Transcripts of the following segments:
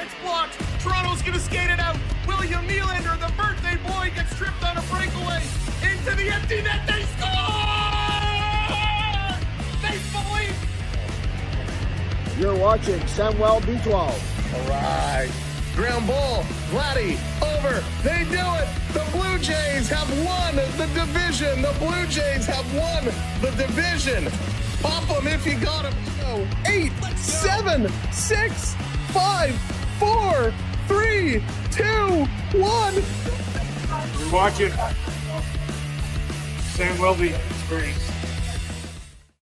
It's blocked. Toronto's going to skate it out. William Nylander, the birthday boy, gets tripped on a breakaway. Into the empty net. They score! Thankfully. You're watching Samwelb12. All right. Ground ball. Vladdy over. They do it. The Blue Jays have won the division. The Blue Jays have won the division. Pop them if you got them. Go. 8, 7, 6, 5, 4, 3, 2, 1. You're watching Samwelb12 Experience.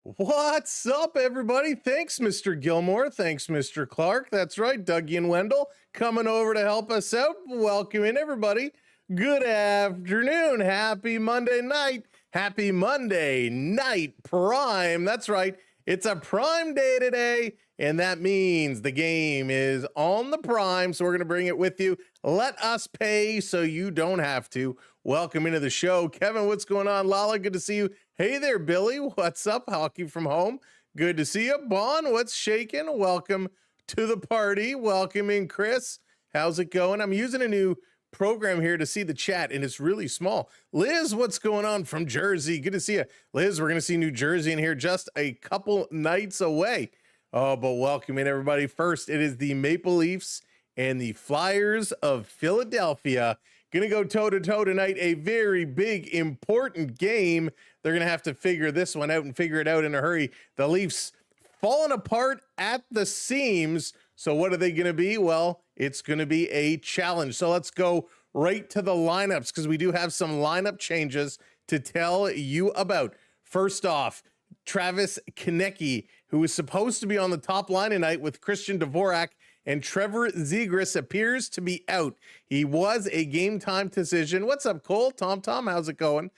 What's up, everybody? Thanks, Mr. Gilmore. Thanks, Mr. Clark. That's right, Dougie and Wendell coming over to help us out. Welcome in, everybody. Good afternoon. Happy Monday night. Happy Monday night prime. That's right. It's a prime day today, and that means the game is on the prime, so we're going to bring it with you. Let us pay so you don't have to. Welcome into the show. Kevin, what's going on? Lala, good to see you. Hey there, Billy. What's up? Hockey from home. Good to see you. Bon, what's shaking? Welcome to the party. Welcome in, Chris. How's it going? I'm using a new program here to see the chat, and it's really small. Liz, what's going on from Jersey? Good to see you. Liz, we're going to see New Jersey in here just a couple nights away. Oh, but welcome in, everybody. First, it is the Maple Leafs and the Flyers of Philadelphia. Going to go toe-to-toe tonight. A very big, important game. They're going to have to figure this one out and figure it out in a hurry. The Leafs falling apart at the seams. So what are they going to be? Well, it's going to be a challenge. So let's go right to the lineups because we do have some lineup changes to tell you about. First off, Travis Konecny, who is supposed to be on the top line tonight with Christian Dvorak and Trevor Zegras, appears to be out. He was a game time decision. What's up, Cole? Tom, how's it going?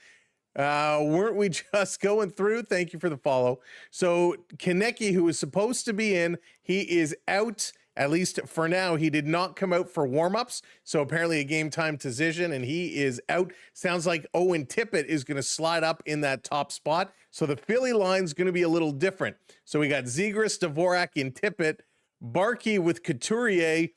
Weren't we just going through? Thank you for the follow. So Konecny, who was supposed to be in, he is out, at least for now. He did not come out for warmups, so apparently a game time decision, and he is out. Sounds like Owen Tippett is going to slide up in that top spot. So the Philly line's going to be a little different. So we got Zegras, Dvorak, and Tippett, Barkey with Couturier,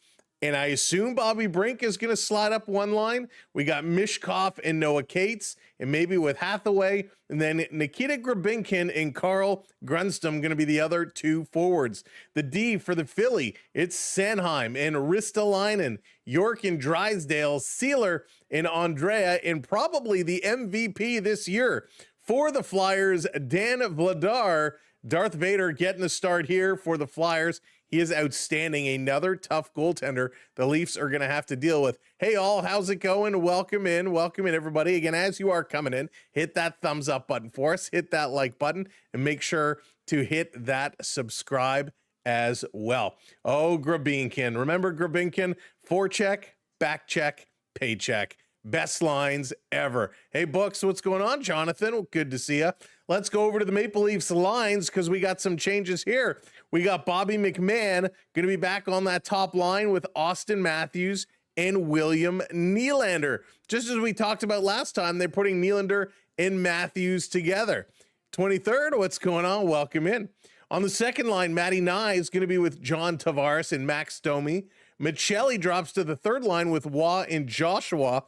and I assume Bobby Brink is going to slide up one line. We got Mishkov and Noah Cates, and maybe with Hathaway, and then Nikita Grabinkin and Carl Grundstrom going to be the other two forwards. The D for the Philly, it's Sanheim and Ristolainen, York and Drysdale, Sealer and Andrea, and probably the MVP this year. For the Flyers, Dan Vladar. Darth Vader getting the start here for the Flyers. He is outstanding. Another tough goaltender the Leafs are going to have to deal with. Hey, all, how's it going? Welcome in, everybody. Again, as you are coming in, hit that thumbs up button for us, hit that like button, and make sure to hit that subscribe as well. Oh, Grabinkin. Remember Grabinkin? Forecheck, back check, paycheck. Best lines ever. Hey, Books, what's going on? Jonathan, well, good to see you. Let's go over to the Maple Leafs lines because we got some changes here. We got Bobby McMahon going to be back on that top line with Austin Matthews and William Nylander. Just as we talked about last time, they're putting Nylander and Matthews together. 23rd, what's going on? Welcome in. On the second line, Matty Nye is going to be with John Tavares and Max Domi. Michelli drops to the third line with Waugh and Joshua.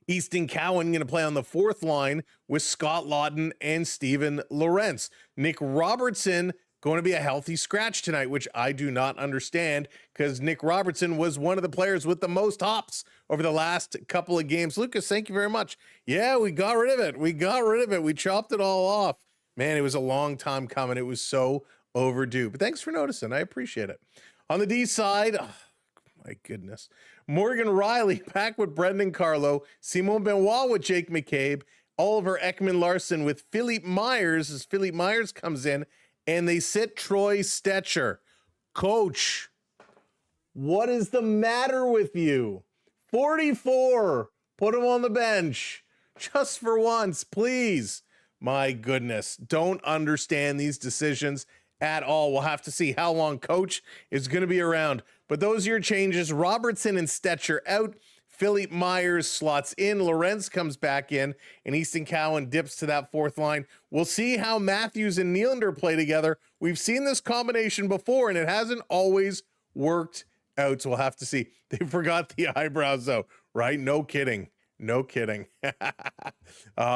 Easton Cowan going to play on the fourth line with Scott Lawton and Steven Lorentz. Nick Robertson going to be a healthy scratch tonight, which I do not understand because Nick Robertson was one of the players with the most hops over the last couple of games. Lucas, thank you very much. Yeah, we got rid of it. We chopped it all off. Man, it was a long time coming. It was so overdue. But thanks for noticing. I appreciate it. On the D side, oh, my goodness. Morgan Riley back with Brendan Carlo, Simon Benoit with Jake McCabe, Oliver Ekman-Larsson with Philippe Myers as Philippe Myers comes in, and they sit Troy Stetcher. Coach, what is the matter with you? 44. Put him on the bench. Just for once, please. My goodness. Don't understand these decisions at all. We'll have to see how long Coach is going to be around. But those are your changes. Robertson and Stetcher out. Philippe Myers slots in. Lorentz comes back in. And Easton Cowan dips to that fourth line. We'll see how Matthews and Nylander play together. We've seen this combination before, and it hasn't always worked out. So we'll have to see. They forgot the eyebrows though, right? No kidding. No kidding.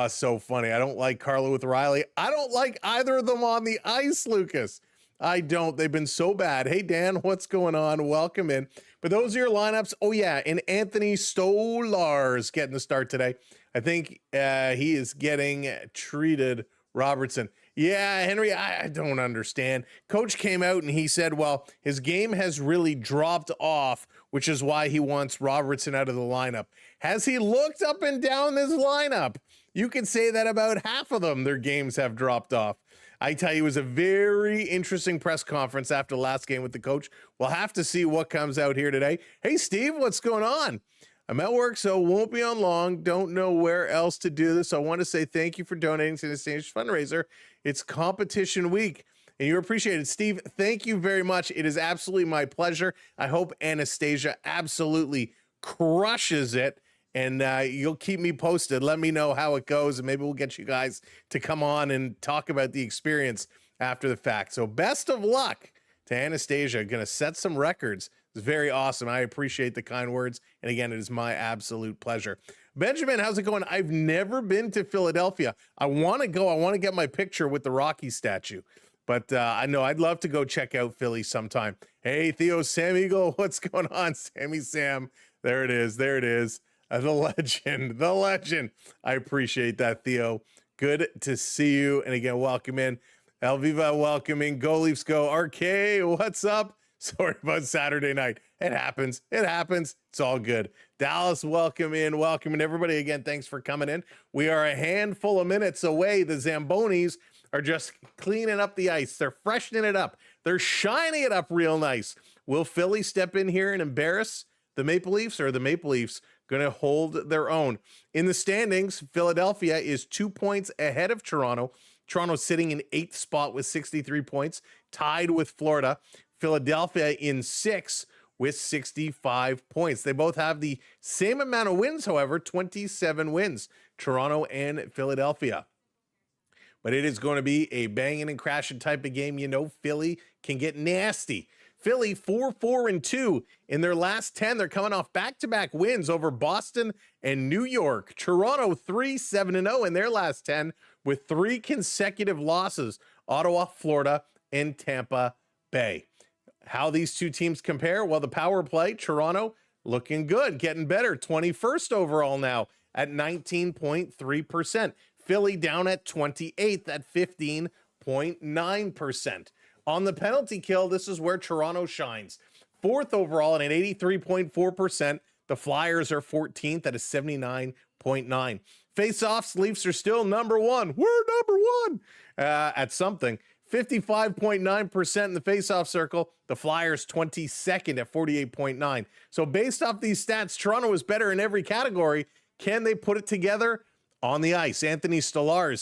So funny. I don't like Carlo with Riley. I don't like either of them on the ice, Lucas. I don't. They've been so bad. Hey, Dan, what's going on? Welcome in. But those are your lineups. Oh, yeah, and Anthony Stolarz getting the start today. I think he is getting treated. Robertson. Yeah, Henry, I don't understand. Coach came out and he said, well, his game has really dropped off, which is why he wants Robertson out of the lineup. Has he looked up and down this lineup? You could say that about half of them, their games have dropped off. I tell you, it was a very interesting press conference after the last game with the coach. We'll have to see what comes out here today. Hey, Steve, what's going on? I'm at work, so won't be on long. Don't know where else to do this. I want to say thank you for donating to the Stage fundraiser. It's competition week, and you appreciate it. Steve, thank you very much. It is absolutely my pleasure. I hope Anastasia absolutely crushes it, and you'll keep me posted. Let me know how it goes, and maybe we'll get you guys to come on and talk about the experience after the fact. So best of luck to Anastasia. Going to set some records. It's very awesome. I appreciate the kind words. And again, it is my absolute pleasure. Benjamin, how's it going? I've never been to Philadelphia. I want to go. I want to get my picture with the Rocky statue. But I know I'd love to go check out Philly sometime. Hey, Theo, Sam Eagle, what's going on? Sammy Sam. There it is. There it is. The legend. The legend. I appreciate that, Theo. Good to see you. And again, welcome in. Elviva, welcome in. Go Leafs, go. RK, what's up? Sorry about Saturday night. It happens. It happens. It's all good. Dallas, welcome in. Welcome in. Everybody, again, thanks for coming in. We are a handful of minutes away. The Zambonis are just cleaning up the ice. They're freshening it up. They're shining it up real nice. Will Philly step in here and embarrass the Maple Leafs, or are the Maple Leafs going to hold their own? In the standings, Philadelphia is 2 points ahead of Toronto. Toronto sitting in 8th spot with 63 points, tied with Florida. Philadelphia in 6th with 65 points. They both have the same amount of wins, however, 27 wins, Toronto and Philadelphia. But it is going to be a banging and crashing type of game. You know, Philly can get nasty. Philly 4-4-2 in their last 10. They're coming off back-to-back wins over Boston and New York. Toronto 3-7-0 in their last 10 with 3 consecutive losses. Ottawa, Florida, and Tampa Bay. How these two teams compare? Well, the power play, Toronto looking good, getting better. 21st overall now at 19.3%. Philly down at 28th at 15.9%. On the penalty kill, this is where Toronto shines. 4th overall at an 83.4%. The Flyers are 14th at a 79.9%. Face-offs, Leafs are still number one. We're number one at something. 55.9% in the face-off circle. The Flyers 22nd at 48.9%. So based off these stats, Toronto is better in every category. Can they put it together on the ice? Anthony Stolarz,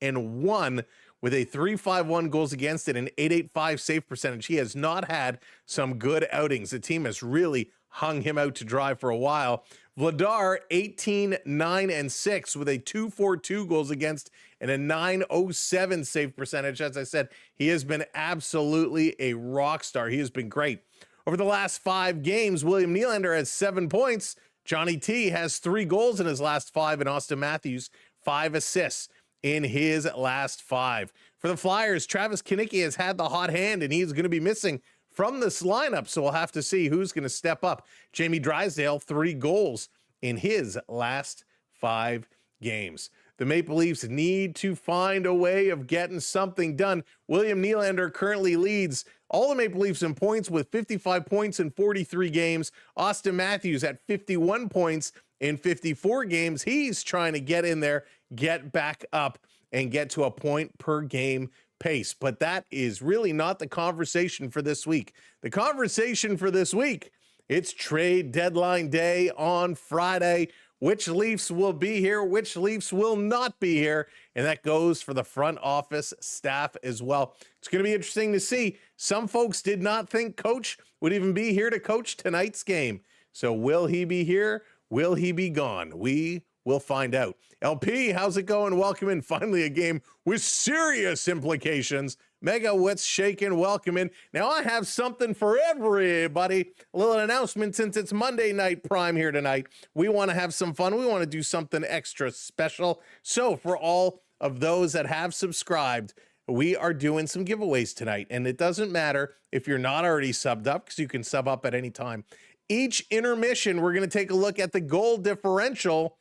7-8-1 with a 3.51 goals against it and 8.85 save percentage. He has not had some good outings. The team has really hung him out to dry for a while. Vladar, 18-9-6 with a 2.42 goals against and a 9.07 save percentage. As I said, he has been absolutely a rock star. He has been great. Over the last 5 games, William Nylander has 7 points. Johnny T has 3 goals in his last 5, and Austin Matthews 5 assists in his last 5. For the Flyers, Travis Konecny has had the hot hand, and he's going to be missing from this lineup, so we'll have to see who's going to step up. Jamie Drysdale, 3 goals in his last 5 games. The Maple Leafs need to find a way of getting something done. William Nylander currently leads all the Maple Leafs in points with 55 points in 43 games. Austin Matthews at 51 points in 54 games. He's trying to get in there, get back up, and get to a point per game pace. But that is really not the conversation for this week. The conversation for this week, it's trade deadline day on Friday. Which Leafs will be here, which Leafs will not be here, and that goes for the front office staff as well. It's going to be interesting to see. Some folks did not think Coach would even be here to coach tonight's game. So will he be here? Will he be gone? We will find out. LP, how's it going? Welcome in. Finally, a game with serious implications. Mega, what's shaking? Welcome in. Now I have something for everybody. A little announcement since it's Monday Night Prime here tonight. We want to have some fun. We want to do something extra special. So for all of those that have subscribed, we are doing some giveaways tonight. And it doesn't matter if you're not already subbed up, because you can sub up at any time. Each intermission, we're going to take a look at the goal differential,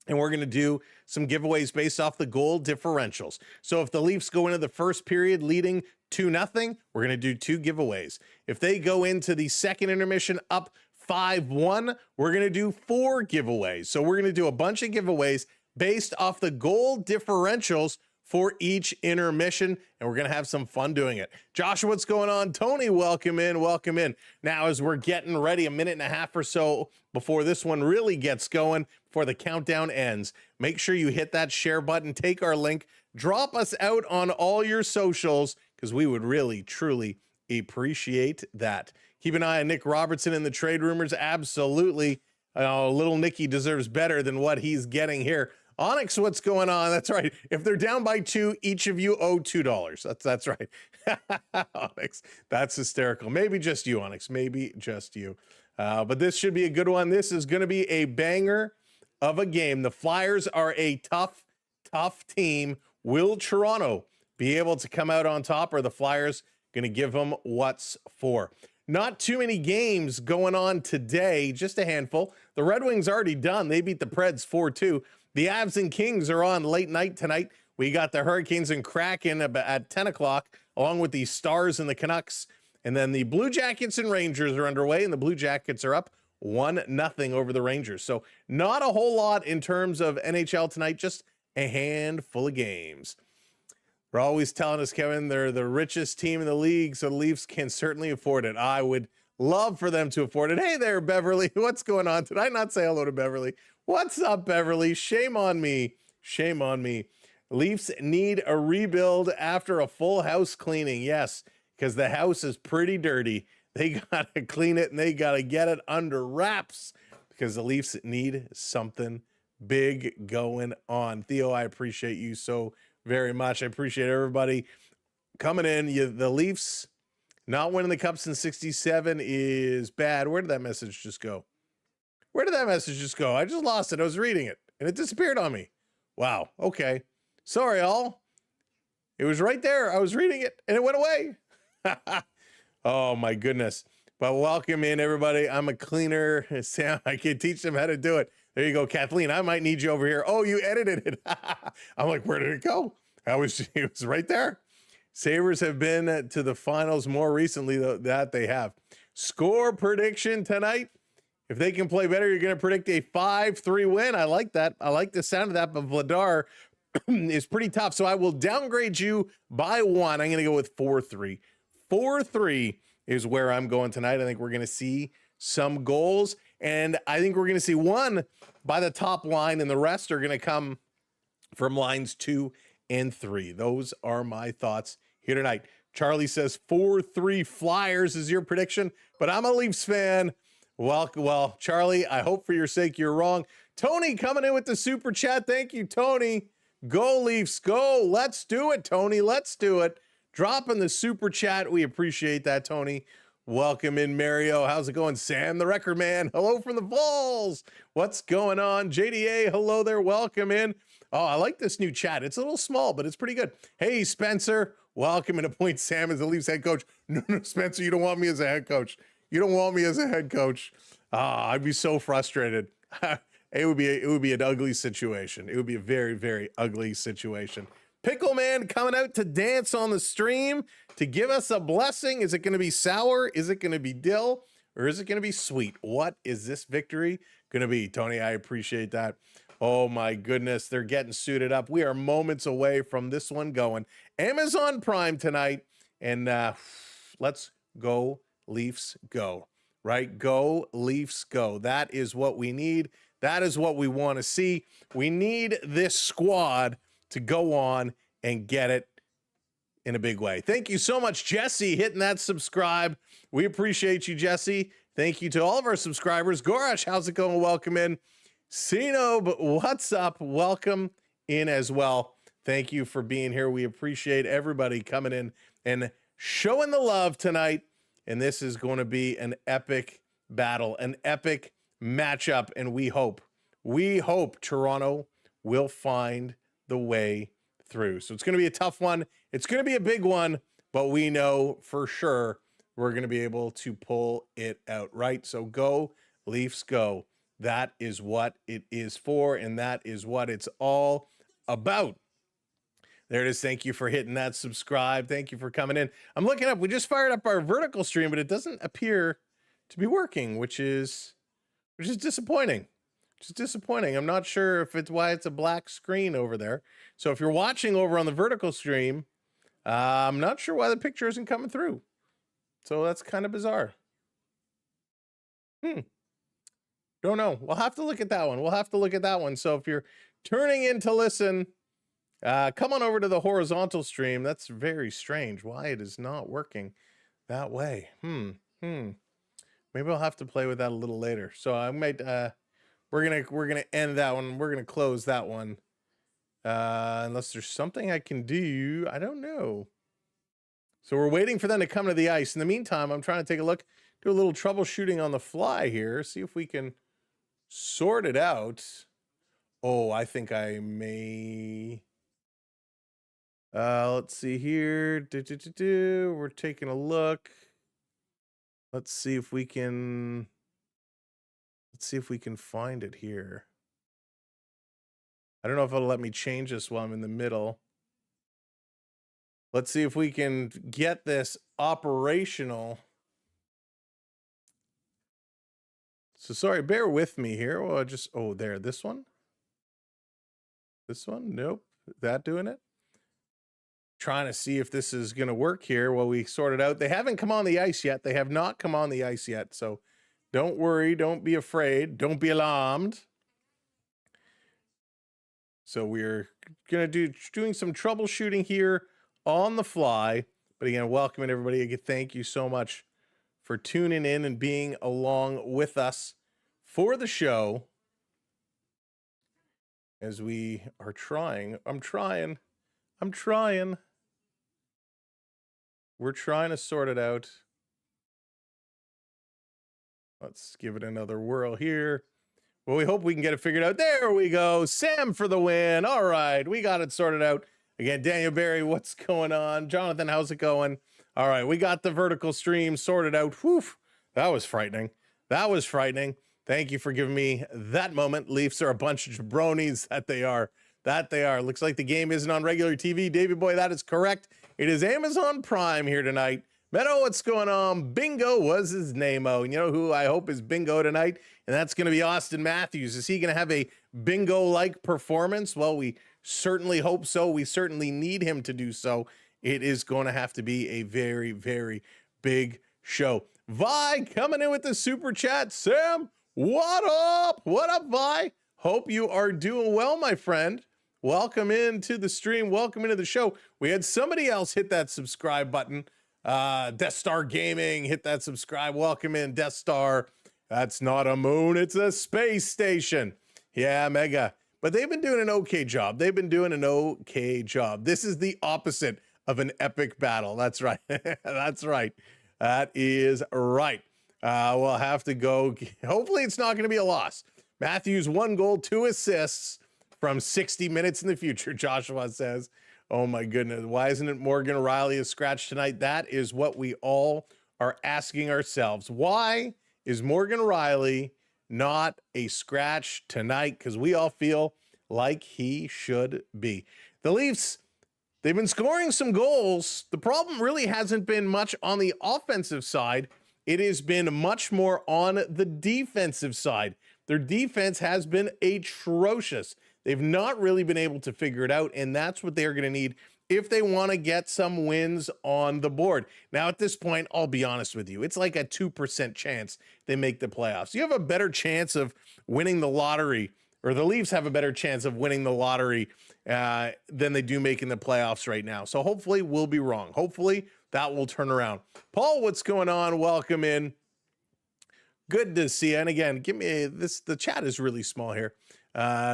and we're going to do some giveaways based off the goal differentials. So if the Leafs go into the first period leading 2-0, we're going to do 2 giveaways. If they go into the second intermission up 5-1, we're going to do 4 giveaways. So we're going to do a bunch of giveaways based off the goal differentials for each intermission, and we're going to have some fun doing it. Joshua, what's going on? Tony, welcome in, welcome in. Now, as we're getting ready, a minute and a half or so before this one really gets going, before the countdown ends, make sure you hit that share button, take our link, drop us out on all your socials, because we would really, truly appreciate that. Keep an eye on Nick Robertson in the trade rumors. Absolutely. Little Nicky deserves better than what he's getting here. Onyx, what's going on? That's right. If they're down by 2, each of you owe $2. That's right. Onyx, that's hysterical. Maybe just you, Onyx. Maybe just you. But this should be a good one. This is going to be a banger of a game. The Flyers are a tough team. Will Toronto be able to come out on top, or are the Flyers going to give them what's for? Not too many games going on today, just a handful. The Red Wings already done. They beat the Preds 4-2. The Avs and Kings are on late night tonight. We got the Hurricanes and Kraken at 10 o'clock, along with the Stars and the Canucks. And then the Blue Jackets and Rangers are underway, and the Blue Jackets are up 1-0 over the Rangers. So not a whole lot in terms of NHL tonight, just a handful of games. They're always telling us, Kevin, they're the richest team in the league, so the Leafs can certainly afford it. I would love for them to afford it. Hey there, Beverly. What's going on? Did I not say hello to Beverly? What's up, Beverly? Shame on me. Shame on me. Leafs need a rebuild after a full house cleaning. Yes, because the house is pretty dirty. They got to clean it, and they got to get it under wraps, because the Leafs need something big going on. Theo, I appreciate you so very much. I appreciate everybody coming in. The Leafs not winning the Cup since 67 is bad. Where did that message just go? Where did that message just go? I just lost it. I was reading it, and it disappeared on me. Wow. Okay. Sorry, all. It was right there. I was reading it, and it went away. Oh, my goodness. But welcome in, everybody. I'm a cleaner. Sam, I can teach them how to do it. There you go, Kathleen. I might need you over here. Oh, you edited it. I'm like, where did it go? It was right there. Sabres have been to the finals more recently, though, that they have. Score prediction tonight. If they can play better, you're going to predict a 5-3 win. I like that. I like the sound of that, but Vladar is pretty tough. So I will downgrade you by 1. I'm going to go with 4-3. 4-3 is where I'm going tonight. I think we're going to see some goals, and I think we're going to see one by the top line, and the rest are going to come from lines 2 and 3. Those are my thoughts here tonight. Charlie says 4-3 Flyers is your prediction, but I'm a Leafs fan. Well, Charlie, I hope for your sake you're wrong. Tony coming in with the super chat. Thank you, Tony. Go Leafs, go. Let's do it, Tony. Let's do it. Dropping the super chat. We appreciate that, Tony. Welcome in, Mario. How's it going? Sam, the record man. Hello from the Falls. What's going on? JDA, hello there. Welcome in. Oh, I like this new chat. It's a little small, but it's pretty good. Hey, Spencer. Welcome and appoint Sam as the Leafs head coach. No, Spencer, you don't want me as a head coach. You don't want me as a head coach. I'd be so frustrated. It would be an ugly situation. It would be a very, very ugly situation. Pickle Man coming out to dance on the stream to give us a blessing. Is it going to be sour? Is it going to be dill? Or is it going to be sweet? What is this victory going to be? Tony, I appreciate that. Oh my goodness, they're getting suited up. We are moments away from this one going. Amazon Prime tonight. And let's go Leafs go. Right? Go Leafs go. That is what we need. That is what we want to see. We need this squad to go on and get it in a big way. Thank you so much, Jesse, hitting that subscribe. We appreciate you, Jesse. Thank you to all of our subscribers. Gorash, how's it going? Welcome in. Sino, what's up? Welcome in as well. Thank you for being here. We appreciate everybody coming in and showing the love tonight. And this is going to be an epic battle, an epic matchup. And we hope Toronto will find the way through. So it's going to be a tough one. It's going to be a big one, but we know for sure we're going to be able to pull it out, right? So go, Leafs, go. That is what it is for, and that is what it's all about. There it is. Thank you for hitting that subscribe. Thank you for coming in. I'm looking up. We just fired up our vertical stream, but it doesn't appear to be working, which is disappointing. Which is disappointing. I'm not sure if it's why it's a black screen over there. So if you're watching over on the vertical stream, I'm not sure why the picture isn't coming through. So that's kind of bizarre. Don't know. We'll have to look at that one. So if you're turning in to listen, come on over to the horizontal stream. That's very strange why it is not working that way. Maybe I'll have to play with that a little later. So I might we're gonna end that one. We're gonna close that one. Unless there's something I can do. I don't know. So we're waiting for them to come to the ice. In the meantime, I'm trying to take a look, do a little troubleshooting on the fly here, see if we can sort it out. Oh, I think I may. Let's see here. We're taking a look. Let's see if we can find it here. I don't know if it'll let me change this while I'm in the middle. Let's see if we can get this operational. So sorry, bear with me here. Well, there, this one. This one, nope. That doing it? Trying to see if this is going to work here while we sort it out. They haven't come on the ice yet. They have not come on the ice yet. So don't worry. Don't be afraid. Don't be alarmed. So we're going to doing some troubleshooting here on the fly. But again, welcoming everybody. Again, thank you so much for tuning in and being along with us for the show as we are trying. I'm trying. We're trying to sort it out. Let's give it another whirl here. Well, we hope we can get it figured out. There we go. Sam for the win. All right, we got it sorted out. Again, Daniel Barry, what's going on? Jonathan, how's it going? All right, we got the vertical stream sorted out. Whew, that was frightening. Thank you for giving me that moment. Leafs are a bunch of jabronis. That they are. Looks like the game isn't on regular TV. David Boy, that is correct. It is Amazon Prime here tonight. Meadow, what's going on? Bingo was his name-o. And you know who I hope is bingo tonight? And that's going to be Austin Matthews. Is he going to have a bingo-like performance? Well, we certainly hope so. We certainly need him to do so. It is going to have to be a very, very big show. Vi coming in with the super chat. Sam, what up? What up, Vi? Hope you are doing well, my friend. Welcome into the stream. Welcome into the show. We had somebody else hit that subscribe button. Death Star Gaming, hit that subscribe. Welcome in, Death Star. That's not a moon, it's a space station. Yeah, mega. But they've been doing an okay job. This is the opposite of an epic battle. That's right. That's right. That is right. We'll have to go. Hopefully it's not going to be a loss. Matthews, 1 goal, 2 assists from 60 minutes in the future, Joshua says. Oh my goodness. Why isn't it Morgan Riley a scratch tonight? That is what we all are asking ourselves. Why is Morgan Riley not a scratch tonight? Because we all feel like he should be. The Leafs, they've been scoring some goals. The problem really hasn't been much on the offensive side. It has been much more on the defensive side. Their defense has been atrocious. They've not really been able to figure it out, and that's what they're going to need if they want to get some wins on the board. Now, at this point, I'll be honest with you. It's like a 2% chance they make the playoffs. You have a better chance of winning the lottery, or the Leafs have a better chance of winning the lottery than they do making the playoffs right now. So hopefully we'll be wrong. Hopefully that will turn around. Paul, what's going on? Welcome in. Good to see you. And again, give me this. The chat is really small here.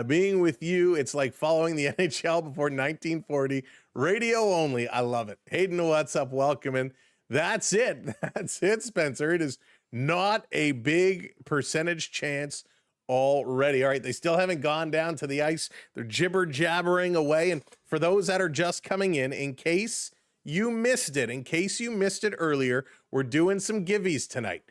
Being with you, it's like following the NHL before 1940. Radio only. I love it. Hayden, what's up? Welcome in. That's it. That's it, Spencer. It is not a big percentage chance already. All right, they still haven't gone down to the ice. They're jibber-jabbering away. And for those that are just coming in case you missed it earlier, we're doing some givvies tonight.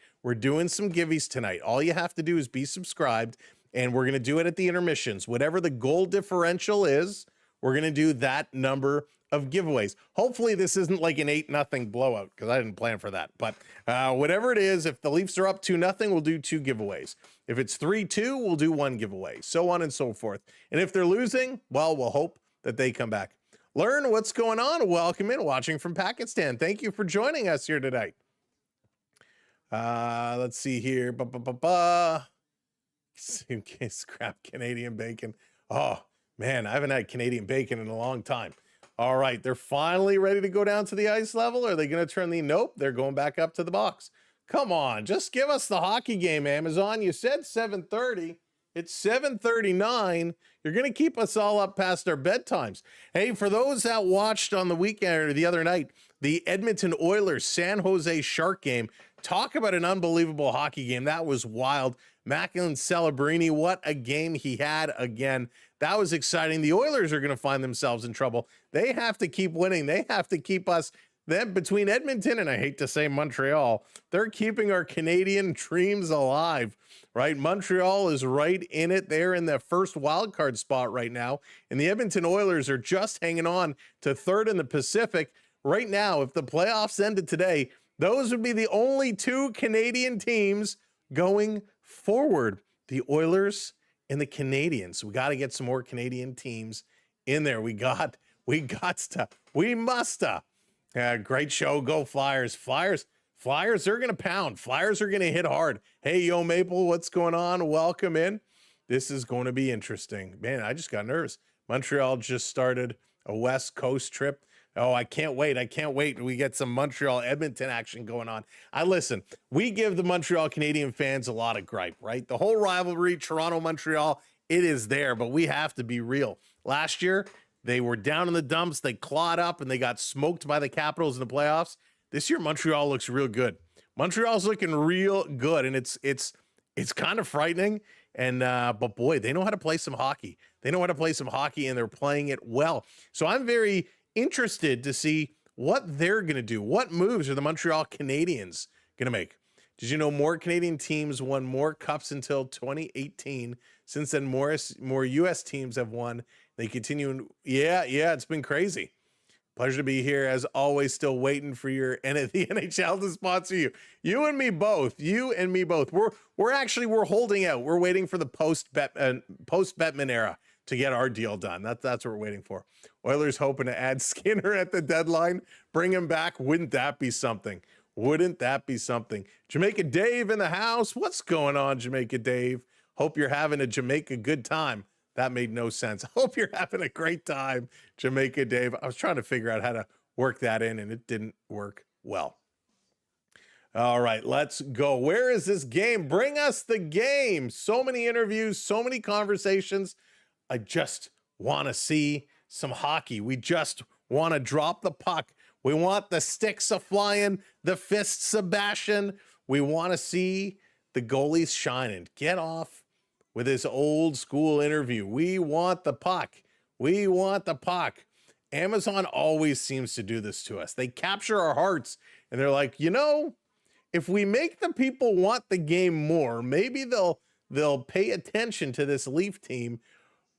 All you have to do is be subscribed, and we're going to do it at the intermissions. Whatever the goal differential is, we're going to do that number of giveaways. Hopefully this isn't like an 8-0 blowout, because I didn't plan for that. But whatever it is, if the Leafs are up 2-0, we'll do 2 giveaways. If it's 3-2, we'll do 1 giveaway, so on and so forth. And if they're losing, well, we'll hope that they come back. Learn what's going on. Welcome in, watching from Pakistan. Thank you for joining us here tonight. Let's see here. Scrap Canadian bacon. Oh, man, I haven't had Canadian bacon in a long time. All right, they're finally ready to go down to the ice level. Are they going to turn the... Nope, they're going back up to the box. Come on, just give us the hockey game, Amazon. You said 7:30. It's 7:39. You're going to keep us all up past our bedtimes. Hey, for those that watched on the weekend or the other night, the Edmonton Oilers San Jose Shark game, talk about an unbelievable hockey game. That was wild. Macklin Celebrini, what a game he had again. That was exciting. The Oilers are going to find themselves in trouble. They have to keep winning. They have to keep us... Then between Edmonton and I hate to say Montreal, they're keeping our Canadian dreams alive, right? Montreal is right in it. They're in the first wild card spot right now. And the Edmonton Oilers are just hanging on to third in the Pacific. Right now, if the playoffs ended today, those would be the only 2 Canadian teams going forward. The Oilers and the Canadians. We got to get some more Canadian teams in there. We must. Great show. Go Flyers. Flyers are going to pound. Flyers are going to hit hard. Hey, Yo Maple, what's going on? Welcome in. This is going to be interesting. Man, I just got nervous. Montreal just started a West Coast trip. Oh, I can't wait. We get some Montreal Edmonton action going on. Listen, we give the Montreal Canadian fans a lot of gripe, right? The whole rivalry, Toronto-Montreal, it is there, but we have to be real. Last year, they were down in the dumps. They clawed up and they got smoked by the Capitals in the playoffs. This year, Montreal looks real good. Montreal's looking real good, and it's kind of frightening. And but boy, they know how to play some hockey. And they're playing it well. So I'm very interested to see what they're going to do. What moves are the Montreal Canadiens going to make? Did you know more Canadian teams won more cups until 2018? Since then, more U.S. teams have won. They continue. Yeah, it's been crazy. Pleasure to be here as always. Still waiting for the NHL to sponsor you. You and me both. We're holding out. We're waiting for the post Bettman era to get our deal done. That's what we're waiting for. Oilers hoping to add Skinner at the deadline. Bring him back. Wouldn't that be something? Jamaica Dave in the house. What's going on, Jamaica Dave? Hope you're having a Jamaica good time. That made no sense. Hope you're having a great time, Jamaica Dave. I was trying to figure out how to work that in, and it didn't work well. All right, let's go. Where is this game? Bring us the game. So many interviews, so many conversations. I just want to see some hockey. We just want to drop the puck. We want the sticks a-flying, the fists a-bashing. We want to see the goalies shining. Get off with this old school interview. We want the puck. Amazon always seems to do this to us. They capture our hearts, and they're like, if we make the people want the game more, maybe they'll pay attention to this Leaf team.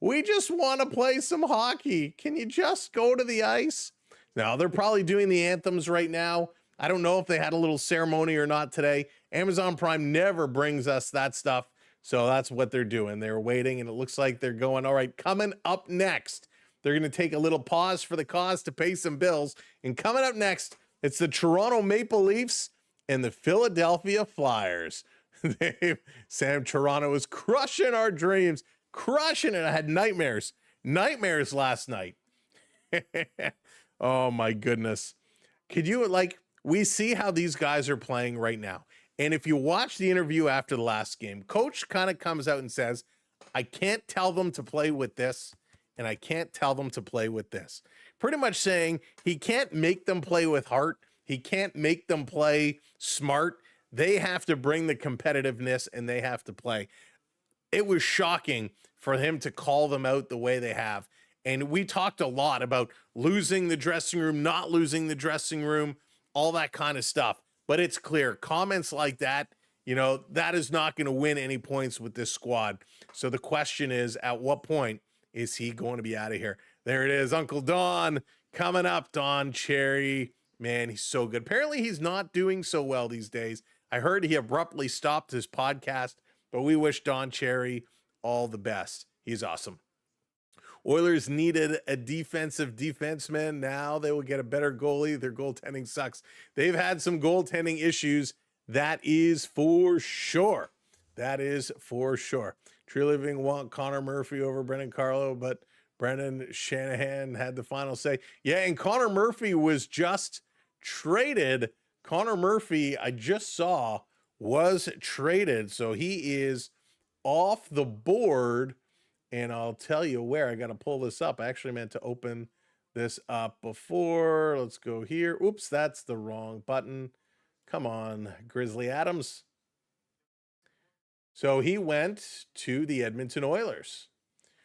We just want to play some hockey. Can you just go to the ice? Now, they're probably doing the anthems right now. I don't know if they had a little ceremony or not today. Amazon Prime never brings us that stuff. So that's what they're doing. They're waiting, and it looks like they're going, all right, coming up next. They're going to take a little pause for the cause to pay some bills. And coming up next, it's the Toronto Maple Leafs and the Philadelphia Flyers. Sam, Toronto is crushing our dreams. Crushing it. I had nightmares last night. Oh my goodness. We see how these guys are playing right now. And if you watch the interview after the last game, coach kind of comes out and says, I can't tell them to play with this, and I can't tell them to play with this. Pretty much saying he can't make them play with heart. He can't make them play smart. They have to bring the competitiveness, and they have to play. It was shocking for him to call them out the way they have. And we talked a lot about losing the dressing room, not losing the dressing room, all that kind of stuff. But it's clear, comments like that, that is not going to win any points with this squad. So the question is, at what point is he going to be out of here? There it is, Uncle Don coming up. Don Cherry, man, he's so good. Apparently he's not doing so well these days. I heard he abruptly stopped his podcast, but we wish Don Cherry all the best. He's awesome. Oilers needed a defensive defenseman. Now they will get a better goalie. Their goaltending sucks. They've had some goaltending issues. That is for sure. That is for sure. True Living want Connor Murphy over Brendan Carlo, but Brendan Shanahan had the final say. Yeah, and Connor Murphy was just traded. Connor Murphy, I just saw, was traded. So he is off the board. And I'll tell you where. I got to pull this up. I actually meant to open this up before. Let's go here. Oops, that's the wrong button. Come on, Grizzly Adams. So he went to the Edmonton Oilers.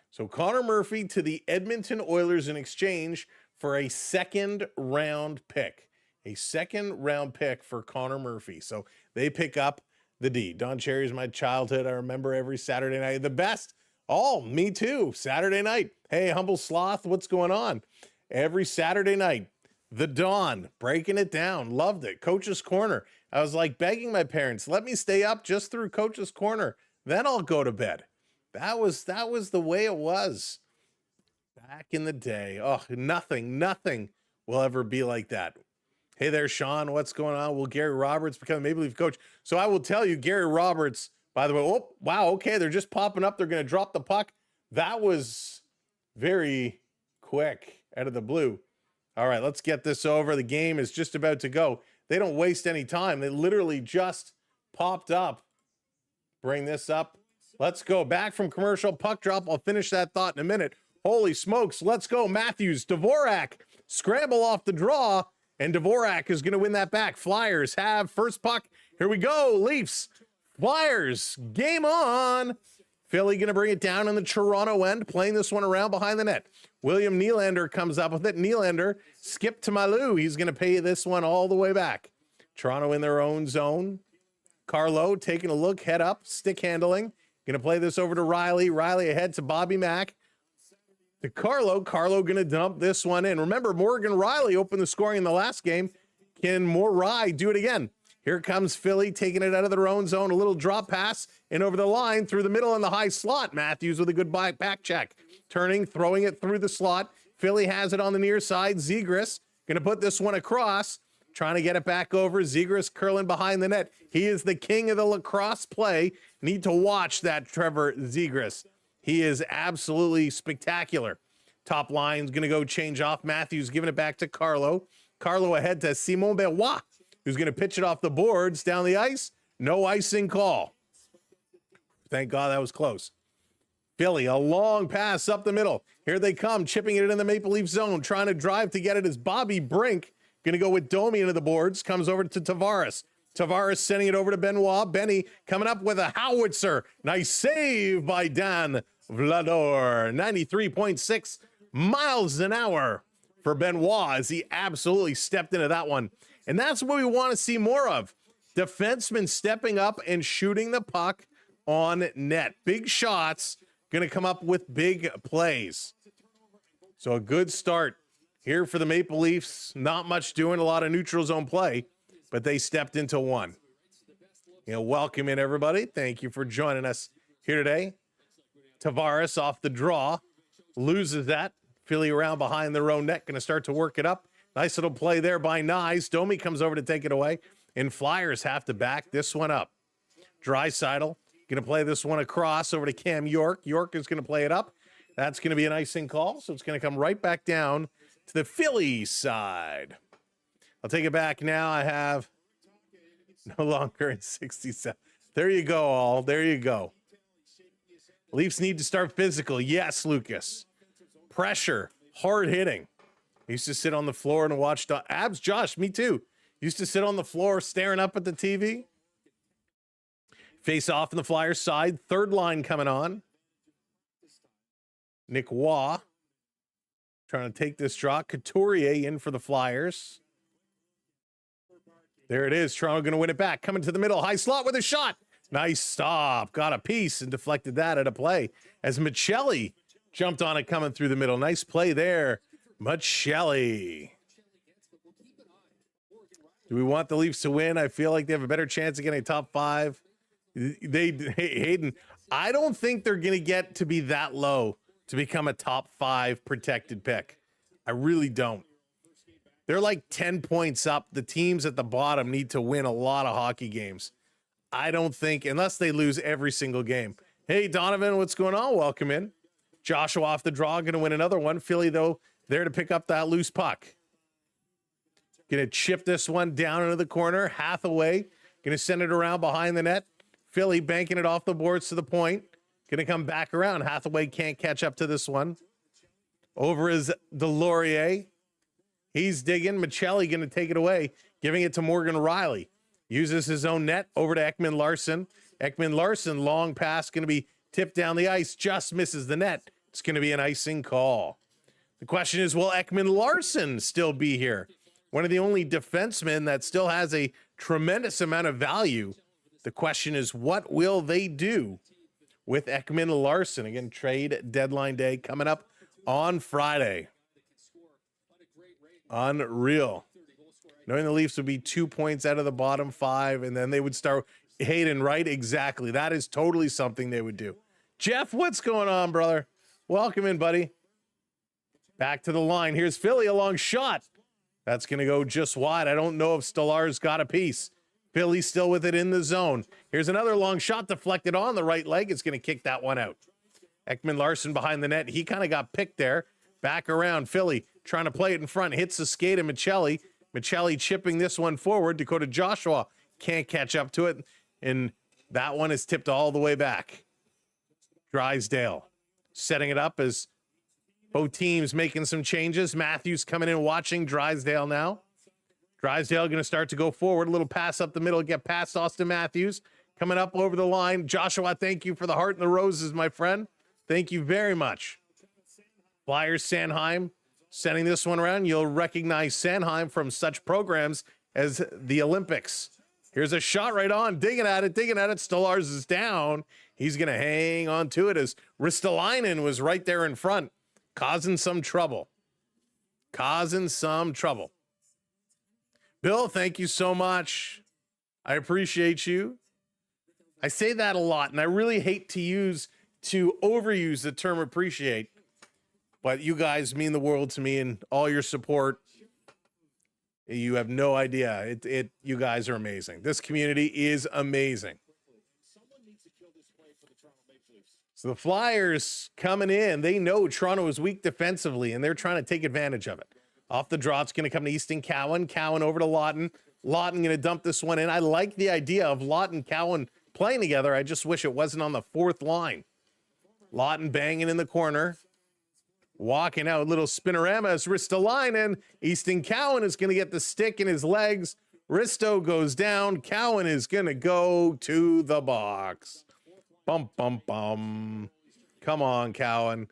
So Connor Murphy to the Edmonton Oilers in exchange for a second-round pick. A second-round pick for Connor Murphy. So they pick up the D. Don Cherry's my childhood. I remember every Saturday night. The best. Oh, me too. Saturday night. Hey, Humble Sloth, what's going on? Every Saturday night, the Dawn, breaking it down. Loved it. Coach's Corner. I was like begging my parents, let me stay up just through Coach's Corner. Then I'll go to bed. That was the way it was back in the day. Oh, nothing will ever be like that. Hey there, Sean. What's going on? Will Gary Roberts become a Maple Leaf coach? So I will tell you, Gary Roberts, by the way, oh, wow, okay, they're just popping up. They're going to drop the puck. That was very quick out of the blue. All right, let's get this over. The game is just about to go. They don't waste any time. They literally just popped up. Bring this up. Let's go. Back from commercial, puck drop. I'll finish that thought in a minute. Holy smokes, let's go. Matthews, Dvorak, scramble off the draw, and Dvorak is going to win that back. Flyers have first puck. Here we go, Leafs. Flyers, game on. Philly going to bring it down on the Toronto end, playing this one around behind the net. William Nylander comes up with it. Nylander, skip to Malou. He's going to pay this one all the way back. Toronto in their own zone. Carlo taking a look, head up, stick handling. Going to play this over to Riley. Riley ahead to Bobby Mack. To Carlo. Carlo going to dump this one in. Remember, Morgan Riley opened the scoring in the last game. Can Morai do it again? Here comes Philly taking it out of their own zone. A little drop pass and over the line through the middle in the high slot. Matthews with a good back check. Turning, throwing it through the slot. Philly has it on the near side. Zegras going to put this one across. Trying to get it back over. Zegras curling behind the net. He is the king of the lacrosse play. Need to watch that Trevor Zegras. He is absolutely spectacular. Top line's going to go change off. Matthews giving it back to Carlo. Carlo ahead to Simon Benoit, who's going to pitch it off the boards down the ice. No icing call. Thank God that was close. Philly, a long pass up the middle. Here they come, chipping it in the Maple Leaf zone. Trying to drive to get it is Bobby Brink. Going to go with Domi into the boards. Comes over to Tavares. Tavares sending it over to Benoit. Benny coming up with a howitzer. Nice save by Dan Vlador. 93.6 miles an hour for Benoit as he absolutely stepped into that one. And that's what we want to see more of. Defensemen stepping up and shooting the puck on net. Big shots, going to come up with big plays. So a good start here for the Maple Leafs. Not much doing, a lot of neutral zone play, but they stepped into one. Welcome in, everybody. Thank you for joining us here today. Tavares off the draw, loses that. Philly around behind their own net, going to start to work it up. Nice little play there by Nyes. Domi comes over to take it away, and Flyers have to back this one up. Draisaitl going to play this one across over to Cam York. York is going to play it up. That's going to be an icing call, so it's going to come right back down to the Philly side. I'll take it back now. I have no longer in 67. There you go, all. There you go. Leafs need to start physical. Yes, Lucas. Pressure, hard hitting. I used to sit on the floor and watch abs. Josh, me too. Used to sit on the floor staring up at the TV. Face off in the Flyers side. Third line coming on. Nick Waugh trying to take this draw. Couturier in for the Flyers. There it is. Toronto going to win it back. Coming to the middle. High slot with a shot. Nice stop. Got a piece and deflected that at a play as Michelli jumped on it coming through the middle. Nice play there. Michelli. Do we want the Leafs to win? I feel like they have a better chance of getting a top 5. Hayden, I don't think they're going to get to be that low to become a top 5 protected pick. I really don't. They're like 10 points up. The teams at the bottom need to win a lot of hockey games. I don't think, unless they lose every single game. Hey, Donovan, what's going on? Welcome in. Joshua off the draw, going to win another one. Philly, though, there to pick up that loose puck. Going to chip this one down into the corner. Hathaway going to send it around behind the net. Philly banking it off the boards to the point. Going to come back around. Hathaway can't catch up to this one. Over is Delorier. He's digging. Michelli going to take it away, giving it to Morgan Riley. Uses his own net over to Ekman Larson. Ekman Larson, long pass, going to be tipped down the ice. Just misses the net. It's going to be an icing call. The question is, will Ekman Larson still be here? One of the only defensemen that still has a tremendous amount of value. The question is, what will they do with Ekman Larson? Again, trade deadline day coming up on Friday. Unreal. Knowing the Leafs would be 2 points out of the bottom 5, and then they would start Hayden, right? Exactly. That is totally something they would do. Jeff, what's going on, brother? Welcome in, buddy. Back to the line. Here's Philly, a long shot. That's going to go just wide. I don't know if Stolar's got a piece. Philly still with it in the zone. Here's another long shot deflected on the right leg. It's going to kick that one out. Ekman Larson behind the net. He kind of got picked there. Back around. Philly trying to play it in front. Hits the skate of Michelli. Michelli chipping this one forward. Dakota Joshua can't catch up to it. And that one is tipped all the way back. Drysdale setting it up as both teams making some changes. Matthews coming in watching Drysdale now. Drysdale going to start to go forward. A little pass up the middle. Get past Austin Matthews. Coming up over the line. Joshua, thank you for the heart and the roses, my friend. Thank you very much. Flyers Sanheim sending this one around. You'll recognize Sanheim from such programs as the Olympics. Here's a shot right on. Digging at it. Stolarz is down. He's going to hang on to it as Ristolainen was right there in front, causing some trouble. Bill, thank you so much. I appreciate you. I say that a lot, and I really hate to overuse the term appreciate, but you guys mean the world to me and all your support. You have no idea. You guys are amazing. This community is amazing. So the Flyers coming in, they know Toronto is weak defensively, and they're trying to take advantage of it. Off the draw, it's going to come to Easton Cowan. Cowan over to Lawton. Lawton going to dump this one in. I like the idea of Lawton, Cowan playing together. I just wish it wasn't on the fourth line. Lawton banging in the corner. Walking out, little spinorama as Ristolainen. Easton Cowan is going to get the stick in his legs. Risto goes down. Cowan is going to go to the box. Bum, bum, bum. Come on, Cowan.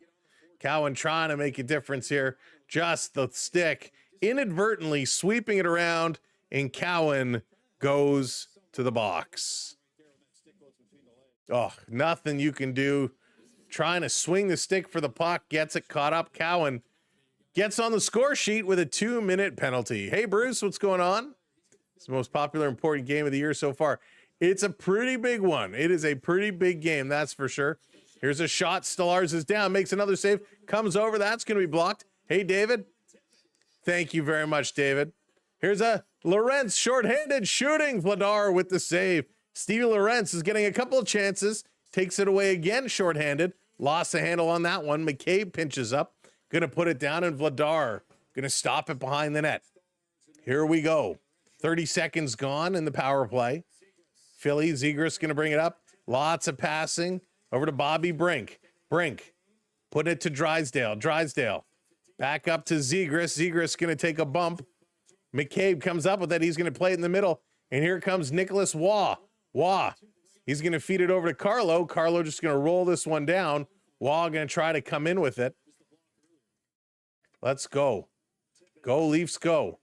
Cowan trying to make a difference here. Just the stick, inadvertently sweeping it around, and Cowan goes to the box. Oh, nothing you can do. Trying to swing the stick for the puck, gets it caught up. Cowan gets on the score sheet with a 2-minute penalty. Hey, Bruce, what's going on? It's the most popular, important game of the year so far. It's a pretty big one. It is a pretty big game, that's for sure. Here's a shot. Stolarz is down, makes another save, comes over. That's going to be blocked. Hey, David. Thank you very much, David. Here's a Lorentz shorthanded shooting. Vladar with the save. Stevie Lorentz is getting a couple of chances. Takes it away again, shorthanded. Lost the handle on that one. McCabe pinches up. Going to put it down, and Vladar going to stop it behind the net. Here we go. 30 seconds gone in the power play. Philly, Zegras going to bring it up. Lots of passing. Over to Bobby Brink. Brink. Put it to Drysdale. Drysdale. Back up to Zegras. Zegras going to take a bump. McCabe comes up with it. He's going to play it in the middle. And here comes Nicholas Waugh. Waugh. He's going to feed it over to Carlo. Carlo just going to roll this one down. Waugh going to try to come in with it. Let's go. Go, Leafs, go.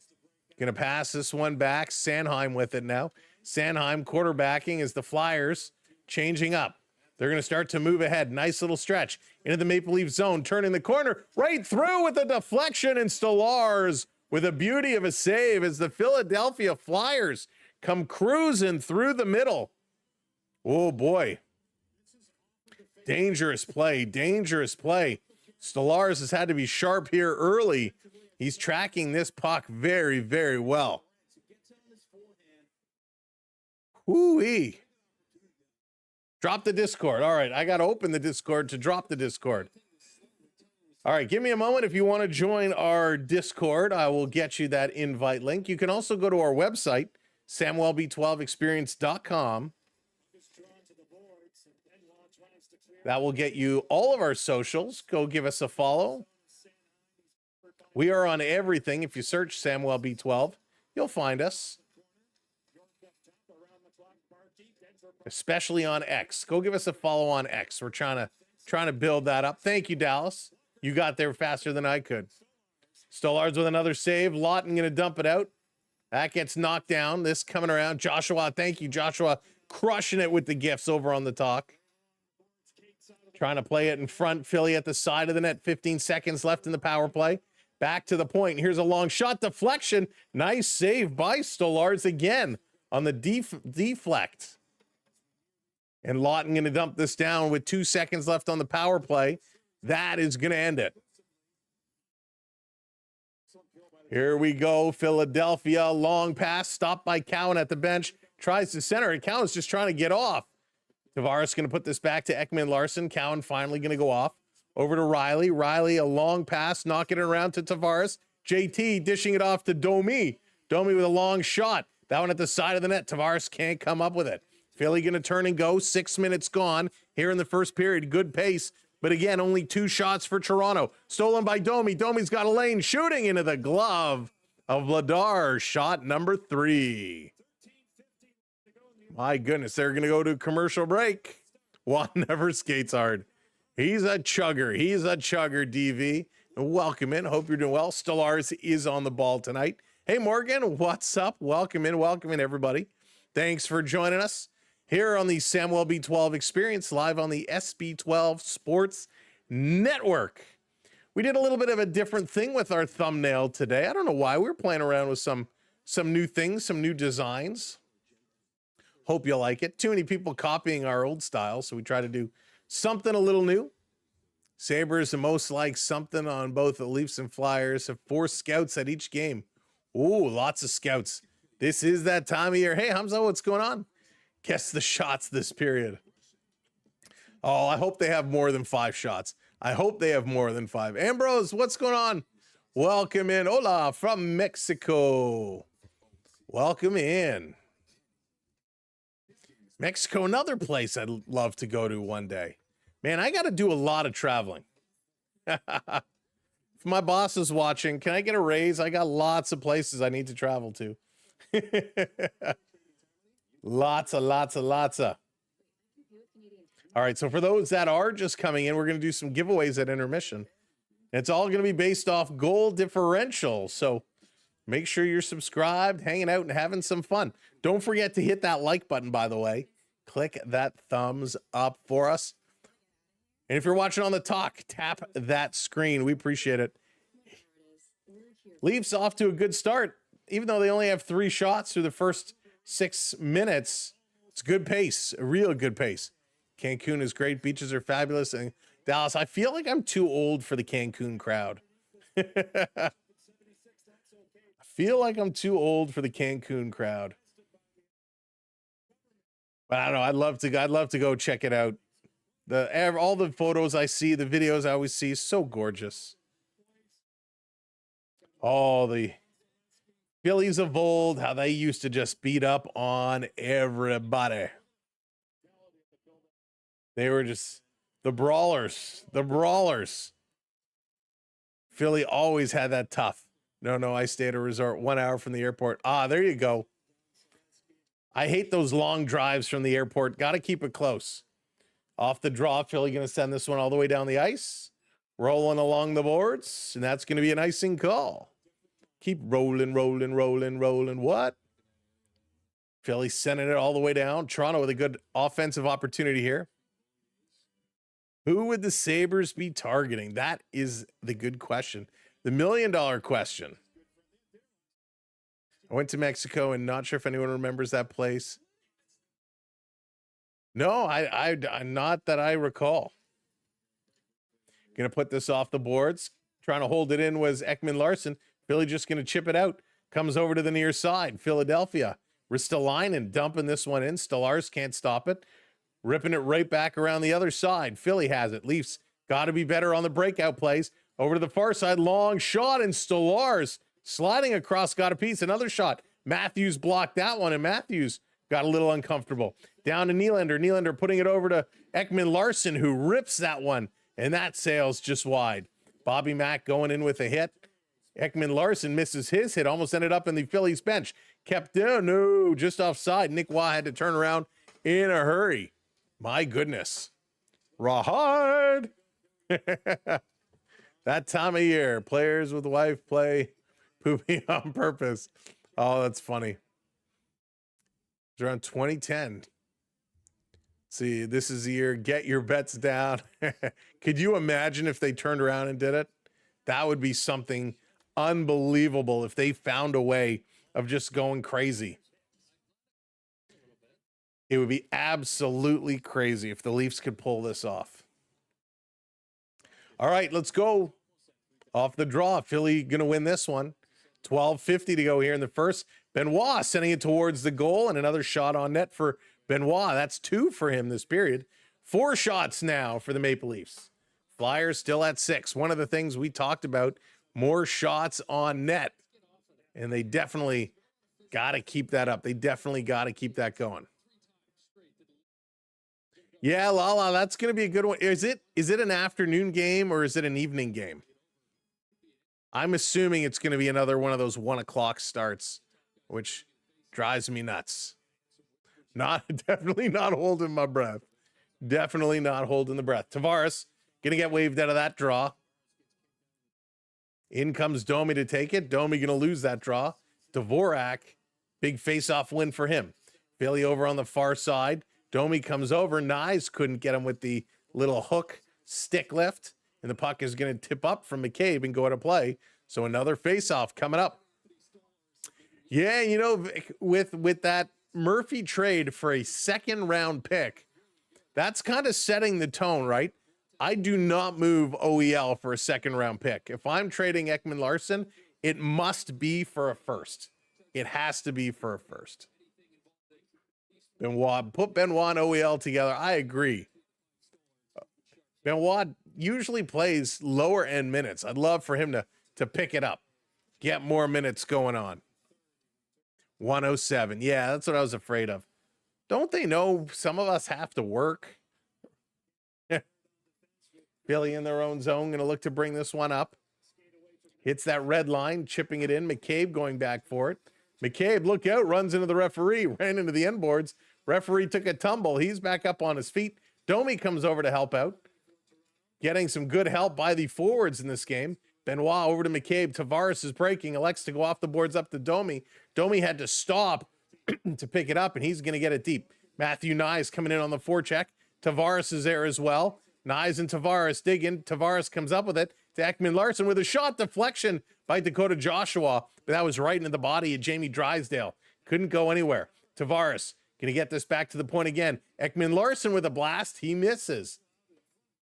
Going to pass this one back. Sanheim with it now. Sanheim quarterbacking as the Flyers changing up. They're going to start to move ahead. Nice little stretch into the Maple Leaf zone. Turning the corner. Right through with a deflection. And Stolarz with a beauty of a save as the Philadelphia Flyers come cruising through the middle. Oh, boy. Dangerous play. Dangerous play. Stolarz has had to be sharp here early. He's tracking this puck very, very well. Whoo-wee. Drop the Discord. All right, I got to open the Discord to drop the Discord. All right, give me a moment. If you want to join our Discord, I will get you that invite link. You can also go to our website, Samwelb12Experience.com. That will get you all of our socials. Go give us a follow. We are on everything. If you search Samwelb12, you'll find us. Especially on X. Go give us a follow on X. We're trying to build that up. Thank you, Dallas. You got there faster than I could. Stolarz with another save. Lawton going to dump it out. That gets knocked down. This coming around. Joshua, thank you, Joshua. Crushing it with the gifts over on the talk. Trying to play it in front. Philly at the side of the net. 15 seconds left in the power play. Back to the point. Here's a long shot deflection. Nice save by Stolarz again on the deflect. And Lawton going to dump this down with 2 seconds left on the power play. That is going to end it. Here we go. Philadelphia. Long pass. Stopped by Cowan at the bench. Tries to center it. Cowan's just trying to get off. Tavares going to put this back to Ekman Larson. Cowan finally going to go off. Over to Riley. Riley, a long pass, knocking it around to Tavares. JT dishing it off to Domi. Domi with a long shot. That one at the side of the net. Tavares can't come up with it. Philly going to turn and go. 6 minutes gone here in the first period. Good pace. But again, only 2 shots for Toronto. Stolen by Domi. Domi's got a lane. Shooting into the glove of Vladar. Shot number 3. My goodness, they're going to go to commercial break. Juan never skates hard. He's a chugger. He's a chugger, DV. Welcome in. Hope you're doing well. Stolarz is on the ball tonight. Hey, Morgan, what's up? Welcome in, everybody. Thanks for joining us here on the Samwelb12 Experience, live on the SB12 Sports Network. We did a little bit of a different thing with our thumbnail today. I don't know why. We were playing around with some new things, some new designs. Hope you like it. Too many people copying our old style, so we try to do something a little new. Sabres, the most like something on both the Leafs and Flyers, have 4 scouts at each game. Ooh, lots of scouts. This is that time of year. Hey, Hamza, what's going on? Guess the shots this period. Oh, I hope they have more than 5 shots. I hope they have more than 5. Ambrose, what's going on? Welcome in. Hola from Mexico. Welcome in. Mexico, another place I'd love to go to one day. Man, I got to do a lot of traveling. If my boss is watching, can I get a raise? I got lots of places I need to travel to. Lots of. All right, so for those that are just coming in, we're going to do some giveaways at intermission. It's all going to be based off goal differential. So make sure you're subscribed, hanging out, and having some fun. Don't forget to hit that like button, by the way. Click that thumbs up for us. And if you're watching on the talk, tap that screen. We appreciate it. Leafs off to a good start. Even though they only have 3 shots through the first 6 minutes, it's good pace, a real good pace. Cancun is great. Beaches are fabulous. And Dallas, I feel like I'm too old for the Cancun crowd. I feel like I'm too old for the Cancun crowd. But I don't know. I'd love to go check it out. All the photos I see, the videos I always see, so gorgeous. All the Phillies of old, how they used to just beat up on everybody. They were just the brawlers. The brawlers. Philly always had that tough. No, I stay at a resort 1 hour from the airport. There you go. I hate those long drives from the airport. Got to keep it close. Off the draw, Philly going to send this one all the way down the ice. Rolling along the boards, and that's going to be an icing call. Keep rolling. What? Philly sending it all the way down. Toronto with a good offensive opportunity here. Who would the Sabres be targeting? That is the good question. The $1 million question. I went to Mexico and not sure if anyone remembers that place. No, I not that I recall. Going to put this off the boards. Trying to hold it in was Ekman-Larsson. Philly just going to chip it out. Comes over to the near side. Philadelphia. Ristolainen dumping this one in. Stolarz can't stop it. Ripping it right back around the other side. Philly has it. Leafs got to be better on the breakout plays. Over to the far side. Long shot, and Stolarz sliding across, got a piece. Another shot. Matthews blocked that one, and Matthews got a little uncomfortable. Down to Nylander. Nylander putting it over to Ekman-Larsson, who rips that one, and that sails just wide. Bobby Mack going in with a hit. Ekman-Larsson misses his hit, almost ended up in the Phillies bench. Kept down, no, just offside. Nick Waugh had to turn around in a hurry. My goodness. Rawhide. That time of year, players with wife play pooping on purpose. Oh, that's funny. It's around 2010. See, this is the year, get your bets down. Could you imagine if they turned around and did it? That would be something unbelievable if they found a way of just going crazy. It would be absolutely crazy if the Leafs could pull this off. All right, let's go. Off the draw. Philly going to win this one. 12:50 to go here in the first. Benoit sending it towards the goal, and another shot on net for Benoit. That's 2 for him this period. 4 shots now for the Maple Leafs. Flyers still at 6. One of the things we talked about, more shots on net. And they definitely got to keep that up. They definitely got to keep that going. Yeah, Lala, that's going to be a good one. Is it an afternoon game or is it an evening game? I'm assuming it's going to be another one of those 1 o'clock starts, which drives me nuts. Definitely not holding my breath. Definitely not holding the breath. Tavares going to get waved out of that draw. In comes Domi to take it. Domi going to lose that draw. Dvorak, big face-off win for him. Philly over on the far side. Domi comes over. Nyes couldn't get him with the little hook stick lift. And the puck is going to tip up from McCabe and go out of play. So another face-off coming up. Yeah, you know, with that Murphy trade for a second-round pick, that's kind of setting the tone, right? I do not move OEL for a second-round pick. If I'm trading Ekman-Larsson, it must be for a first. It has to be for a first. Benoit, put Benoit and OEL together. I agree. Benoit usually plays lower end minutes. I'd love for him to pick it up, get more minutes going on. 107. Yeah, that's what I was afraid of. Don't they know some of us have to work? Philly in their own zone, going to look to bring this one up. Hits that red line, chipping it in. McCabe going back for it. McCabe, look out, runs into the referee, ran into the end boards. Referee took a tumble. He's back up on his feet. Domi comes over to help out. Getting some good help by the forwards in this game. Benoit over to McCabe. Tavares is breaking. Elects to go off the boards up to Domi. Domi had to stop to pick it up, and he's going to get it deep. Matthew Nyes coming in on the forecheck. Tavares is there as well. Nyes and Tavares digging. Tavares comes up with it to Ekman-Larsson with a shot deflection by Dakota Joshua, but that was right into the body of Jamie Drysdale. Couldn't go anywhere. Tavares going to get this back to the point again. Ekman-Larsson with a blast. He misses.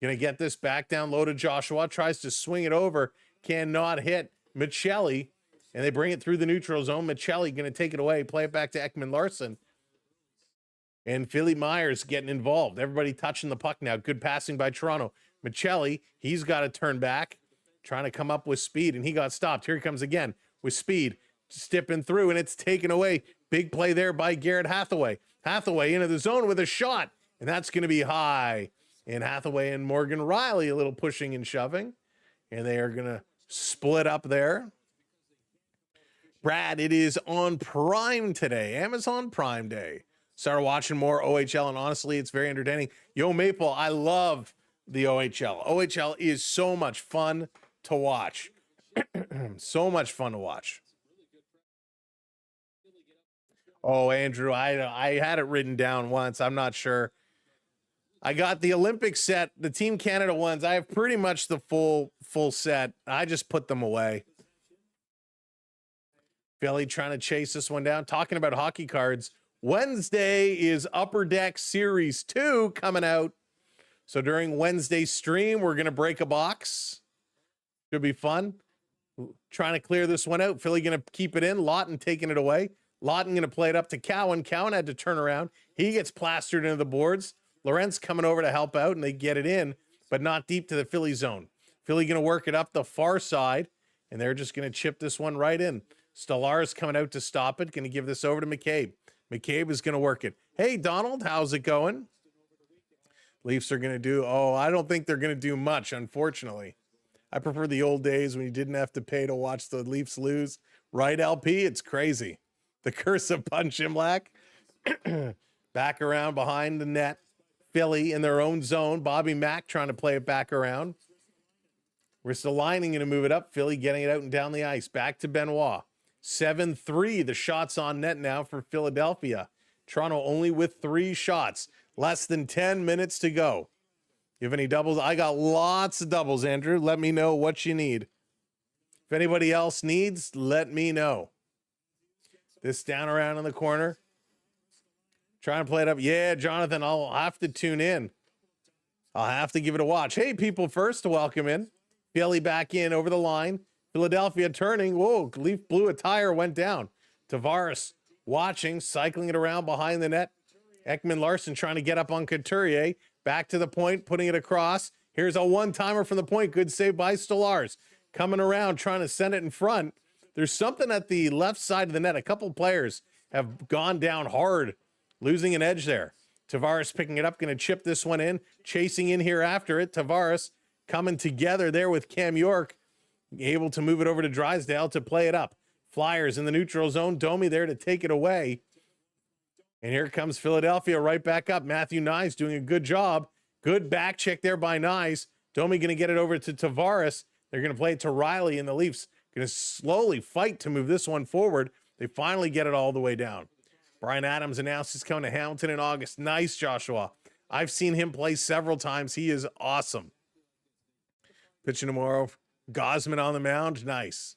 Going to get this back down low to Joshua. Tries to swing it over. Cannot hit Michelli. And they bring it through the neutral zone. Michelli going to take it away. Play it back to Ekman-Larsson. And Philly Myers getting involved. Everybody touching the puck now. Good passing by Toronto. Michelli, he's got to turn back. Trying to come up with speed. And he got stopped. Here he comes again with speed. Stipping through. And it's taken away. Big play there by Garrett Hathaway. Hathaway into the zone with a shot. and that's going to be high. And Hathaway and Morgan Riley, a little pushing and shoving, and they are going to split up there. Brad, it is on Prime today, Amazon Prime Day. Started watching more OHL, and honestly, it's very entertaining. Yo, Maple, I love the OHL. OHL is so much fun to watch. So much fun to watch. Oh, Andrew, I had it written down once. I'm not sure. I got the Olympic set, the Team Canada ones. I have pretty much the full set. I just put them away. Philly trying to chase this one down. Talking about hockey cards. Wednesday is Upper Deck Series 2 coming out. So during Wednesday's stream, we're going to break a box. Should be fun. Trying to clear this one out. Philly going to keep it in. Lawton taking it away. Lawton going to play it up to Cowan. Cowan had to turn around. He gets plastered into the boards. Lorentz coming over to help out, and they get it in, but not deep to the Philly zone. Philly going to work it up the far side, and they're just going to chip this one right in. Stolarz coming out to stop it. Going to give this over to McCabe. McCabe is going to work it. Hey, Donald, how's it going? Leafs are going to do, I don't think they're going to do much, unfortunately. I prefer the old days when you didn't have to pay to watch the Leafs lose. Right, LP? It's crazy. The curse of Punch Imlach. Back around behind the net. Philly in their own zone. Bobby Mack trying to play it back around. We're still lining to move it up. Philly getting it out and down the ice. Back to Benoit. 7-3. The shots on net now for Philadelphia. Toronto only with 3 shots. Less than 10 minutes to go. You have any doubles? I got lots of doubles, Andrew. Let me know what you need. If anybody else needs, let me know. This down around in the corner. Trying to play it up. Yeah, Jonathan, I'll have to tune in. I'll have to give it a watch. Hey, people first to welcome in. Philly back in over the line. Philadelphia turning. Whoa, Leaf blew a tire, went down. Tavares watching, cycling it around behind the net. Ekman Larson trying to get up on Couturier. Back to the point, putting it across. Here's a one-timer from the point. Good save by Stolarz. Coming around, trying to send it in front. There's something at the left side of the net. A couple players have gone down hard, losing an edge there. Tavares picking it up, going to chip this one in. Chasing in here after it. Tavares coming together there with Cam York. Able to move it over to Drysdale to play it up. Flyers in the neutral zone. Domi there to take it away. And here comes Philadelphia right back up. Matthew Nyes doing a good job. Good back check there by Nyes. Domi going to get it over to Tavares. They're going to play it to Riley, and the Leafs going to slowly fight to move this one forward. They finally get it all the way down. Brian Adams announced he's coming to Hamilton in August. Nice, Joshua. I've seen him play several times. He is awesome. Pitching tomorrow. Gosman on the mound. Nice.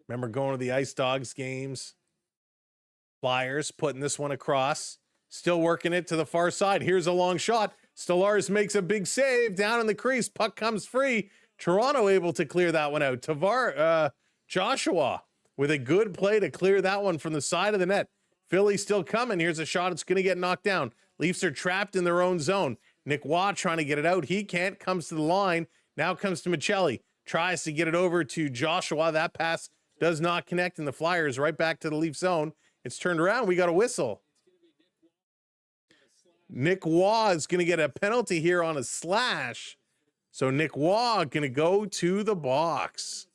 Remember going to the Ice Dogs games. Flyers putting this one across. Still working it to the far side. Here's a long shot. Stolarz makes a big save down in the crease. Puck comes free. Toronto able to clear that one out. Joshua with a good play to clear that one from the side of the net. Philly still coming. Here's a shot. It's going to get knocked down. Leafs are trapped in their own zone. Nick Waugh trying to get it out. He can't. Comes to the line. Now comes to Michelli. Tries to get it over to Joshua. That pass does not connect, and the Flyers right back to the Leaf zone. It's turned around. We got a whistle. Nick Waugh is going to get a penalty here on a slash. So Nick Waugh going to go to the box.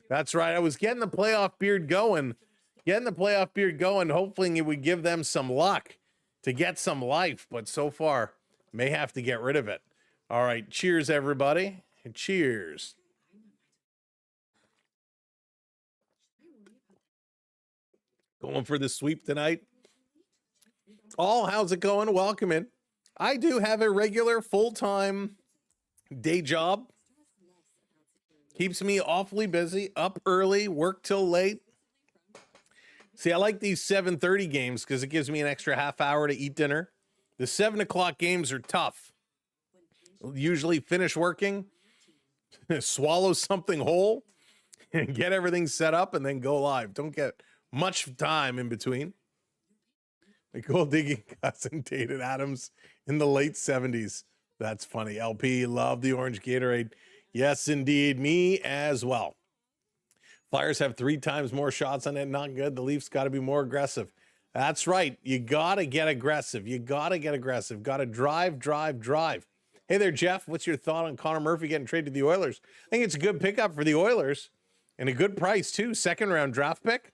That's right. I was getting the playoff beard going. Hopefully it would give them some luck to get some life. But so far, may have to get rid of it. All right. Cheers, everybody. Cheers. Going for the sweep tonight. How's it going? Welcome in. I do have a regular full-time day job. Keeps me awfully busy, up early, work till late. See, I like these 7:30 games because it gives me an extra half hour to eat dinner. The 7 o'clock games are tough. Usually finish working, swallow something whole, and get everything set up and then go live. Don't get much time in between. The gold digging cousin dated Adams in the late 70s. That's funny. LP, love the orange Gatorade. Yes, indeed. Me as well. Flyers have 3 times more shots on it. Not good. The Leafs got to be more aggressive. That's right. You got to get aggressive. You got to get aggressive. Got to drive. Hey there, Jeff. What's your thought on Connor Murphy getting traded to the Oilers? I think it's a good pickup for the Oilers and a good price, too. Second-round draft pick.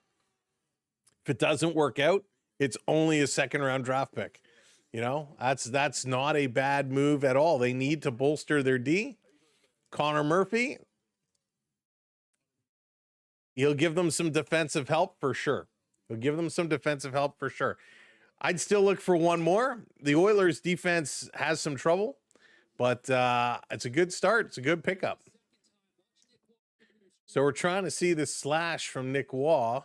If it doesn't work out, it's only a second-round draft pick. You know, that's not a bad move at all. They need to bolster their D. Connor Murphy, he'll give them some defensive help for sure. I'd still look for one more. The Oilers defense has some trouble, but it's a good start. It's a good pickup. So we're trying to see the slash from Nick Waugh.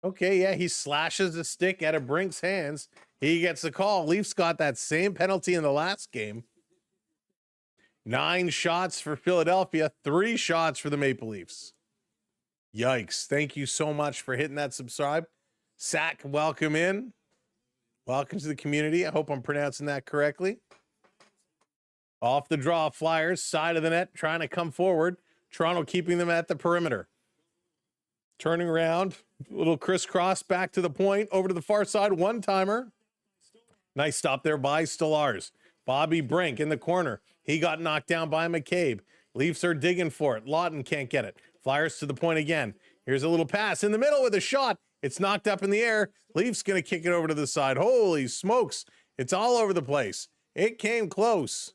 Okay, yeah, he slashes the stick out of Brink's hands. He gets the call. Leafs got that same penalty in the last game. 9 shots for Philadelphia, 3 shots for the Maple Leafs. Yikes. Thank you so much for hitting that subscribe. Sack, welcome in. Welcome to the community. I hope I'm pronouncing that correctly. Off the draw, Flyers, side of the net, trying to come forward. Toronto keeping them at the perimeter. Turning around, little crisscross back to the point, over to the far side, one-timer. Nice stop there by Stolarz. Bobby Brink in the corner. He got knocked down by McCabe. Leafs are digging for it. Lawton can't get it. Flyers to the point again. Here's a little pass in the middle with a shot. It's knocked up in the air. Leafs going to kick it over to the side. Holy smokes. It's all over the place. It came close.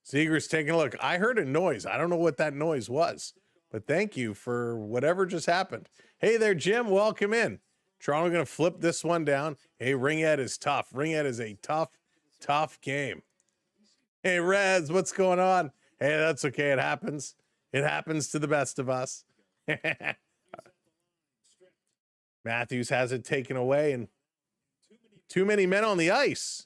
Seager's taking a look. I heard a noise. I don't know what that noise was, but thank you for whatever just happened. Hey there, Jim. Welcome in. Toronto going to flip this one down. Hey, Ringhead is tough. Ringhead is a tough game. Hey, Rez, what's going on? Hey, that's okay. It happens. It happens to the best of us. Matthews has it taken away, and too many men on the ice.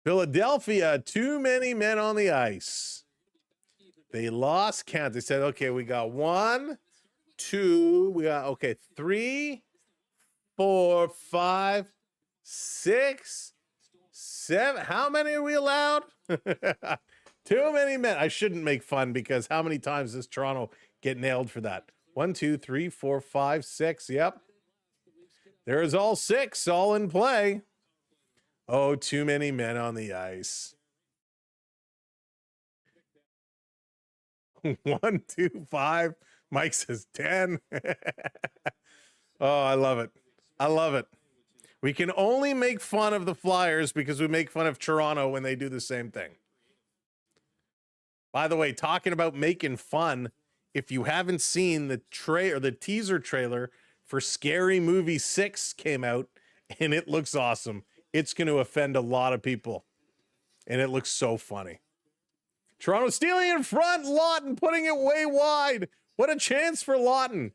Philadelphia, too many men on the ice. They lost count. They said, okay, we got 1, 2, we got, okay, 3, 4, 5, 6, 7. How many are we allowed? Too many men. I shouldn't make fun because how many times does Toronto get nailed for that? 1, 2, 3, 4, 5, 6. Yep. There's all 6, all in play. Oh, too many men on the ice. 1, 2, 5. Mike says 10. Oh, I love it. I love it. We can only make fun of the Flyers because we make fun of Toronto when they do the same thing. By the way, talking about making fun, if you haven't seen the teaser trailer for Scary Movie 6 came out, and it looks awesome. It's going to offend a lot of people, and it looks so funny. Toronto stealing in front, Lawton putting it way wide. What a chance for Lawton.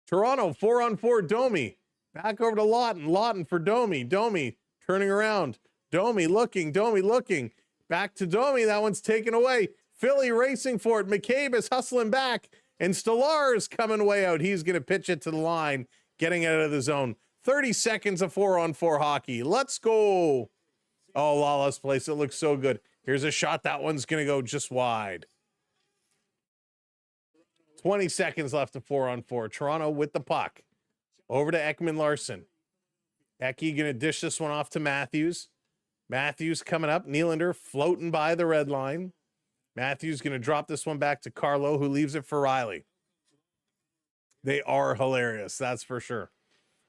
Toronto 4-on-4, Domi. Back over to Lawton. Lawton for Domi. Domi turning around. Domi looking. Back to Domi. That one's taken away. Philly racing for it. McCabe is hustling back. And Stolarz coming way out. He's going to pitch it to the line, getting out of the zone. 30 seconds of 4-on-4 hockey. Let's go. Oh, Lawless place. It looks so good. Here's a shot. That one's going to go just wide. 20 seconds left of 4-on-4. Toronto with the puck. Over to Ekman Larson. Ecky going to dish this one off to Matthews. Matthews coming up. Nylander floating by the red line. Matthews going to drop this one back to Carlo, who leaves it for Riley. They are hilarious, that's for sure.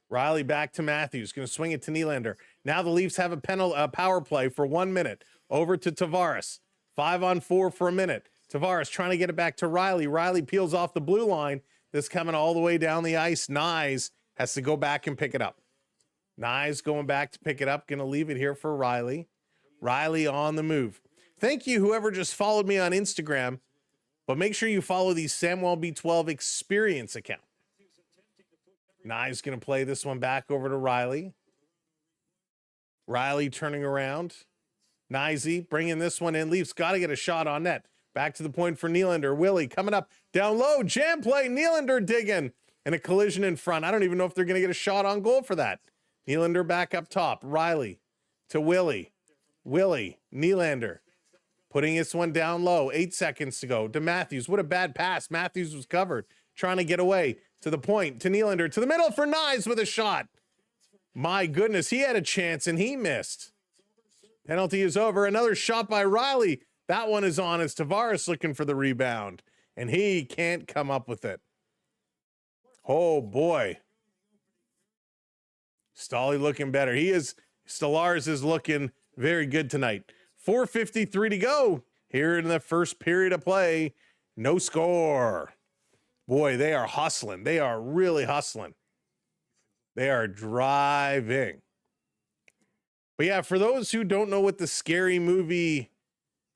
Riley back to Matthews. Going to swing it to Nylander. Now the Leafs have a power play for 1 minute. Over to Tavares. 5-on-4 for a minute. Tavares trying to get it back to Riley. Riley peels off the blue line. This coming all the way down the ice. Nyes has to go back and pick it up. Nyes going back to pick it up. Going to leave it here for Riley. Riley on the move. Thank you, whoever just followed me on Instagram. But make sure you follow the Samwelb12 Experience account. Nyes going to play this one back over to Riley. Riley turning around. Nyes bringing this one in. Leafs got to get a shot on net. Back to the point for Nylander. Willie coming up down low. Jam play. Nylander digging. And a collision in front. I don't even know if they're going to get a shot on goal for that. Nylander back up top. Riley to Willie. Willie. Nylander. Putting this one down low. 8 seconds to go. To Matthews. What a bad pass. Matthews was covered. Trying to get away. to the point, to Nylander, to the middle for Knies with a shot. My goodness, he had a chance and he missed. Penalty is over. Another shot by Riley. That one is on as Tavares looking for the rebound, and he can't come up with it. Oh, boy. Stolly looking better. Stolarz is looking very good tonight. 4:53 to go here in the first period of play. No score. Boy, they are hustling. They are really hustling. They are driving. But yeah, for those who don't know what the Scary Movie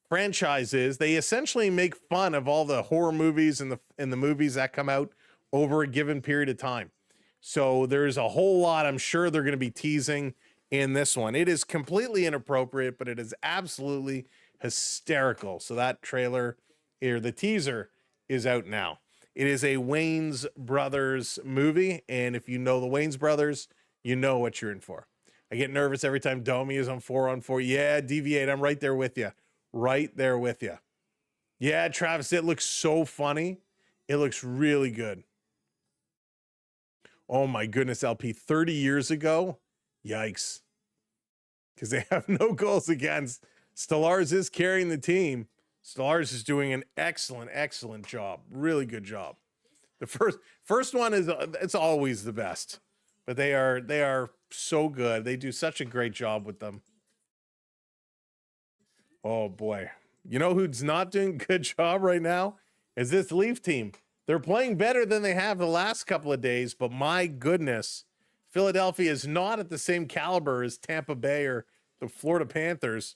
franchise is, they essentially make fun of all the horror movies and the movies that come out over a given period of time. So there's a whole lot I'm sure they're going to be teasing in this one. It is completely inappropriate, but it is absolutely hysterical. So that trailer here, the teaser, is out now. It is a Wayans Brothers movie, and if you know the Wayans Brothers, you know what you're in for. I get nervous every time Domi is on 4-on-4. Yeah, deviate. I'm right there with you. Right there with you. Yeah, Travis, it looks so funny. It looks really good. Oh my goodness, LP, 30 years ago? Yikes. Because they have no goals against. Stolarz is carrying the team. Stolarz is doing an excellent job. Really good job. The first one is, it's always the best. But they are so good. They do such a great job with them. Oh boy. You know who's not doing a good job right now? Is this Leaf team. They're playing better than they have the last couple of days, but my goodness, Philadelphia is not at the same caliber as Tampa Bay or the Florida Panthers.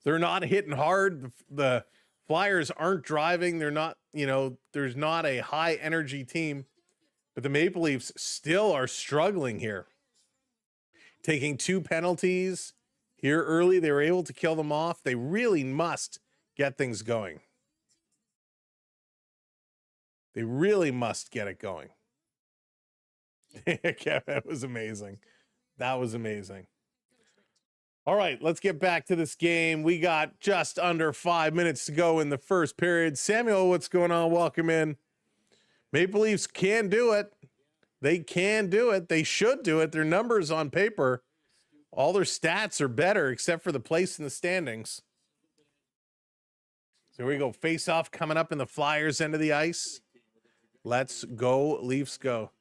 They're not hitting hard. The Flyers aren't driving. They're not, there's not a high energy team, but the Maple Leafs still are struggling here. Taking 2 penalties here early, they were able to kill them off. They really must get things going. They really must get it going. That was amazing. That was amazing. All right, let's get back to this game. We got just under 5 minutes to go in the first period. Samuel, what's going on? Welcome in. Maple Leafs can do it. They can do it. They should do it. Their numbers on paper, all their stats are better except for the place in the standings. So here we go. Face off coming up in the Flyers end of the ice. Let's go, Leafs go.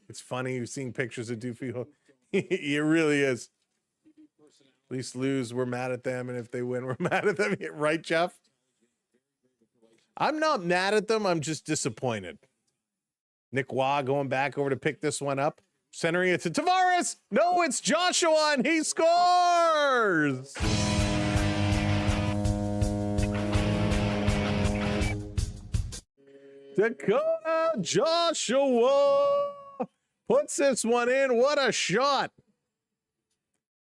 It's funny seeing pictures of Doofy. It really is. Leafs lose, we're mad at them, and if they win, we're mad at them. Right, Jeff? I'm not mad at them. I'm just disappointed. Nick Waugh going back over to pick this one up. Centering it to Tavares. No, it's Joshua, and he scores! Dakota Joshua puts this one in. What a shot.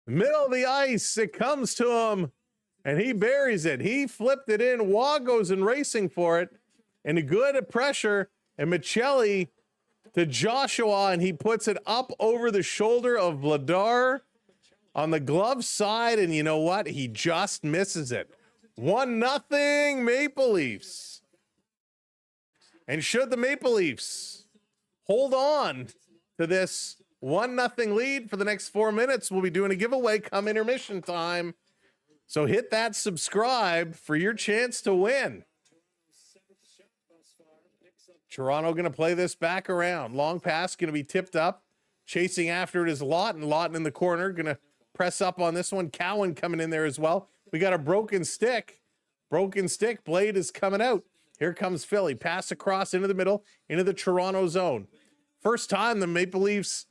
Middle of the ice. It comes to him, and he buries it. He flipped it in. Waugh goes and racing for it. And a good pressure. And Michelli to Joshua, and he puts it up over the shoulder of Vladar on the glove side. And you know what? He just misses it. 1-0 Maple Leafs. And should the Maple Leafs hold on to this 1-0 lead for the next 4 minutes, we'll be doing a giveaway come intermission time. So hit that subscribe for your chance to win. Toronto going to play this back around. Long pass going to be tipped up. Chasing after it is Lawton. Lawton in the corner. Going to press up on this one. Cowan coming in there as well. We got a broken stick. Broken stick. Blade is coming out. Here comes Philly. Pass across into the middle, into the Toronto zone. First time the Maple Leafs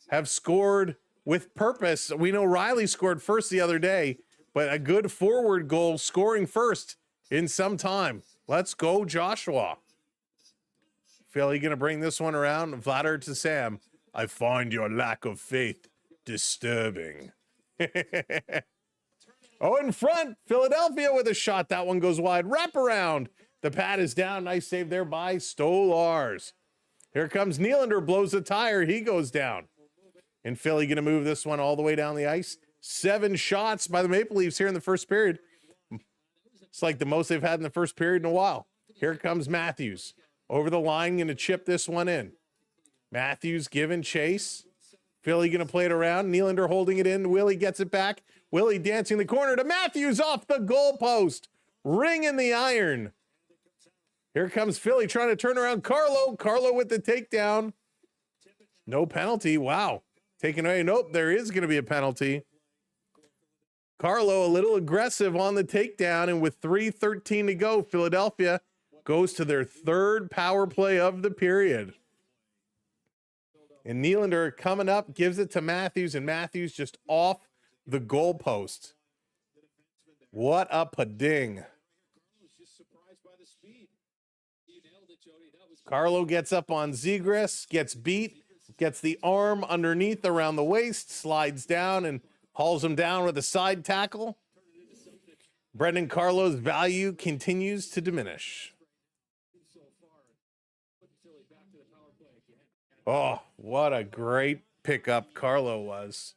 have scored with purpose. We know Riley scored first the other day, but a good forward goal scoring first in some time. Let's go, Joshua. Philly going to bring this one around. Vladar to Sam. I find your lack of faith disturbing. Oh, in front, Philadelphia with a shot. That one goes wide. Wrap around. The pad is down. Nice save there by Stolarz. Here comes Nylander, blows the tire. He goes down. And Philly going to move this one all the way down the ice. 7 shots by the Maple Leafs here in the first period. It's like the most they've had in the first period in a while. Here comes Matthews. Over the line, going to chip this one in. Matthews giving chase. Philly going to play it around. Nylander holding it in. Willie gets it back. Willie dancing the corner to Matthews off the goalpost. Ringing the iron. Here comes Philly trying to turn around Carlo. Carlo with the takedown. No penalty. Wow. Taken away. Nope, there is going to be a penalty. Carlo a little aggressive on the takedown, and with 3:13 to go, Philadelphia goes to their third power play of the period. And Nylander coming up, gives it to Matthews, and Matthews just off the goalpost. What a pading. Carlo gets up on Zegras, gets beat, gets the arm underneath around the waist, slides down and hauls him down with a side tackle. Brendan Carlo's value continues to diminish. Oh, what a great pickup Carlo was.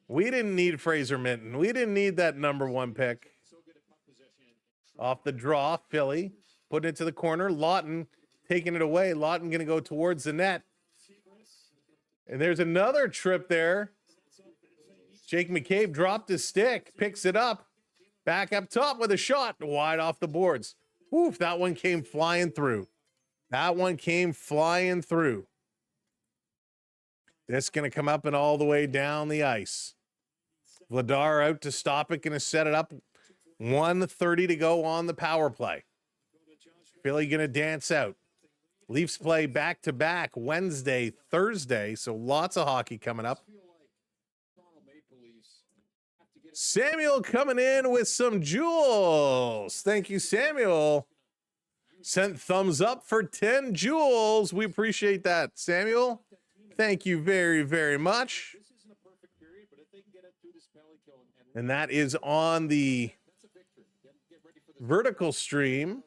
We didn't need Fraser Minton. We didn't need that number 1 pick. Off the draw, Philly putting it to the corner. Lawton taking it away. Lawton going to go towards the net. And there's another trip there. Jake McCabe dropped his stick, picks it up, back up top with a shot, wide off the boards. Oof, that one came flying through. That one came flying through. This going to come up and all the way down the ice. Vladar out to stop it, going to set it up. 1:30 to go on the power play. Philly going to dance out. Leafs play back-to-back Wednesday, Thursday, so lots of hockey coming up. Samuel coming in with some jewels. Thank you, Samuel. Sent thumbs up for 10 jewels. We appreciate that, Samuel. Thank you very, very much. And that is on the vertical stream.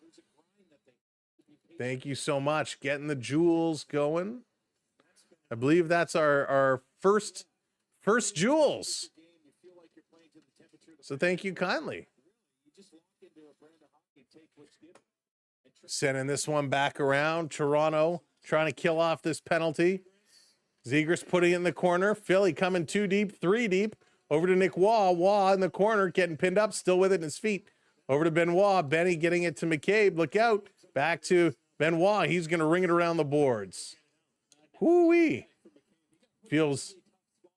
Thank you so much. Getting the jewels going. I believe that's our first jewels. So thank you kindly. Sending this one back around. Toronto trying to kill off this penalty. Zegras putting it in the corner. Philly coming 2 deep, 3 deep. Over to Nick Waugh. Waugh in the corner, getting pinned up, still with it in his feet. Over to Benoit. Benny getting it to McCabe. Look out. Back to Benoit. He's going to ring it around the boards. Hoo-wee. Feels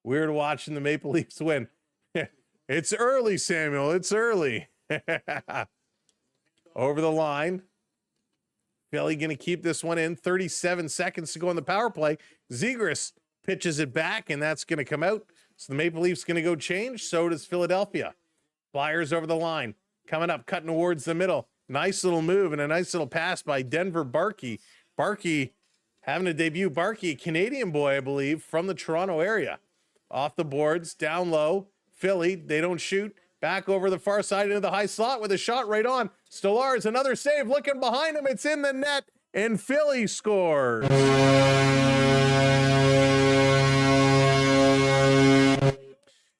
weird watching the Maple Leafs win. It's early, Samuel. It's early. Over the line. Philly going to keep this one in. 37 seconds to go on the power play. Zegras pitches it back, and that's going to come out. So the Maple Leafs going to go change. So does Philadelphia. Flyers over the line. Coming up, cutting towards the middle. Nice little move and a nice little pass by Denver Barkey. Barkey having a debut. Barkey, a Canadian boy, I believe, from the Toronto area. Off the boards, down low. Philly, they don't shoot. Back over the far side into the high slot with a shot right on. Stolarz, another save. Looking behind him. It's in the net, and Philly scores.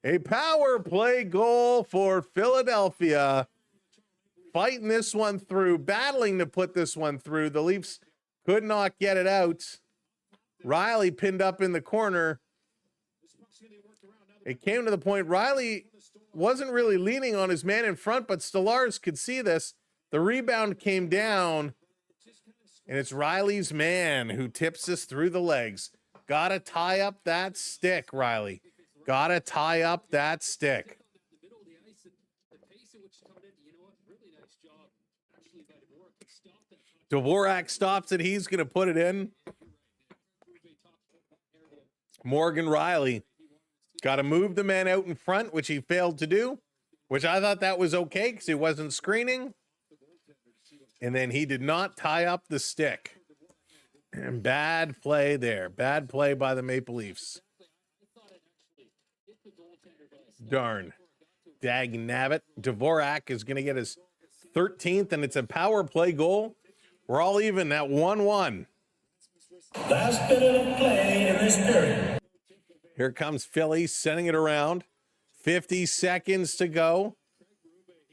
A power play goal for Philadelphia. Fighting this one through, battling to put this one through. The Leafs could not get it out. Riley pinned up in the corner. It came to the point Riley wasn't really leaning on his man in front, but Stolarz could see this. The rebound came down, and it's Riley's man who tips this through the legs. Gotta tie up that stick, Riley. Gotta tie up that stick. Dvorak stops it. He's going to put it in. Morgan Riley got to move the man out in front, which he failed to do, which I thought that was okay because he wasn't screening. And then he did not tie up the stick. And bad play there. Bad play by the Maple Leafs. Darn. Dag nabbit. Dvorak is going to get his 13th, and it's a power play goal. We're all even at 1-1. Last minute of play in this period. Here comes Philly sending it around. 50 seconds to go.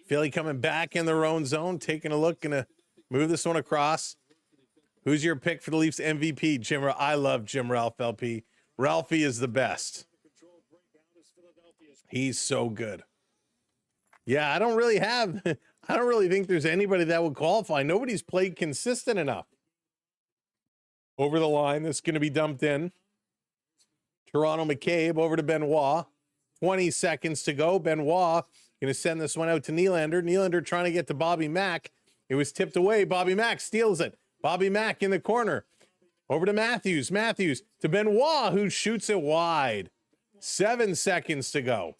Philly coming back in their own zone, taking a look, going to move this one across. Who's your pick for the Leafs MVP? I love Jim Ralph LP. Ralphie is the best. He's so good. Yeah, I don't really think there's anybody that would qualify. Nobody's played consistent enough. Over the line, that's going to be dumped in. Toronto McCabe over to Benoit. 20 seconds to go. Benoit going to send this one out to Nylander. Nylander trying to get to Bobby Mack. It was tipped away. Bobby Mack steals it. Bobby Mack in the corner. Over to Matthews. Matthews to Benoit, who shoots it wide. 7 seconds to go.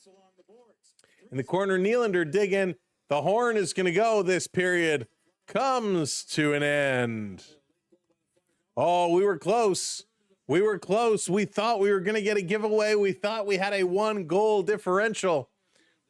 In the corner, Nylander digging. The horn is going to go. This period comes to an end. Oh, we were close. We were close. We thought we were going to get a giveaway. We thought we had a 1-goal differential,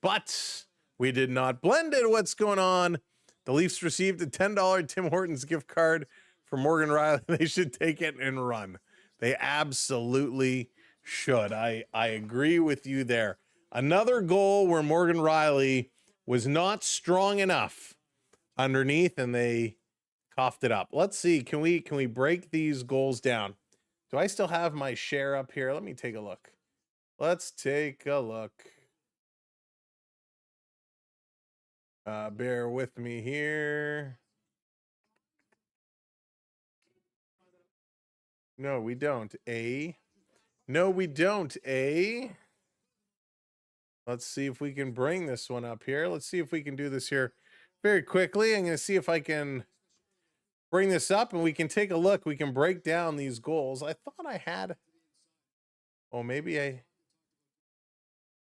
but we did not. Blended, what's going on? The Leafs received a $10 Tim Hortons gift card from Morgan Riley. They should take it and run. They absolutely should. I agree with you there. Another goal where Morgan Riley was not strong enough underneath, and they coughed it up. Let's see. Can we break these goals down? Do I still have my share up here? Let me take a look. Let's take a look. Bear with me here. No, we don't. No, we don't. Let's see if we can bring this one up here. Let's see if we can do this here very quickly. I'm going to see if I can bring this up and we can take a look. We can break down these goals. I thought I had. Oh, maybe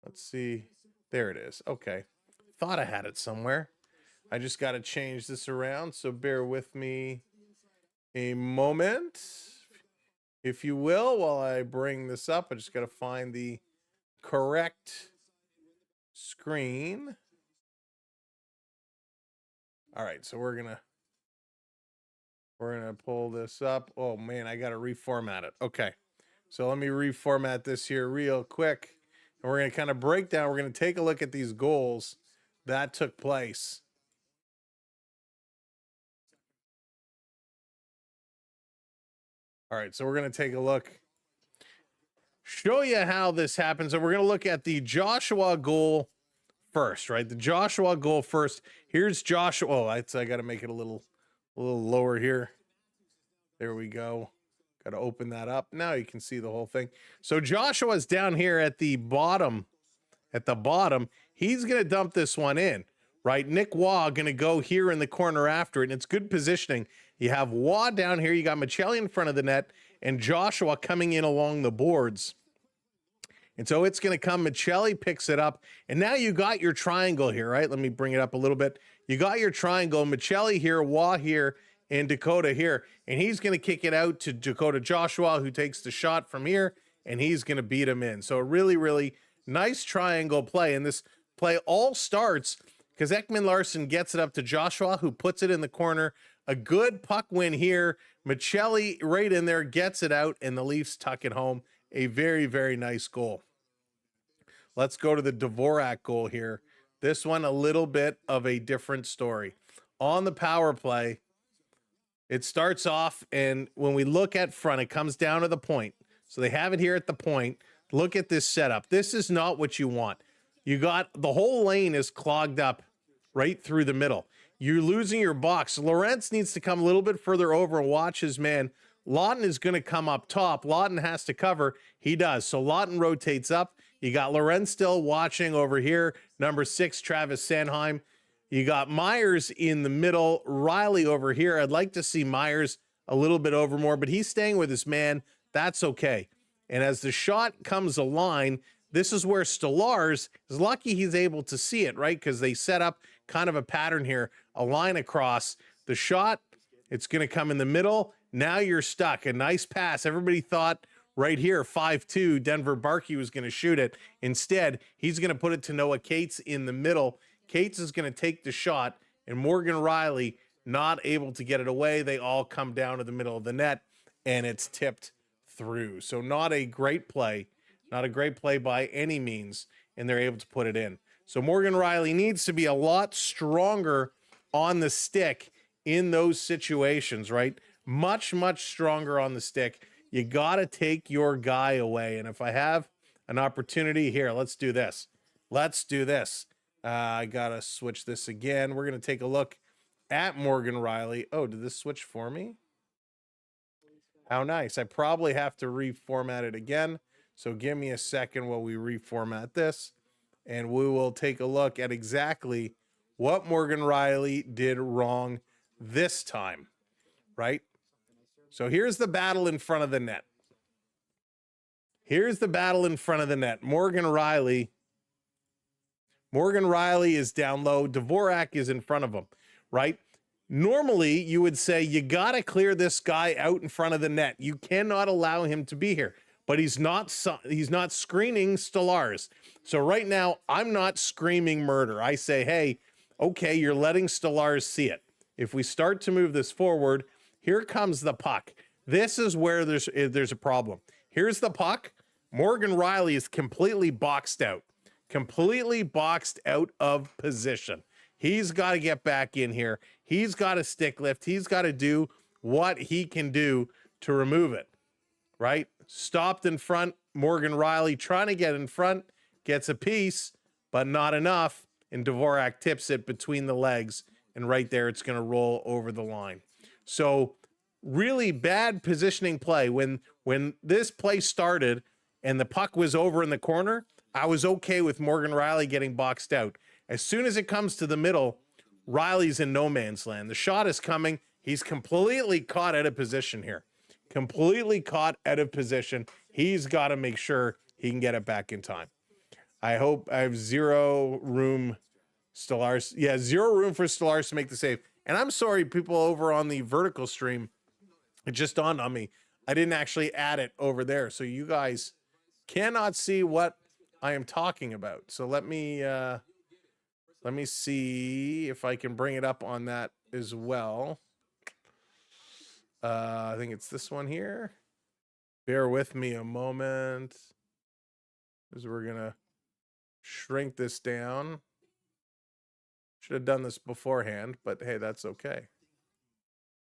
let's see. There it is. Okay. Thought I had it somewhere. I just got to change this around. So bear with me a moment, if you will, while I bring this up. I just got to find the correct screen. All right. So we're going to pull this up. Oh man, I got to reformat it. Okay. So let me reformat this here real quick. And we're going to kind of break down. We're going to take a look at these goals that took place. All right, so we're going to take a look, show you how this happens. And we're going to look at the Joshua goal first, right? The Joshua goal first. Here's Joshua. Oh, I got to make it a little lower here. There we go. Got to open that up. Now you can see the whole thing. So Joshua's down here at the bottom. He's going to dump this one in, right? Nick Waugh going to go here in the corner after it, and it's good positioning. You have Waugh down here. You got Michelli in front of the net, and Joshua coming in along the boards. And so it's going to come. Michelli picks it up, and now you got your triangle here, right? Let me bring it up a little bit. You got your triangle. Michelli here, Waugh here, and Dakota here, and he's going to kick it out to Dakota Joshua, who takes the shot from here, and he's going to beat him in. So really, really nice triangle play, and this play all starts because Ekman Larsson gets it up to Joshua, who puts it in the corner. A good puck win here. Michelli right in there, gets it out, and the Leafs tuck it home. A very, very nice goal. Let's go to the Dvorak goal here. This one, a little bit of a different story. On the power play, it starts off, and when we look at front, it comes down to the point. So they have it here at the point. Look at this setup. This is not what you want. You got the whole lane is clogged up right through the middle. You're losing your box. Lorentz needs to come a little bit further over and watch his man. Lawton is going to come up top. Lawton has to cover. He does. So Lawton rotates up. You got Lorentz still watching over here. Number 6, Travis Sanheim. You got Myers in the middle. Riley over here. I'd like to see Myers a little bit over more, but he's staying with his man. That's okay. And as the shot comes a line, this is where Stolarz is lucky he's able to see it, right? Because they set up kind of a pattern here, a line across. The shot, it's going to come in the middle. Now you're stuck. A nice pass. Everybody thought right here, 5-2, Denver Barkey was going to shoot it. Instead, he's going to put it to Noah Cates in the middle. Cates is going to take the shot, and Morgan Riley not able to get it away. They all come down to the middle of the net, and it's tipped through. So not a great play. Not a great play by any means, and they're able to put it in. So Morgan Riley needs to be a lot stronger on the stick in those situations, right? much, much stronger on the stick. You got to take your guy away. And if I have an opportunity here, let's do this. Let's do this. I got to switch this again. We're going to take a look at Morgan Rielly. Oh, did this switch for me? How nice. I probably have to reformat it again. So give me a second while we reformat this. And we will take a look at exactly what Morgan Rielly did wrong this time, right? So here's the battle in front of the net. Here's the battle in front of the net. Morgan Rielly is down low. Dvorak is in front of him, right? Normally, you would say you got to clear this guy out in front of the net. You cannot allow him to be here. But he's not screening Stolarz. So right now, I'm not screaming murder. I say, hey, okay, you're letting Stolarz see it. If we start to move this forward, here comes the puck. This is where there's a problem. Here's the puck. Morgan Rielly is completely boxed out of position. He's got to get back in here. He's got to stick lift. He's got to do what he can do to remove it, right? Stopped in front. Morgan Rielly trying to get in front, gets a piece, but not enough. And Dvorak tips it between the legs. And right there, it's going to roll over the line. So really bad positioning play. When this play started and the puck was over in the corner, I was okay with Morgan Rielly getting boxed out. As soon as it comes to the middle, Rielly's in no man's land. The shot is coming. He's completely caught out of position here. Completely caught out of position. He's got to make sure he can get it back in time. I hope I have zero room Stolarz. Yeah, zero room for Stolarz to make the save. And I'm sorry, people over on the vertical stream, it just dawned on me. I didn't actually add it over there. So you guys cannot see what I am talking about. So let me see if I can bring it up on that as well. I think it's this one here. Bear with me a moment, as we're gonna shrink this down. Should have done this beforehand, but hey, that's okay.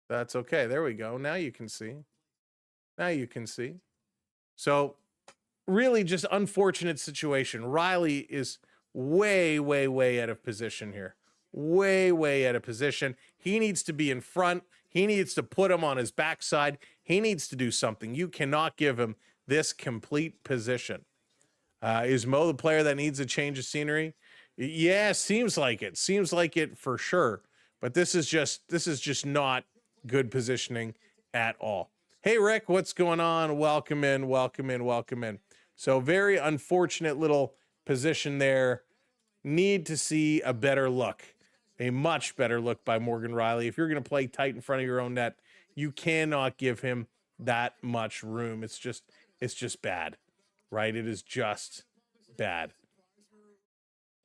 That's okay. There we go. Now you can see. Now you can see. So really just unfortunate situation. Rielly is way, way, way out of position here. Way, way out of position. He needs to be in front. He needs to put him on his backside. He needs to do something. You cannot give him this complete position. Is Mo the player that needs a change of scenery? Yeah, seems like it. Seems like it for sure. But this is just not good positioning at all. Hey, Rick, what's going on? Welcome in, welcome in, welcome in. So very unfortunate little position there. Need to see a better look. A much better look by Morgan Rielly. If you're going to play tight in front of your own net, you cannot give him that much room. It's just bad, right? It is just bad.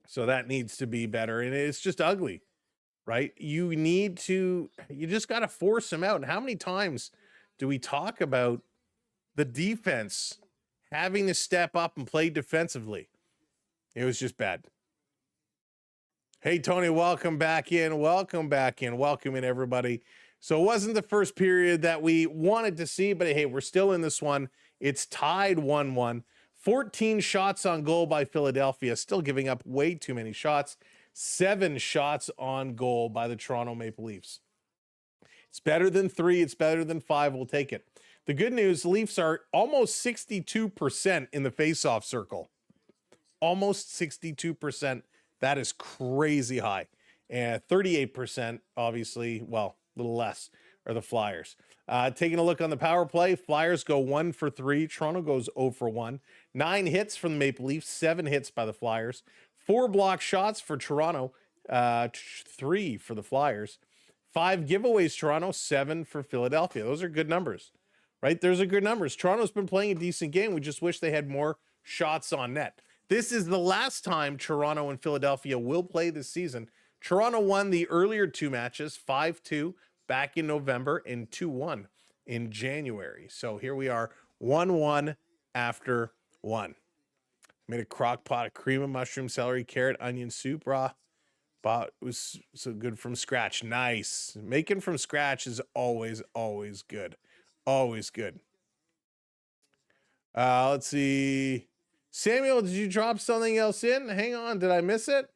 So that needs to be better. And it's just ugly, right? You just got to force him out. And how many times do we talk about the defense having to step up and play defensively? It was just bad. Hey, Tony, welcome back in. Welcome back in. Welcome in, everybody. So it wasn't the first period that we wanted to see, but hey, we're still in this one. It's tied 1-1. 14 shots on goal by Philadelphia, still giving up way too many shots. 7 shots on goal by the Toronto Maple Leafs. It's better than 3. It's better than 5. We'll take it. The good news, the Leafs are almost 62% in the faceoff circle. Almost 62%. That is crazy high. And 38%, obviously, well, a little less, are the Flyers. Taking a look on the power play, Flyers go 1 for 3. Toronto goes 0 for 1. 9 hits from the Maple Leafs, 7 hits by the Flyers. 4 block shots for Toronto, 3 for the Flyers. 5 giveaways Toronto, 7 for Philadelphia. Those are good numbers, right? Those are good numbers. Toronto's been playing a decent game. We just wish they had more shots on net. This is the last time Toronto and Philadelphia will play this season. Toronto won the earlier 2 matches, 5-2 back in November and 2-1 in January. So here we are, 1-1 after 1. Made a crock pot of cream of mushroom, celery, carrot, onion soup, raw. But it was so good from scratch. Nice. Making from scratch is always good. Always good. Let's see. Samuel, did you drop something else in? Hang on. Did I miss it?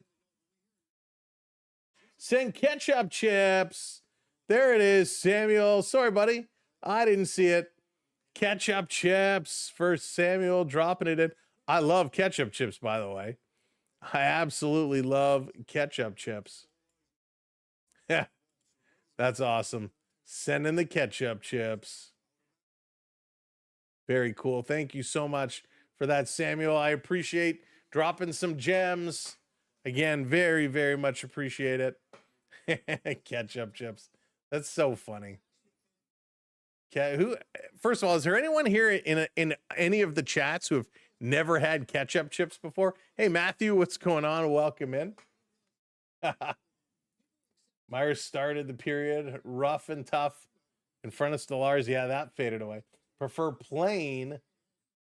Send ketchup chips. There it is, Samuel. Sorry, buddy. I didn't see it. Ketchup chips for Samuel, dropping it in. I love ketchup chips, by the way. I absolutely love ketchup chips. Yeah, that's awesome. Sending the ketchup chips. Very cool. Thank you so much for that, Samuel. I appreciate dropping some gems. Again, very much appreciate it. Ketchup chips. That's so funny. Okay, first of all, is there anyone here in any of the chats who have never had ketchup chips before? Hey, Matthew, what's going on? Welcome in. Myers started the period rough and tough in front of Stellars. Yeah, that faded away. Prefer plain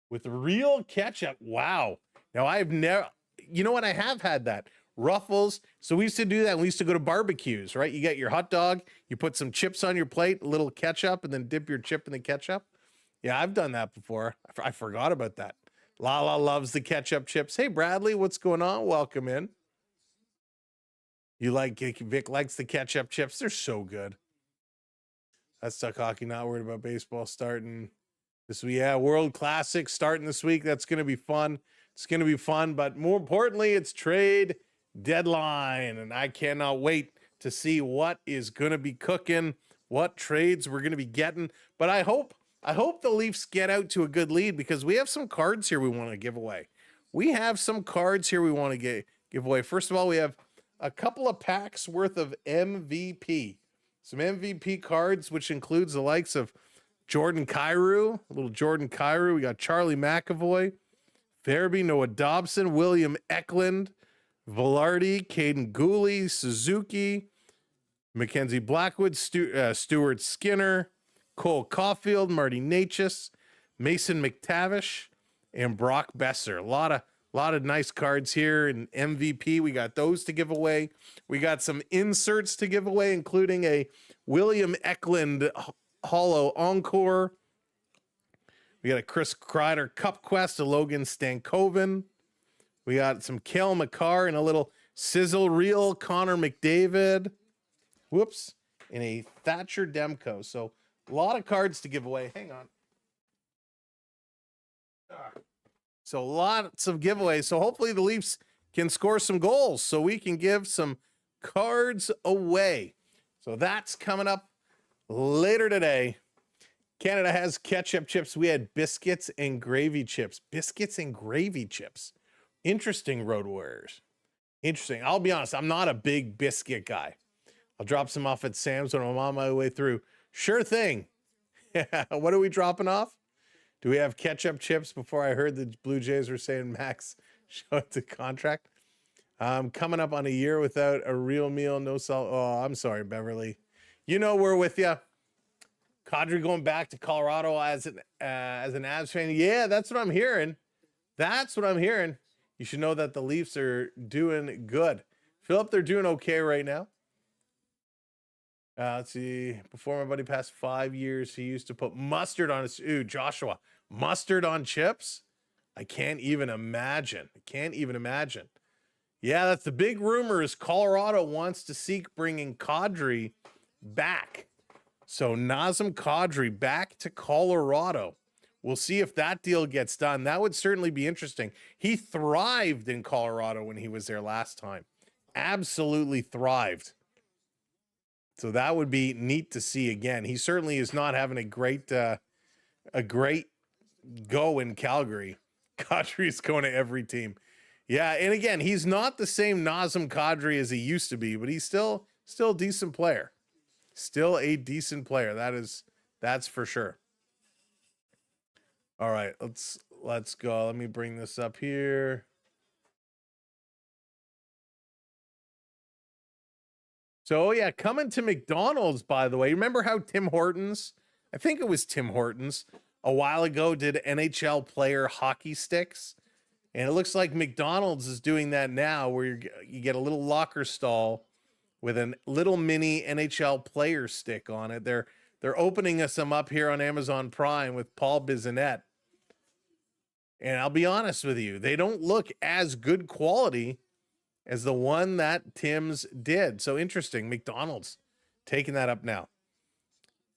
with real ketchup. Wow. Now, I've never, you know what? I have had that. Ruffles. So we used to do that. We used to go to barbecues, right? You get your hot dog, you put some chips on your plate, a little ketchup, and then dip your chip in the ketchup. Yeah, I've done that before. I forgot about that. Lala loves the ketchup chips. Hey, Bradley, what's going on? Welcome in. You like, Vic likes the ketchup chips. They're so good. That's Tuck Hockey. Not worried about baseball starting this week. Yeah, World Classic starting this week. That's going to be fun. It's going to be fun, but more importantly, it's trade deadline, and I cannot wait to see what is going to be cooking, what trades we're going to be getting. But I hope the Leafs get out to a good lead, because we have some cards here we want to give away. We have some cards here we want to give away. First of all, we have a couple of packs worth of MVP. Some MVP cards, which includes the likes of Jordan Kyrou, a little Jordan Kyrou. We got Charlie McAvoy, Farabee, Noah Dobson, William Eklund, Velarde, Caden Gooley, Suzuki, Mackenzie Blackwood, Stuart Skinner, Cole Caulfield, Marty Necas, Mason McTavish, and Brock Besser. A lot of nice cards here in MVP. We got those to give away. We got some inserts to give away, including a William Eklund Holo Encore. We got a Chris Kreider Cup Quest, a Logan Stankoven. We got some Cale Makar and a little sizzle reel Connor McDavid. Whoops. And a Thatcher Demko. So a lot of cards to give away. Hang on. So lots of giveaways. So hopefully the Leafs can score some goals so we can give some cards away. So that's coming up later today. Canada has ketchup chips. We had biscuits and gravy chips. Biscuits and gravy chips. Interesting, Road Warriors. Interesting. I'll be honest, I'm not a big biscuit guy. I'll drop some off at Sam's when I'm on my way through. Sure thing. What are we dropping off? Do we have ketchup chips? Before I heard the Blue Jays were saying Max showed the contract. Coming up on a year without a real meal, no salt. Oh, I'm sorry, Beverly. You know we're with you. Kadri going back to Colorado as an Avs fan. Yeah, that's what I'm hearing. That's what I'm hearing. You should know that the Leafs are doing good. Philip, they're doing okay right now. Let's see. Before my buddy passed 5 years, he used to put mustard on his. Ooh, Joshua, mustard on chips? I can't even imagine. Yeah, that's the big rumor is Colorado wants to seek bringing Kadri back. So Nazem Kadri back to Colorado. We'll see if that deal gets done. That would certainly be interesting. He thrived in Colorado when he was there last time. Absolutely thrived. So that would be neat to see again. He certainly is not having a great go in Calgary. Kadri's going to every team. Yeah, and again, he's not the same Nazem Kadri as he used to be, but he's still a decent player. Still a decent player. That's for sure. All right, let's go. Let me bring this up here. So yeah, coming to McDonald's, by the way. Remember how Tim Hortons, I think it was Tim Hortons, a while ago did NHL player hockey sticks? And it looks like McDonald's is doing that now, where you get a little locker stall with a little mini NHL player stick on it. They're opening us some up here on Amazon Prime with Paul Bissonnette. And I'll be honest with you, they don't look as good quality as the one that Tim's did. So interesting. McDonald's taking that up now.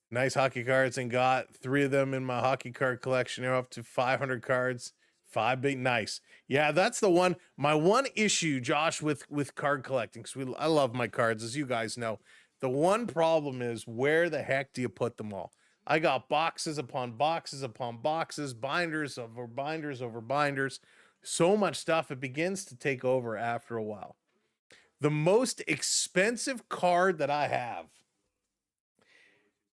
Nice hockey cards, and got 3 of them in my hockey card collection. They're up to 500 cards. 5 big, nice. Yeah, that's the one. My one issue, Josh, with card collecting, because I love my cards, as you guys know. The one problem is, where the heck do you put them all? I got boxes upon boxes upon boxes, binders over binders over binders. So much stuff, it begins to take over after a while. The most expensive card that I have,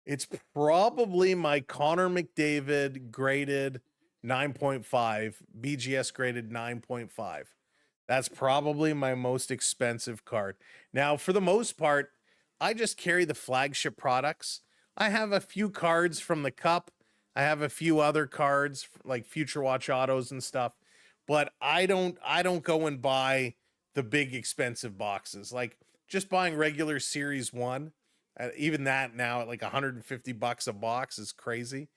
it's probably my Connor McDavid graded 9.5, BGS graded 9.5. That's probably my most expensive card. Now, for the most part, I just carry the flagship products. I have a few cards from the Cup. I have a few other cards like Future Watch autos and stuff, but I don't go and buy the big expensive boxes. Like just buying regular Series 1, even that now at like $150 a box is crazy.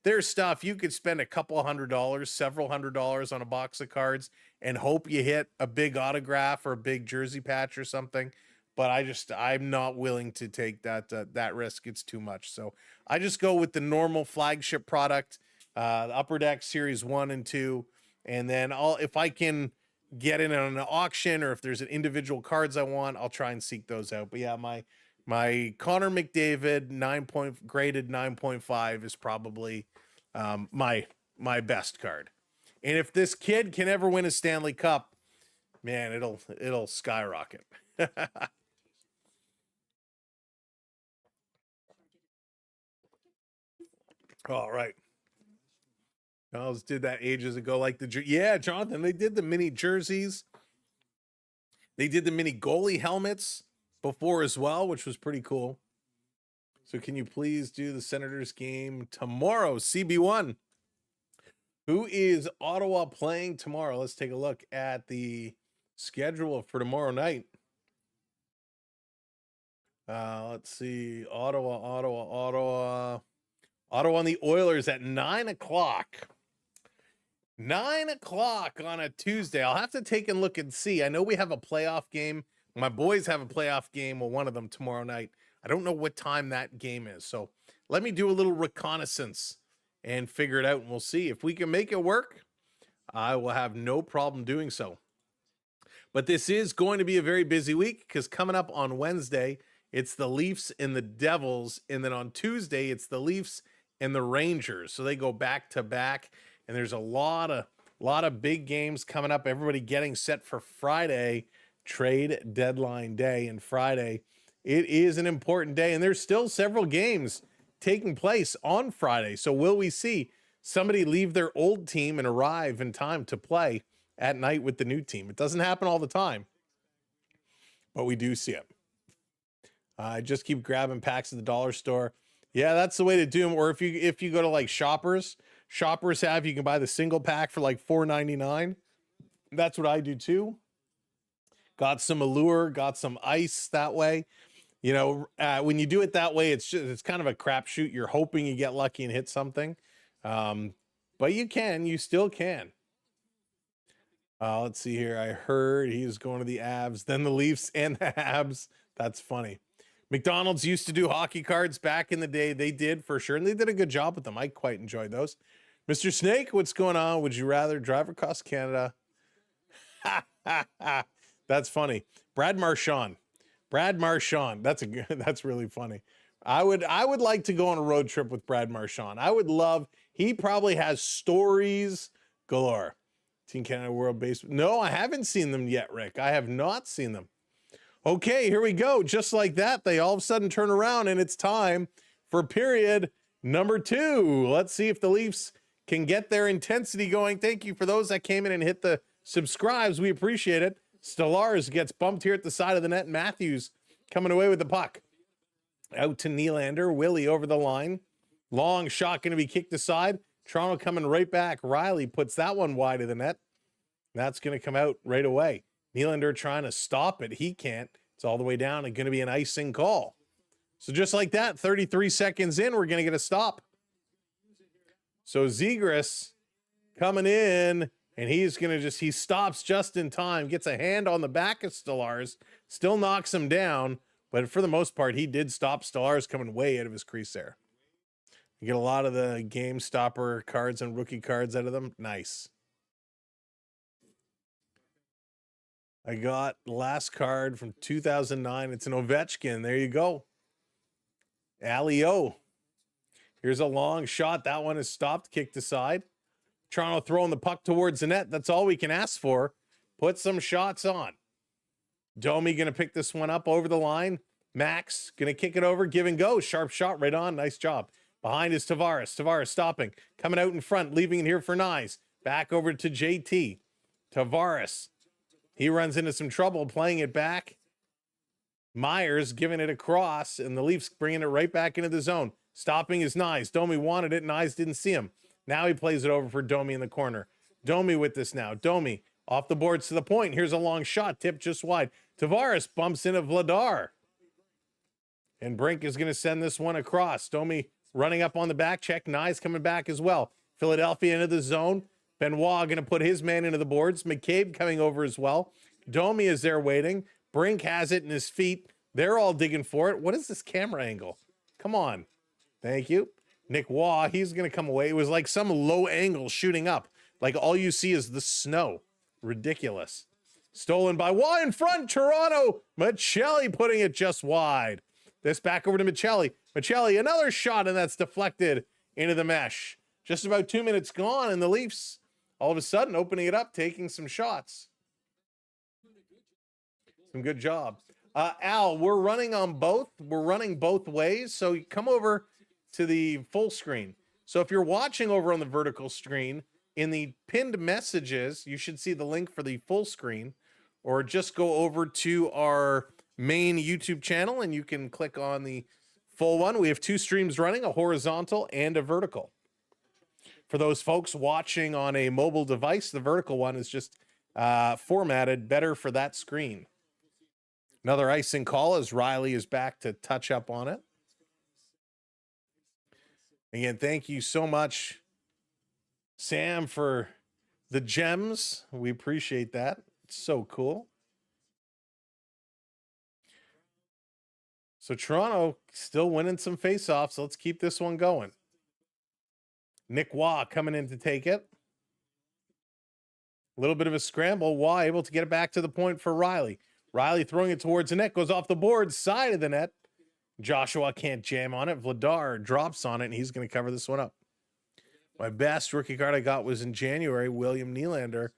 There's stuff you could spend a couple $100, several $100 on a box of cards and hope you hit a big autograph or a big jersey patch or something. But I'm not willing to take that risk. It's too much. So I just go with the normal flagship product, the Upper Deck Series 1 and 2. And then if I can get in on an auction or if there's an individual cards I want, I'll try and seek those out. But yeah, my Connor McDavid graded 9.5 is probably my best card. And if this kid can ever win a Stanley Cup, man, it'll skyrocket. All right. I did that ages ago. Like yeah, Jonathan, they did the mini jerseys. They did the mini goalie helmets before as well, which was pretty cool. So can you please do the Senators game tomorrow, CB1? Who is Ottawa playing tomorrow? Let's take a look at the schedule for tomorrow night. Let's see. Ottawa on the Oilers at 9 o'clock. 9 o'clock on a Tuesday. I'll have to take a look and see. I know we have a playoff game. My boys have a playoff game, well, one of them tomorrow night. I don't know what time that game is. So let me do a little reconnaissance and figure it out, and we'll see. If we can make it work, I will have no problem doing so. But this is going to be a very busy week because coming up on Wednesday, it's the Leafs and the Devils. And then on Tuesday, it's the Leafs and the Rangers. So they go back to back. And there's a lot of big games coming up. Everybody getting set for Friday, trade deadline day. And Friday, it is an important day. And there's still several games taking place on Friday. So will we see somebody leave their old team and arrive in time to play at night with the new team? It doesn't happen all the time, but we do see it. Just keep grabbing packs at the dollar store. Yeah, that's the way to do them. Or if you go to like Shoppers have, you can buy the single pack for like $4.99. That's what I do too. Got some Allure, got some ice that way. You know, when you do it that way, it's kind of a crapshoot. You're hoping you get lucky and hit something. But you still can. Let's see here. I heard he's going to the Avs, then the Leafs and the Habs. That's funny. McDonald's used to do hockey cards back in the day. They did for sure. And they did a good job with them. I quite enjoyed those. Mr. Snake, what's going on? Would you rather drive across Canada? That's funny. Brad Marchand. That's really funny. I would like to go on a road trip with Brad Marchand. He probably has stories galore. Team Canada World Baseball. No, I haven't seen them yet, Rick. I have not seen them. Okay, here we go. Just like that, they all of a sudden turn around and it's time for period number 2. Let's see if the Leafs can get their intensity going. Thank you for those that came in and hit the subscribes. We appreciate it. Stellars gets bumped here at the side of the net. Matthews coming away with the puck. Out to Nylander. Willie over the line. Long shot going to be kicked aside. Toronto coming right back. Riley puts that one wide of the net. That's going to come out right away. Nylander trying to stop it. He can't. It's all the way down and going to be an icing call. So just like that, 33 seconds in, we're going to get a stop. So Zegras coming in, and he's going to he stops just in time, gets a hand on the back of Stolarz, still knocks him down, but for the most part, he did stop Stolarz coming way out of his crease there. You get a lot of the game stopper cards and rookie cards out of them. Nice. I got the last card from 2009. It's an Ovechkin. There you go. Alley-O. Here's a long shot. That one is stopped, kicked aside. Toronto throwing the puck towards the net. That's all we can ask for. Put some shots on. Domi going to pick this one up over the line. Max going to kick it over, give and go. Sharp shot right on. Nice job. Behind is Tavares. Tavares stopping. Coming out in front, leaving it here for Nyes. Back over to JT. Tavares. He runs into some trouble playing it back. Myers giving it across, and the Leafs bringing it right back into the zone. Stopping is Nyes. Domi wanted it. Nyes didn't see him. Now he plays it over for Domi in the corner. Domi with this now. Domi off the boards to the point. Here's a long shot. Tipped just wide. Tavares bumps into Vladar. And Brink is going to send this one across. Domi running up on the back check. Nyes coming back as well. Philadelphia into the zone. Benoit going to put his man into the boards. McCabe coming over as well. Domi is there waiting. Brink has it in his feet. They're all digging for it. What is this camera angle? Come on. Thank you. Nick Waugh, he's going to come away. It was like some low angle shooting up. Like all you see is the snow. Ridiculous. Stolen by Waugh in front. Toronto. Michelli putting it just wide. This back over to Michelli. Michelli, another shot, and that's deflected into the mesh. Just about 2 minutes gone, and the Leafs all of a sudden opening it up, taking some shots. Some good job. Al, we're running on both. We're running both ways. So you come over to the full screen. So if you're watching over on the vertical screen, in the pinned messages, you should see the link for the full screen, or just go over to our main YouTube channel and you can click on the full one. We have two streams running, a horizontal and a vertical. For those folks watching on a mobile device, the vertical one is just formatted better for that screen. Another icing call as Riley is back to touch up on it. Again, thank you so much, Sam, for the gems. We appreciate that. It's so cool. So Toronto still winning some faceoffs. Let's keep this one going. Nick Waugh coming in to take it. A little bit of a scramble. Waugh able to get it back to the point for Riley. Riley throwing it towards the net. Goes off the board, side of the net. Joshua can't jam on it. Vladar drops on it, and he's going to cover this one up. My best rookie card I got was in January. William Nylander.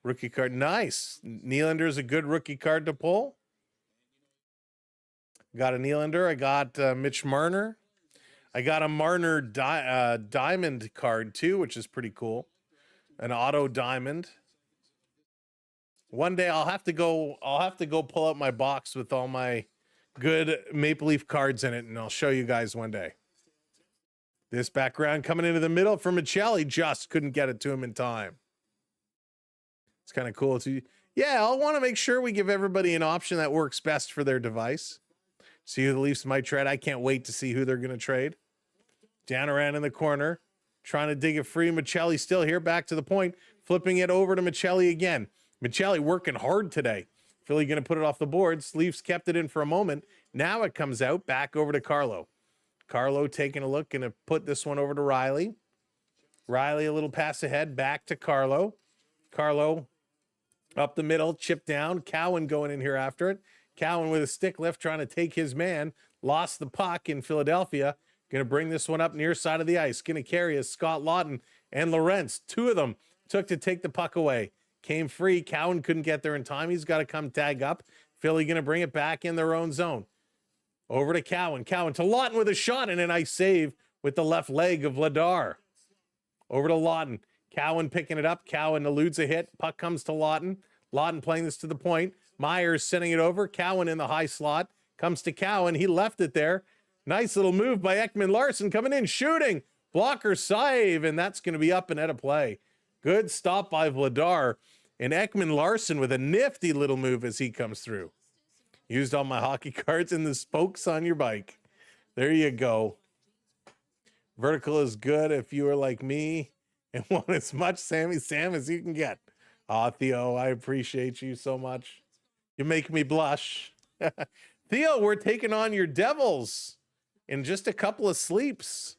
Rookie card. Nice. Nylander is a good rookie card to pull. Got a Nylander. I got Mitch Marner. I got a Marner diamond card too, which is pretty cool. An auto diamond. One day I'll have to go pull out my box with all my good Maple Leaf cards in it, and I'll show you guys one day. This background coming into the middle for Michelli, just couldn't get it to him in time. It's kind of cool too. Yeah, I'll want to make sure we give everybody an option that works best for their device. See who the Leafs might trade. I can't wait to see who they're going to trade. Down around in the corner, trying to dig it free. Michelli still here, back to the point, flipping it over to Michelli again. Michelli working hard today. Philly going to put it off the boards. Leafs kept it in for a moment. Now it comes out, back over to Carlo. Carlo taking a look, going to put this one over to Riley. Riley a little pass ahead, back to Carlo. Carlo up the middle, chip down. Cowan going in here after it. Cowan with a stick lift trying to take his man. Lost the puck in Philadelphia. Going to bring this one up near side of the ice. Going to carry is Scott Lawton and Lorentz. Two of them took to take the puck away. Came free. Cowan couldn't get there in time. He's got to come tag up. Philly going to bring it back in their own zone. Over to Cowan. Cowan to Lawton with a shot and a nice save with the left leg of Vladar. Over to Lawton. Cowan picking it up. Cowan eludes a hit. Puck comes to Lawton. Lawton playing this to the point. Myers sending it over. Cowan in the high slot. Comes to Cowan. He left it there. Nice little move by Ekman Larson coming in, shooting. Blocker save, and that's going to be up and out of play. Good stop by Vladar. And Ekman Larson with a nifty little move as he comes through. Used all my hockey cards in the spokes on your bike. There you go. Vertical is good if you are like me and want as much Sammy Sam as you can get. Aw, Theo, I appreciate you so much. You make me blush. Theo, we're taking on your Devils in just a couple of sleeps.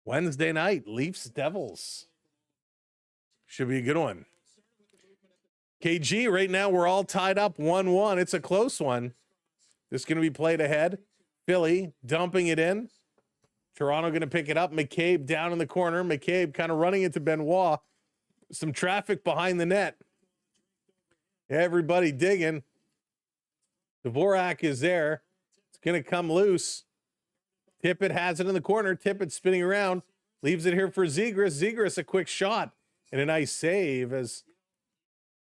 Wednesday night, Leafs Devils. Should be a good one. KG, right now we're all tied up 1-1. It's a close one. This is going to be played ahead. Philly dumping it in. Toronto going to pick it up. McCabe down in the corner. McCabe kind of running into Benoit. Some traffic behind the net. Everybody digging. Dvorak is there. It's going to come loose. Tippett has it in the corner. Tippett spinning around. Leaves it here for Zegras. Zegras, a quick shot. And a nice save as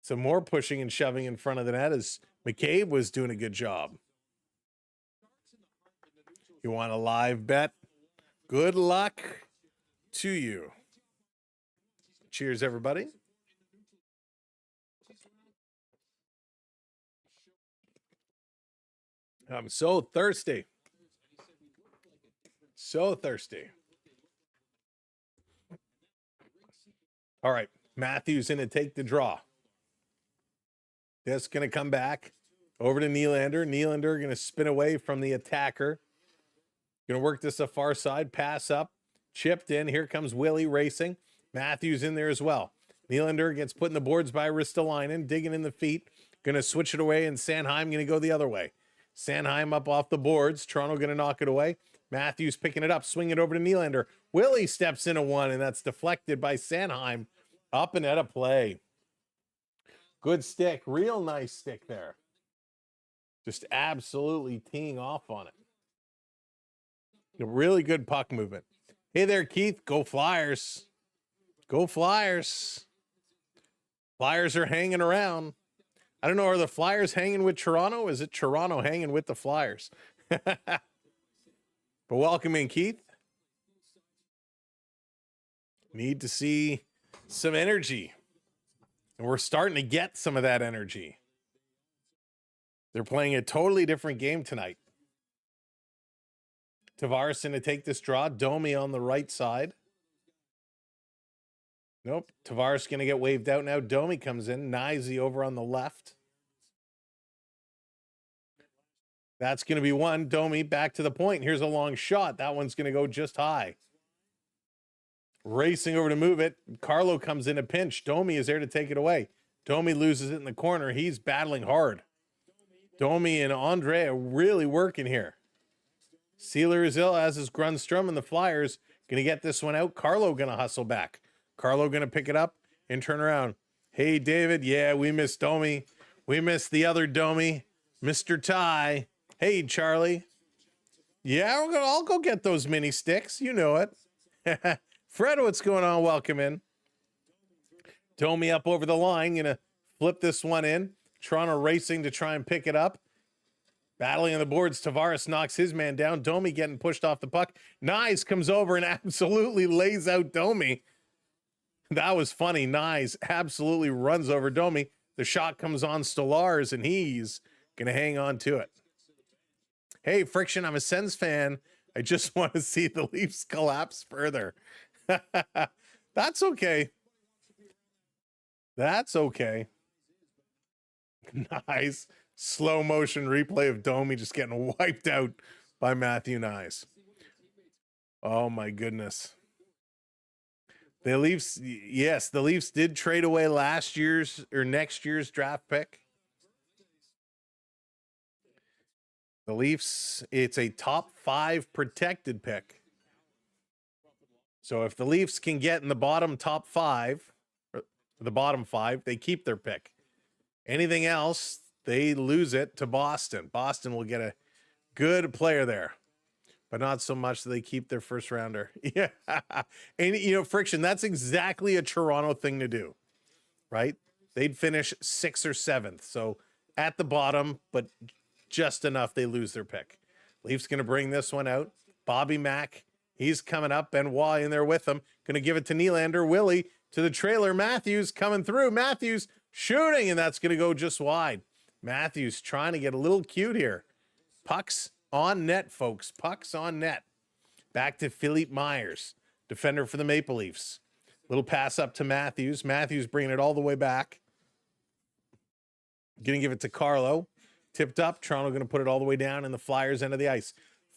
some more pushing and shoving in front of the net as McCabe was doing a good job. You want a live bet? Good luck to you. Cheers, everybody. I'm so thirsty. So thirsty. All right. Matthews in to take the draw. That's going to come back over to Nylander. Nylander going to spin away from the attacker. Going to work this a far side. Pass up. Chipped in. Here comes Willie racing. Matthews in there as well. Nylander gets put in the boards by Ristolainen. Digging in the feet. Going to switch it away, and Sanheim going to go the other way. Sanheim up off the boards. Toronto going to knock it away. Matthews picking it up. Swing it over to Nylander. Willie steps into one, and that's deflected by Sanheim. Up and out of play. Good stick. Real nice stick there. Just absolutely teeing off on it. A really good puck movement. Hey there, Keith. Go Flyers. Go Flyers. Flyers are hanging around. I don't know, are the Flyers hanging with Toronto? Is it Toronto hanging with the Flyers? But welcome in, Keith. Need to see some energy. And we're starting to get some of that energy. They're playing a totally different game tonight. Tavares to take this draw. Domi on the right side. Nope. Tavares going to get waved out now. Domi comes in. Nyzy over on the left. That's going to be one. Domi back to the point. Here's a long shot. That one's going to go just high. Racing over to move it. Carlo comes in a pinch. Domi is there to take it away. Domi loses it in the corner. He's battling hard. Domi and Andre are really working here. Sealer is ill, as is Grunstrom, and the Flyers going to get this one out. Carlo going to hustle back. Carlo going to pick it up and turn around. Hey, David. Yeah, we missed Domi. We missed the other Domi, Mr. Ty. Hey, Charlie. Yeah, I'll go get those mini sticks. You know it. Fred, what's going on? Welcome in. Domi up over the line. Going to flip this one in. Toronto racing to try and pick it up. Battling on the boards. Tavares knocks his man down. Domi getting pushed off the puck. Nyes comes over and absolutely lays out Domi. That was funny. Nyes absolutely runs over Domi. The shot comes on Stolarz, and he's going to hang on to it. Hey, Friction, I'm a Sens fan. I just want to see the Leafs collapse further. That's okay. That's okay. Nice. Slow motion replay of Domi just getting wiped out by Matthew Nyes. Oh, my goodness. The Leafs, yes, the Leafs did trade away last year's or next year's draft pick. The Leafs, it's a top 5 protected pick. So if the Leafs can get in the bottom top 5, or the bottom 5, they keep their pick. Anything else, they lose it to Boston. Boston will get a good player there, but not so much that they keep their first rounder. Yeah. And, you know, Friction, that's exactly a Toronto thing to do, right? They'd finish 6th or 7th. So at the bottom, but just enough they lose their pick. Leafs going to bring this one out. Bobby Mack, he's coming up. Benoit in there with him. Going to give it to Nylander. Willie to the trailer. Matthews coming through. Matthews shooting, and that's going to go just wide. Matthews trying to get a little cute here. Pucks on net, folks. Pucks on net. Back to Philippe Myers, defender for the Maple Leafs. Little pass up to Matthews. Matthews bringing it all the way back. Going to give it to Carlo. Tipped up. Toronto going to put it all the way down in the Flyers' end of the ice.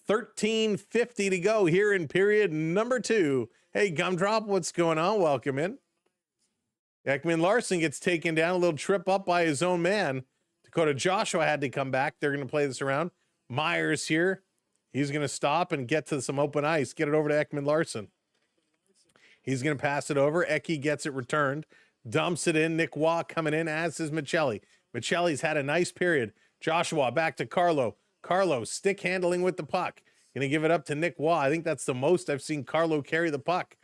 13:50 to go here in period number 2. Hey, Gumdrop, what's going on? Welcome in. Ekman Larson gets taken down. A little trip up by his own man. Dakota Joshua had to come back. They're going to play this around. Myers here. He's going to stop and get to some open ice. Get it over to Ekman Larson. He's going to pass it over. Eki gets it returned. Dumps it in. Nick Waugh coming in, as is Michelli. Michelli's had a nice period. Joshua back to Carlo. Carlo stick handling with the puck. Going to give it up to Nick Waugh. I think that's the most I've seen Carlo carry the puck.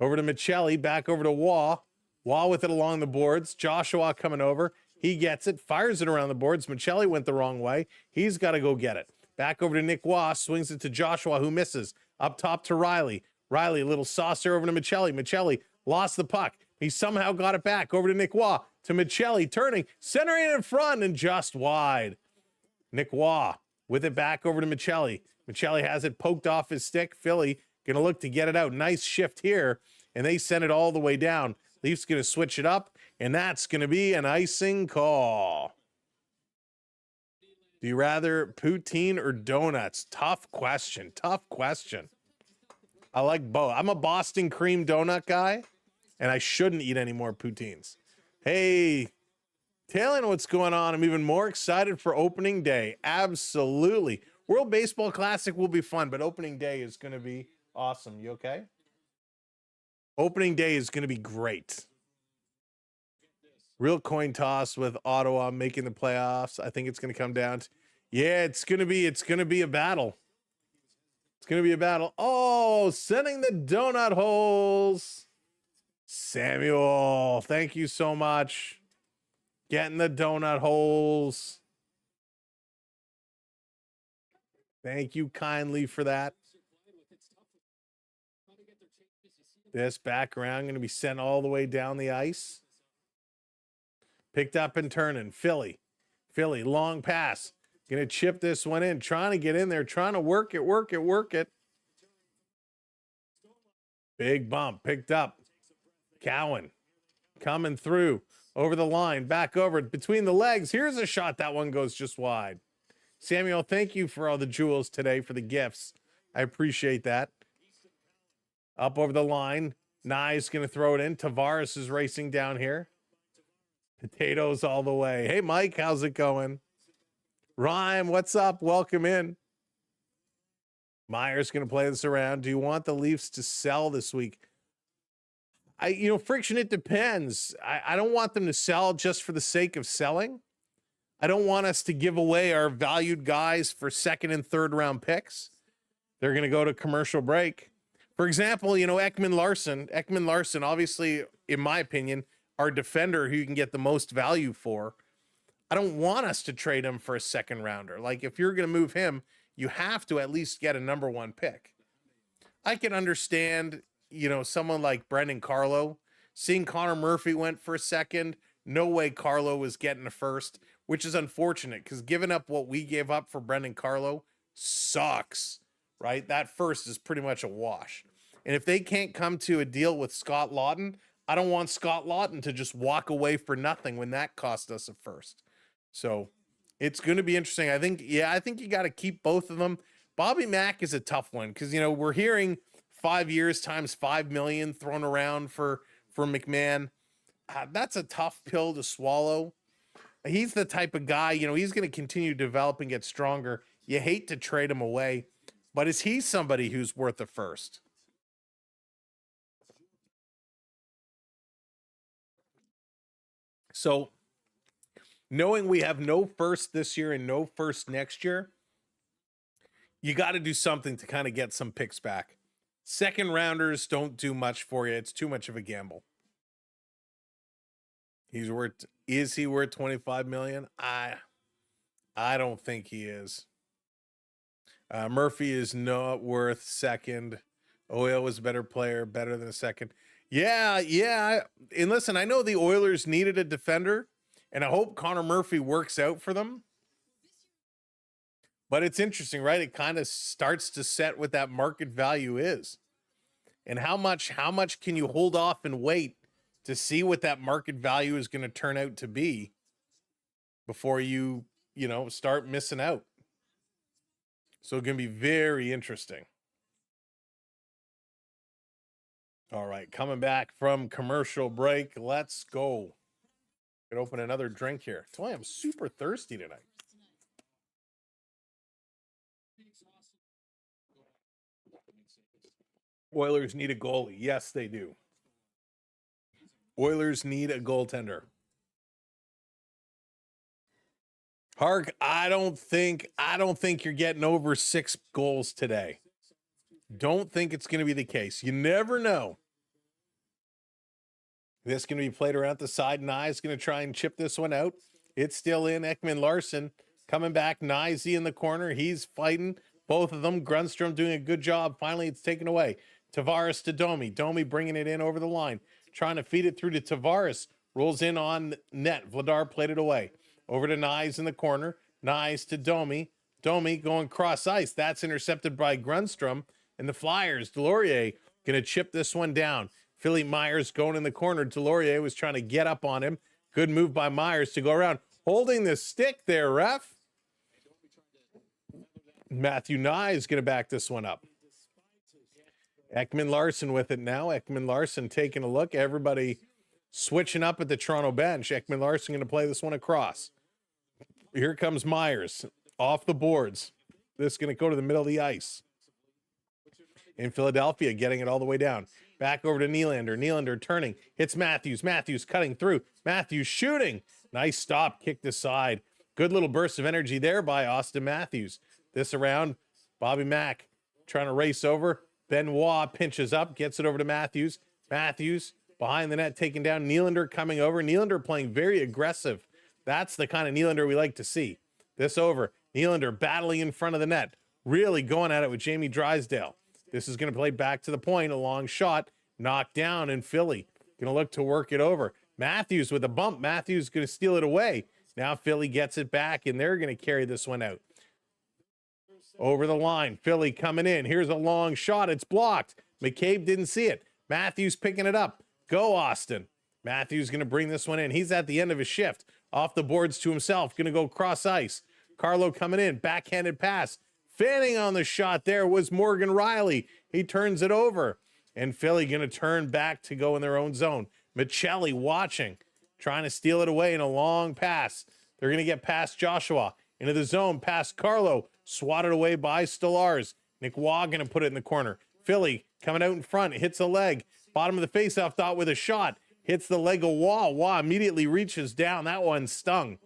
Over to Michelli. Back over to Waugh. Waugh with it along the boards. Joshua coming over. He gets it. Fires it around the boards. Michelli went the wrong way. He's got to go get it. Back over to Nick Waugh. Swings it to Joshua, who misses. Up top to Riley. Riley, a little saucer over to Michelli. Michelli lost the puck. He somehow got it back over to Nick Waugh. To Michelli, turning, centering in front, and just wide. Nick Waugh with it back over to Michelli. Michelli has it poked off his stick. Philly going to look to get it out. Nice shift here, and they send it all the way down. Leafs going to switch it up, and that's going to be an icing call. Do you rather poutine or donuts? Tough question. Tough question. I like both. I'm a Boston cream donut guy, and I shouldn't eat any more poutines. Hey, Taylor, what's going on? I'm even more excited for opening day. Absolutely. World Baseball Classic will be fun, but opening day is going to be awesome. You okay? Opening day is going to be great. Real coin toss with Ottawa making the playoffs. I think it's going to come down to, yeah, it's going to be a battle. It's going to be a battle. Oh, sending the donut holes. Samuel, thank you so much. Getting the donut holes. Thank you kindly for that. This back around going to be sent all the way down the ice. Picked up and turning. Philly, long pass. Going to chip this one in. Trying to get in there. Trying to work it. Big bump. Picked up. Cowan coming through. Over the line. Back over. Between the legs. Here's a shot. That one goes just wide. Samuel, thank you for all the jewels today, for the gifts. I appreciate that. Up over the line. Nye's going to throw it in. Tavares is racing down here. Potatoes all the way. Hey, Mike, how's it going? Rhyme, what's up? Welcome in. Myers going to play this around. Do you want the Leafs to sell this week? Friction, it depends. I don't want them to sell just for the sake of selling. I don't want us to give away our valued guys for second and third round picks. They're going to go to commercial break. For example, Ekman Larson, obviously, in my opinion, our defender who you can get the most value for. I don't want us to trade him for a second rounder. Like, if you're going to move him, you have to at least get a number one pick. I can understand, someone like Brendan Carlo. Seeing Connor Murphy went for a second. No way Carlo was getting a first, which is unfortunate because giving up what we gave up for Brendan Carlo sucks, right? That first is pretty much a wash. And if they can't come to a deal with Scott Lawton, I don't want Scott Lawton to just walk away for nothing when that cost us a first. So it's going to be interesting. I think you got to keep both of them. Bobby Mack is a tough one because, we're hearing 5 years times $5 million thrown around for McMahon. That's a tough pill to swallow. He's the type of guy, he's going to continue to develop and get stronger. You hate to trade him away, but is he somebody who's worth a first? So knowing we have no first this year and no first next year, you got to do something to kind of get some picks back. Second rounders don't do much for you. It's too much of a gamble. Is he worth 25 million? I don't think he is. Murphy is not worth second. OL was a better player, better than a second. Yeah. And listen, I know the Oilers needed a defender, and I hope Connor Murphy works out for them. But it's interesting, right? It kind of starts to set what that market value is. And how much can you hold off and wait to see what that market value is going to turn out to be before you start missing out. So it's going to be very interesting. All right, coming back from commercial break, let's go. Gonna open another drink here. That's why I'm super thirsty tonight. Oilers need a goalie. Yes, they do. Oilers need a goaltender. Hark, I don't think you're getting over 6 goals today. Don't think it's going to be the case. You never know. This is going to be played around the side. Nye's going to try and chip this one out. It's still in. Ekman Larson coming back. Nye's in the corner. He's fighting. Both of them. Grundstrom doing a good job. Finally, it's taken away. Tavares to Domi. Domi bringing it in over the line. Trying to feed it through to Tavares. Rolls in on net. Vladar played it away. Over to Nye's in the corner. Nye's to Domi. Domi going cross ice. That's intercepted by Grundstrom. And the Flyers, Delorier, going to chip this one down. Philly Myers going in the corner. Delorier was trying to get up on him. Good move by Myers to go around. Holding the stick there, ref. Matthew Nye is going to back this one up. Ekman Larson with it now. Ekman Larson taking a look. Everybody switching up at the Toronto bench. Ekman Larson going to play this one across. Here comes Myers. Off the boards. This is going to go to the middle of the ice. In Philadelphia, getting it all the way down. Back over to Nylander. Nylander turning. Hits Matthews. Matthews cutting through. Matthews shooting. Nice stop. Kicked aside. Good little burst of energy there by Austin Matthews. This around. Bobby Mack trying to race over. Benoit pinches up. Gets it over to Matthews. Matthews behind the net taking down. Nylander coming over. Nylander playing very aggressive. That's the kind of Nylander we like to see. This over. Nylander battling in front of the net. Really going at it with Jamie Drysdale. This is going to play back to the point. A long shot. Knocked down in Philly. Going to look to work it over. Matthews with a bump. Matthews going to steal it away. Now Philly gets it back, and they're going to carry this one out. Over the line. Philly coming in. Here's a long shot. It's blocked. McCabe didn't see it. Matthews picking it up. Go, Austin. Matthews going to bring this one in. He's at the end of his shift. Off the boards to himself. Going to go cross ice. Carlo coming in. Backhanded pass. Fanning on the shot there was Morgan Riley. He turns it over. And Philly going to turn back to go in their own zone. Michelli watching. Trying to steal it away in a long pass. They're going to get past Joshua. Into the zone. Past Carlo. Swatted away by Stolarz. Nick Waugh going to put it in the corner. Philly coming out in front. Hits a leg. Bottom of the faceoff dot with a shot. Hits the leg of Waugh. Waugh immediately reaches down. That one stung.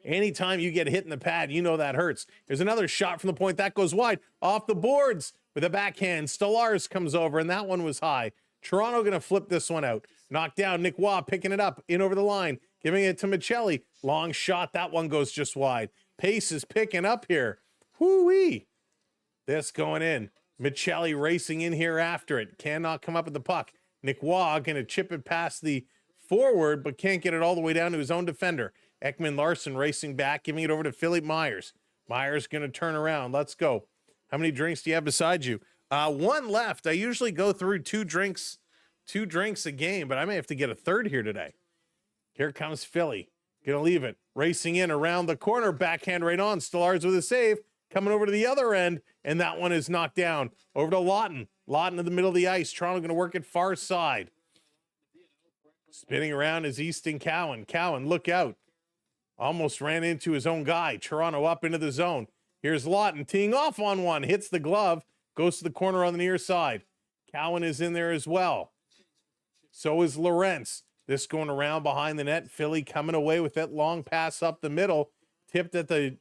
Anytime you get hit in the pad, you know that hurts. There's another shot from the point. That goes wide. Off the boards with a backhand. Stolarz comes over, and that one was high. Toronto going to flip this one out. Knocked down. Nick Waugh picking it up. In over the line. Giving it to Michelli. Long shot. That one goes just wide. Pace is picking up here. Whoo-wee. This going in. Michelli racing in here after it. Cannot come up with the puck. Nick Waugh going to chip it past the forward, but can't get it all the way down to his own defender. Ekman Larson racing back, giving it over to Philip Myers. Myers going to turn around. Let's go. How many drinks do you have beside you? One left. I usually go through two drinks a game, but I may have to get a third here today. Here comes Philly. Going to leave it. Racing in around the corner. Backhand right on. Stolarz with a save. Coming over to the other end, and that one is knocked down. Over to Lawton. Lawton in the middle of the ice. Toronto going to work it far side. Spinning around is Easton Cowan. Cowan, look out. Almost ran into his own guy. Toronto up into the zone. Here's Lawton teeing off on one. Hits the glove. Goes to the corner on the near side. Cowan is in there as well. So is Lorentz. This going around behind the net. Philly coming away with that long pass up the middle. Tipped at the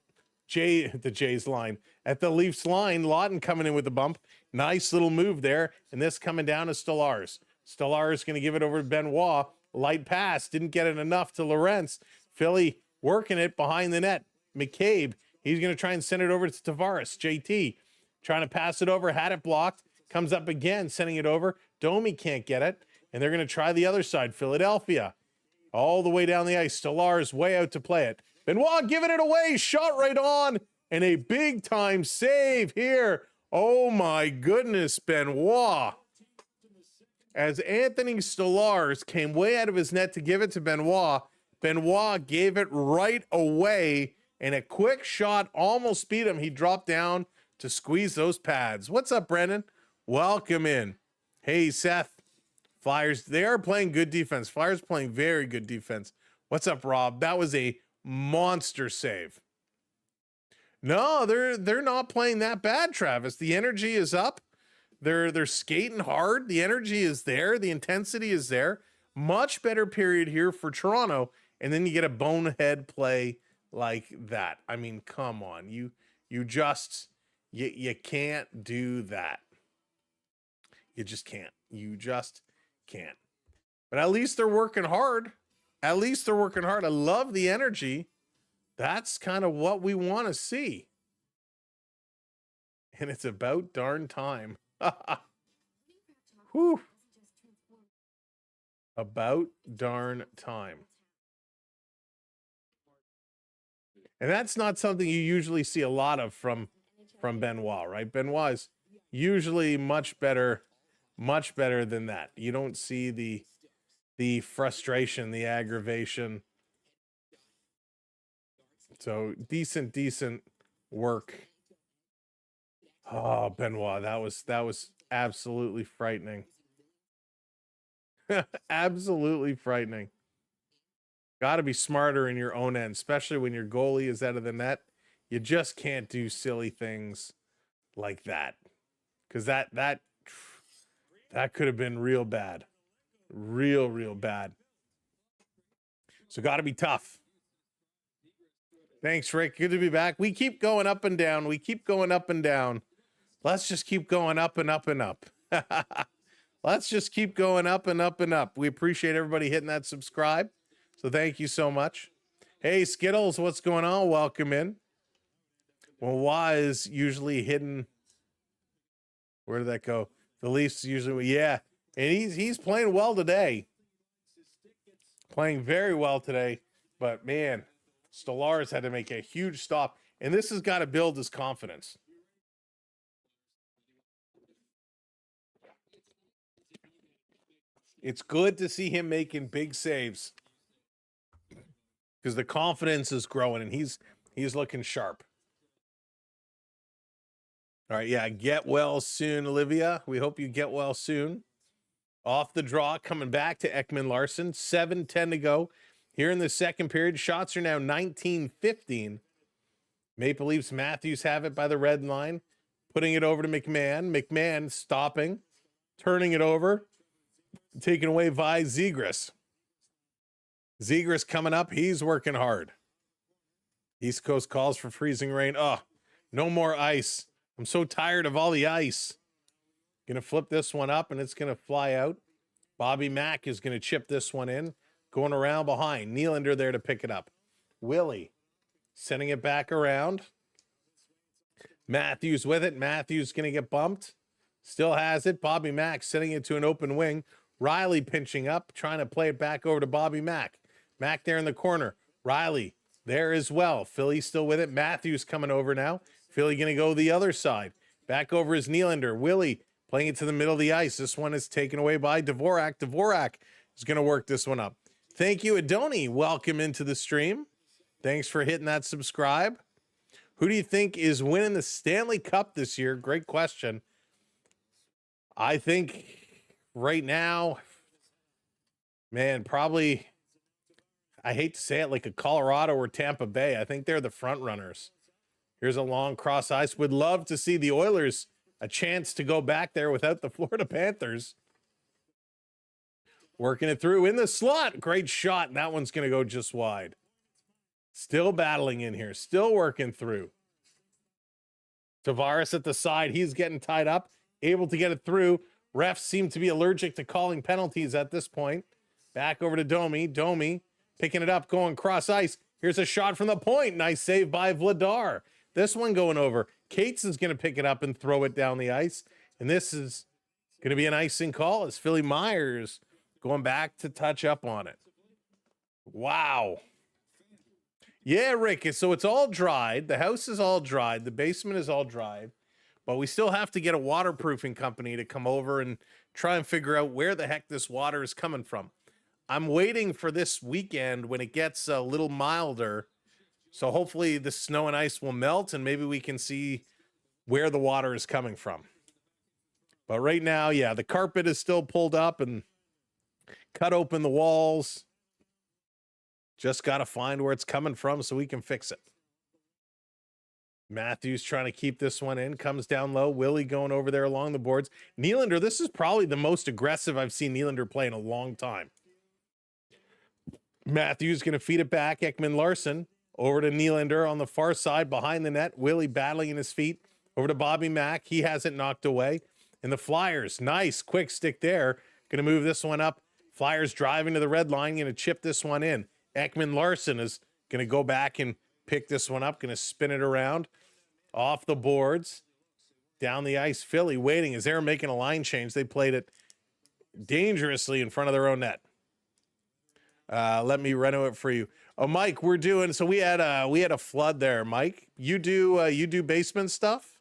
Jays line. At the Leafs line. Lawton coming in with the bump. Nice little move there. And this coming down to Stolarz. Stolarz going to give it over to Benoit. Light pass. Didn't get it enough to Lorentz. Philly working it behind the net. McCabe, he's going to try and send it over to Tavares. JT trying to pass it over, had it blocked. Comes up again, sending it over. Domi can't get it, and they're going to try the other side. Philadelphia, all the way down the ice. Stolarz way out to play it. Benoit giving it away, shot right on, and a big-time save here. Oh, my goodness, Benoit. As Anthony Stolarz came way out of his net to give it to Benoit, Benoit gave it right away, and a quick shot almost beat him. He dropped down to squeeze those pads. What's up, Brendan? Welcome in. Hey, Seth. Flyers, they are playing good defense. Flyers playing very good defense. What's up, Rob? That was a monster save. No, they're not playing that bad, Travis. The energy is up. They're skating hard. The energy is there. The intensity is there. Much better period here for Toronto. And then you get a bonehead play like that. I mean, come on. You can't do that. You just can't. You just can't. But at least they're working hard. At least they're working hard. I love the energy. That's kind of what we want to see. And it's about darn time. Whew. About darn time. And that's not something you usually see a lot of from Benoit, right? Benoit is usually much better than that. You don't see the frustration, the aggravation. So decent work. Oh, Benoit, that was absolutely frightening. Absolutely frightening. Got to be smarter in your own end, especially when your goalie is out of the net. You just can't do silly things like that, because that could have been real bad, real bad. So got to be tough. Thanks, Rick. Good to be back. We keep going up and down. We keep going up and down. Let's just keep going up and up and up. Let's just keep going up and up and up. We appreciate everybody hitting that subscribe. So thank you so much. Hey, Skittles, what's going on? Welcome in. Well, Wah is usually hidden. Where did that go? The Leafs usually, yeah. And he's playing well today. Playing very well today. But, man, Stolarz had to make a huge stop. And this has got to build his confidence. It's good to see him making big saves, because the confidence is growing and he's looking sharp. All right, yeah, get well soon, Olivia. We hope you get well soon. Off the draw, coming back to Ekman Larson. 7:10 to go here in the second period. Shots are now 19-15. Maple Leafs Matthews have it by the red line, putting it over to McMahon. McMahon stopping, turning it over, taken away by Zegras. Zegras coming up. He's working hard. East Coast calls for freezing rain. Oh, no more ice. I'm so tired of all the ice. Going to flip this one up, and it's going to fly out. Bobby Mack is going to chip this one in. Going around behind. Nylander there to pick it up. Willie sending it back around. Matthews with it. Matthews going to get bumped. Still has it. Bobby Mack sending it to an open wing. Riley pinching up, trying to play it back over to Bobby Mack. Mack there in the corner. Riley there as well. Philly still with it. Matthews coming over now. Philly going to go the other side. Back over is Nylander. Willie playing it to the middle of the ice. This one is taken away by Dvorak. Dvorak is going to work this one up. Thank you, Adoni. Welcome into the stream. Thanks for hitting that subscribe. Who do you think is winning the Stanley Cup this year? Great question. I think right now, man, probably, I hate to say it, like a Colorado or Tampa Bay. I think they're the front runners. Here's a long cross ice. Would love to see the Oilers a chance to go back there without the Florida Panthers. Working it through in the slot. Great shot. And that one's going to go just wide. Still battling in here. Still working through. Tavares at the side. He's getting tied up. Able to get it through. Refs seem to be allergic to calling penalties at this point. Back over to Domi. Domi picking it up, going cross ice. Here's a shot from the point. Nice save by Vladar. This one going over. Cates is going to pick it up and throw it down the ice. And this is Going to be an icing call as Philly Myers going back to touch up on it. Wow. Yeah, Rick, so it's all dried. The house is all dried. The basement is all dried. But we still have to get a waterproofing company to come over and try and figure out where the heck this water is coming from. I'm waiting for this weekend when it gets a little milder. So hopefully the snow and ice will melt and maybe we can see where the water is coming from. But right now, yeah, the carpet is still pulled up and cut open the walls. Just got to find where it's coming from so we can fix it. Matthews trying to keep this one in, comes down low. Willie going over there along the boards. Nylander, this is probably the most aggressive I've seen Nylander play in a long time. Matthews going to feed it back. Ekman-Larsson over to Nylander on the far side behind the net. Willie battling in his feet. Over to Bobby Mack. He has it knocked away. And the Flyers, nice quick stick there. Going to move this one up. Flyers driving to the red line. Going to chip this one in. Ekman-Larsson is going to go back and pick this one up. Going to spin it around. Off the boards. Down the ice. Philly waiting as they're making a line change. They played it dangerously in front of their own net. Let me reno it for you. Oh, Mike, we're doing, so we had a flood there. Mike, you do basement stuff?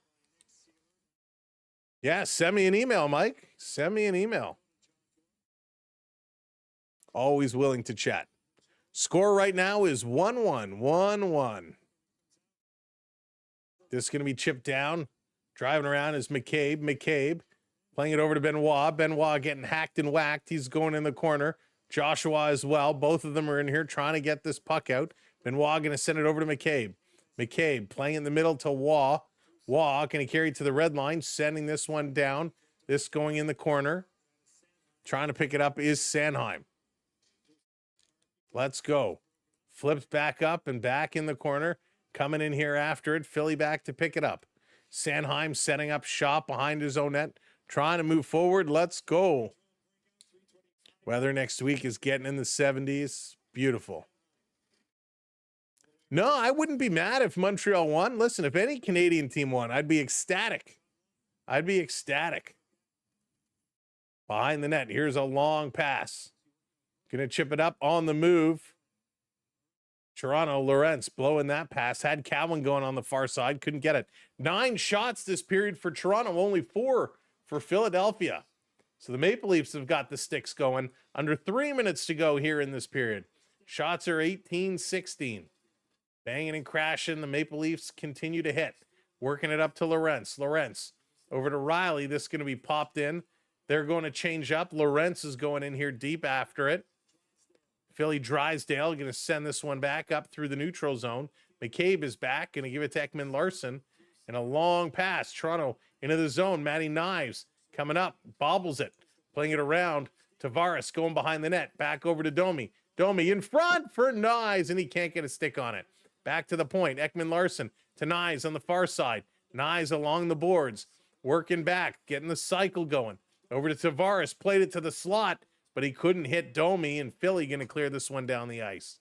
Yeah, send me an email, Mike. Send me an email. Always willing to chat. Score right now is 1-1, 1-1. This is going to be chipped down. Driving around is McCabe. McCabe playing it over to Benoit. Benoit getting hacked and whacked. He's going in the corner. Joshua as well. Both of them are in here trying to get this puck out. Benoit going to send it over to McCabe. McCabe playing in the middle to Waugh. Waugh going to carry it to the red line, sending this one down. This going in the corner. Trying to pick it up is Sanheim. Let's go. Flips back up and back in the corner. Coming in here after it. Philly back to pick it up. Sanheim setting up shop behind his own net. Trying to move forward. Let's go. Weather next week is getting in the 70s. Beautiful. No, I wouldn't be mad if Montreal won. Listen, if any Canadian team won, I'd be ecstatic. I'd be ecstatic. Behind the net, here's a long pass. Gonna chip it up on the move. Toronto, Lorentz blowing that pass. Had Cowan going on the far side. Couldn't get it. 9 shots this period for Toronto. Only 4 for Philadelphia. So the Maple Leafs have got the sticks going. Under 3 minutes to go here in this period. Shots are 18-16. Banging and crashing. The Maple Leafs continue to hit. Working it up to Lorentz. Lorentz over to Riley. This is going to be popped in. They're going to change up. Lorentz is going in here deep after it. Philly Drysdale going to send this one back up through the neutral zone. McCabe is back. Going to give it to Ekman-Larsson. And a long pass. Toronto into the zone. Matty Knives coming up. Bobbles it. Playing it around. Tavares going behind the net. Back over to Domi. Domi in front for Knives. And he can't get a stick on it. Back to the point. Ekman-Larsson to Knives on the far side. Knives along the boards. Working back. Getting the cycle going. Over to Tavares. Played it to the slot. But he couldn't hit Domi, and Philly going to clear this one down the ice.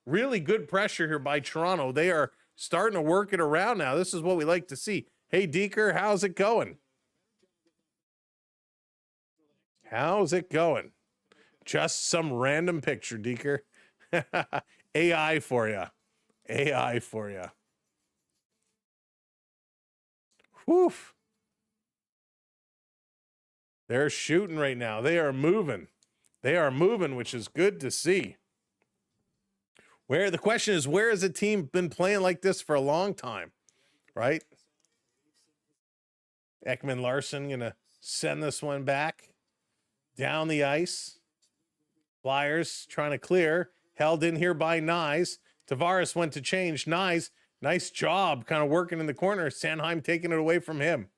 Really good pressure here by Toronto. They are starting to work it around now. This is what we like to see. Hey, Deeker, how's it going? How's it going? Just some random picture, Deeker. AI for you. AI for you. Whew. They're shooting right now. They are moving. They are moving, which is good to see. The question is, where has a team been playing like this for a long time, right? Ekman-Larsson going to send this one back down the ice. Flyers trying to clear. Held in here by Nyes. Tavares went to change. Nyes, nice job kind of working in the corner. Sanheim taking it away from him.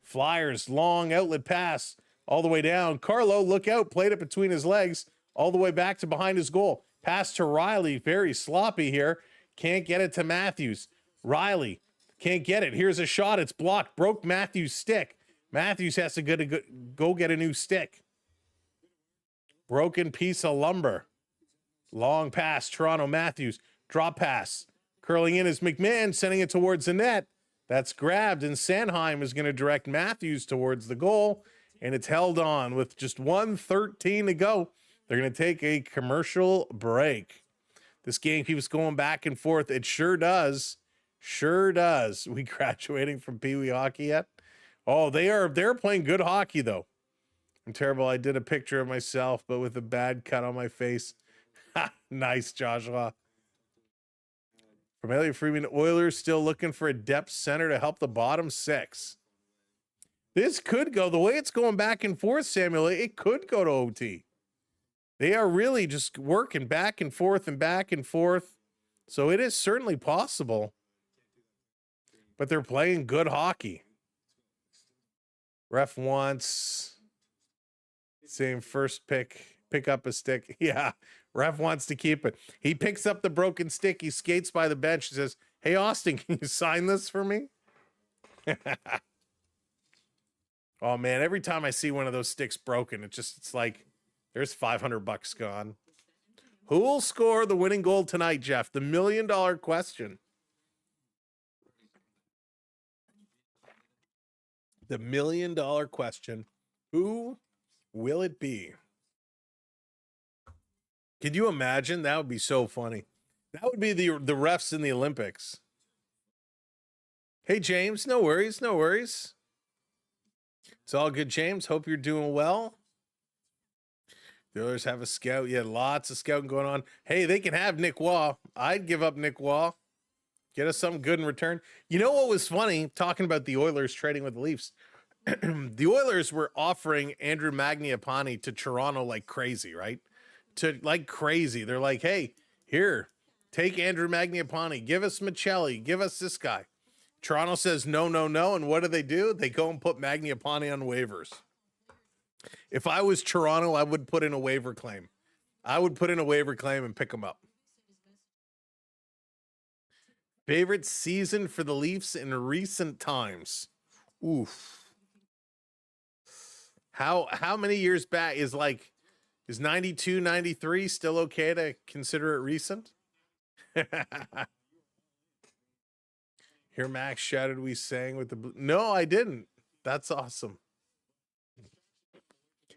Flyers, long outlet pass. All the way down. Carlo, look out, played it between his legs, all the way back to behind his goal. Pass to Riley, very sloppy here. Can't get it to Matthews. Riley can't get it. Here's a shot, it's blocked. Broke Matthews' stick. Matthews has to go get a new stick. Broken piece of lumber. Long pass, Toronto, Matthews. Drop pass. Curling in is McMahon, sending it towards the net. That's grabbed, and Sanheim is going to direct Matthews towards the goal. and it's held on with just 1:13 to go. They're going to take a commercial break. This game keeps going back and forth. It sure does. Sure does. We graduating from Pee Wee hockey yet? Oh, they're playing good hockey though. I'm terrible. I did a picture of myself, but with a bad cut on my face. Nice, Joshua. From Elliot Freeman, Oilers still looking for a depth center to help the bottom six. This could go, the way it's going back and forth, Samuel, it could go to OT. They are really just working back and forth and back and forth. So it is certainly possible. But they're playing good hockey. Ref wants same first pick up a stick. Yeah, ref wants to keep it. He picks up the broken stick. He skates by the bench. He says, "Hey, Austin, can you sign this for me?" Oh man, every time I see one of those sticks broken, it's like there's $500 gone. Who will score the winning goal tonight, Jeff? The $1 million question. The $1 million question. Who will it be? Could you imagine? That would be so funny. That would be the refs in the Olympics. Hey, James, no worries, no worries. It's all good, James. Hope you're doing well. The others have a scout. Yeah, lots of scouting going on. Hey, they can have Nick Waugh. I'd give up Nick Waugh. Get us something good in return. You know what was funny? Talking about the Oilers trading with the Leafs. The Oilers were offering Andrew Mangiapane to Toronto like crazy, right? Like crazy. They're like, hey, here, take Andrew Mangiapane. Give us Michelli. Give us this guy. Toronto says no, no, no. And what do? They go and put Mangiapane on waivers. If I was Toronto, I would put in a waiver claim. I would put in a waiver claim and pick him up. Favorite season for the Leafs in recent times. Oof. How many years back is 92, 93 still okay to consider it recent? Here, Max shouted we sang with the blue. No, I didn't. That's awesome.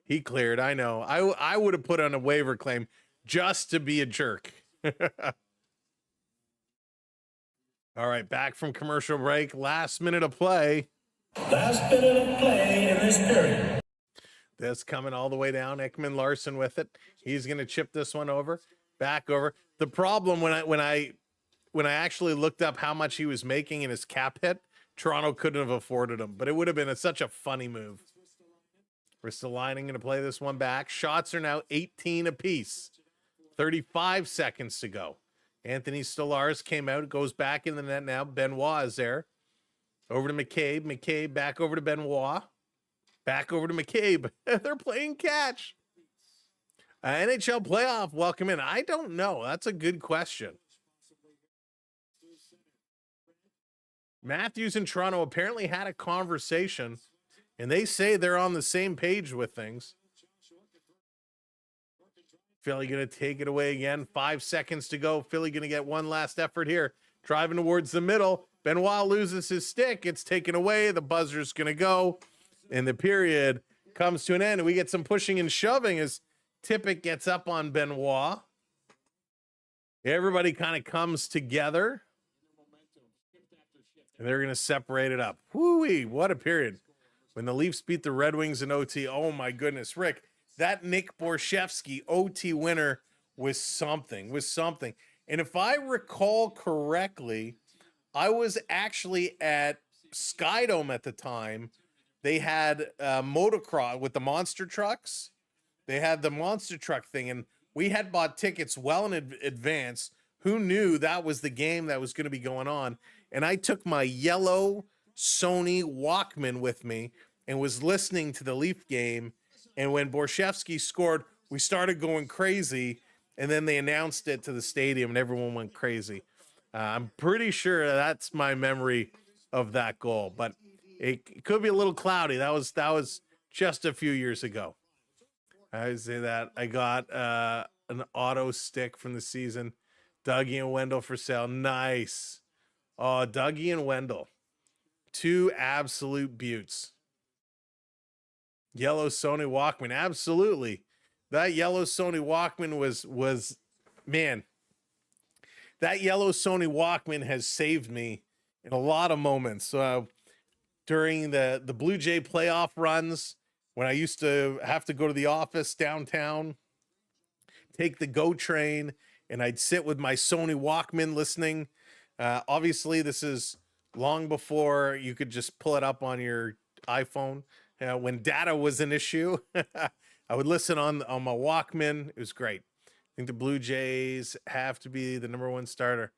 He cleared. I know. I would have put on a waiver claim just to be a jerk. All right, back from commercial break. Last minute of play. Last minute of play in this period. This coming all the way down. Ekman Larson with it. He's going to chip this one over. Back over. The problem when I actually looked up how much he was making in his cap hit, Toronto couldn't have afforded him. But it would have been such a funny move. Ristolainen going to play this one back. Shots are now 18 apiece. 35 seconds to go. Anthony Stolarz came out, goes back in the net now. Benoit is there. Over to McCabe. McCabe back over to Benoit. Back over to McCabe. They're playing catch. NHL playoff welcome in. I don't know. That's a good question. Matthews and Toronto apparently had a conversation, and they say they're on the same page with things. Philly going to take it away again. 5 seconds to go. Philly going to get one last effort here. Driving towards the middle. Benoit loses his stick. It's taken away. The buzzer's going to go. And the period comes to an end. We get some pushing and shoving as Tippett gets up on Benoit. Everybody kind of comes together. And they're going to separate it up. Whoo-wee, what a period. When the Leafs beat the Red Wings in OT, oh my goodness, Rick, that Nick Borshevsky OT winner was something. And if I recall correctly, I was actually at Skydome at the time. They had motocross with the monster trucks. They had the monster truck thing, and we had bought tickets well in advance. Who knew that was the game that was going to be going on? And I took my yellow Sony Walkman with me and was listening to the Leaf game. And when Borshevsky scored, we started going crazy. And then they announced it to the stadium, and everyone went crazy. I'm pretty sure that's my memory of that goal, but it could be a little cloudy. That was just a few years ago. I would say that I got an auto stick from the season. Dougie and Wendell for sale. Nice. Oh, Dougie and Wendell. Two absolute beauts. Yellow Sony Walkman, absolutely. That yellow Sony Walkman was man. That yellow Sony Walkman has saved me in a lot of moments. During the Blue Jay playoff runs, when I used to have to go to the office downtown, take the GO train, and I'd sit with my Sony Walkman listening. Obviously, this is long before you could just pull it up on your iPhone. When data was an issue, I would listen on my Walkman. It was great. I think the Blue Jays have to be the #1 starter.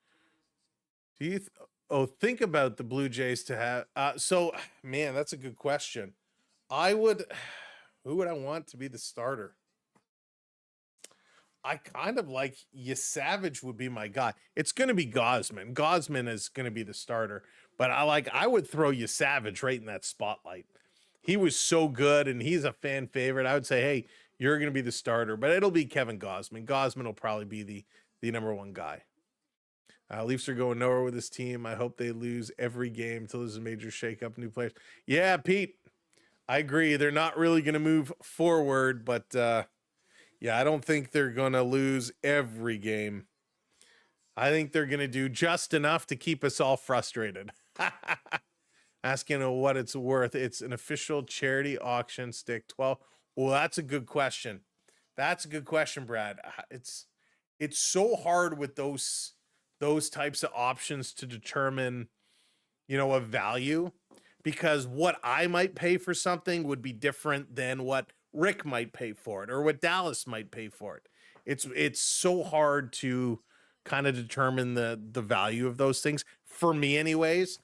Do you? Think about the Blue Jays to have. Man, that's a good question. I would. Who would I want to be the starter? I kind of like Savage would be my guy. It's going to be Gosman. Gosman is going to be the starter, but I would throw Savage right in that spotlight. He was so good, and he's a fan favorite. I would say, hey, you're going to be the starter, but it'll be Kevin Gosman. Gosman will probably be the #1 guy. Leafs are going nowhere with this team. I hope they lose every game until there's a major shakeup, new players. Yeah, Pete, I agree. They're not really going to move forward, but yeah, I don't think they're going to lose every game. I think they're going to do just enough to keep us all frustrated. Asking what it's worth. It's an official charity auction stick 12. Well, that's a good question. That's a good question, Brad. It's so hard with those types of options to determine, a value, because what I might pay for something would be different than what Rick might pay for it or what Dallas might pay for it. It's so hard to kind of determine the value of those things for me anyways.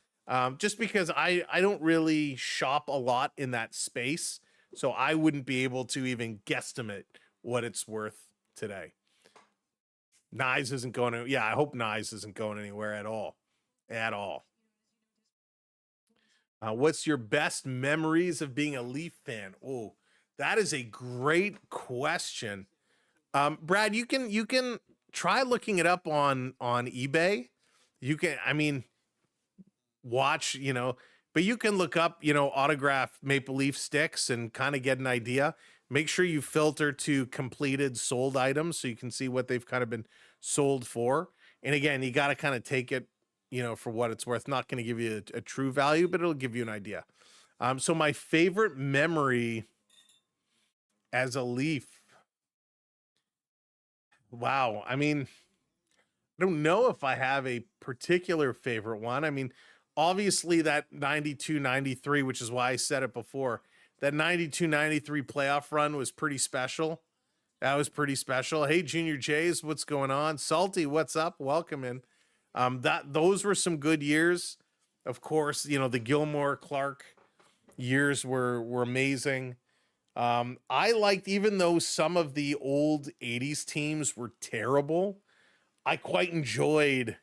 Just because I don't really shop a lot in that space, so I wouldn't be able to even guesstimate what it's worth today. Nyes isn't going to, I hope Nyes isn't going anywhere at all. What's your best memories of being a Leaf fan? Oh, that is a great question. Brad, you can try looking it up on eBay. You can, watch, but you can look up, autographed Maple Leaf sticks and kind of get an idea. Make sure you filter to completed sold items so you can see what they've kind of been sold for. And again, you got to kind of take it, for what it's worth. Not going to give you a true value, but it'll give you an idea. So my favorite memory as a Leaf. Wow. I don't know if I have a particular favorite one. Obviously that 92-93, which is why I said it before, that 92-93 playoff run was pretty special. That was pretty special. Hey, Junior Jays, what's going on? Salty, what's up? Welcome in. Those were some good years. Of course, the Gilmore Clark years were amazing. I liked, even though some of the old 80s teams were terrible, I quite enjoyed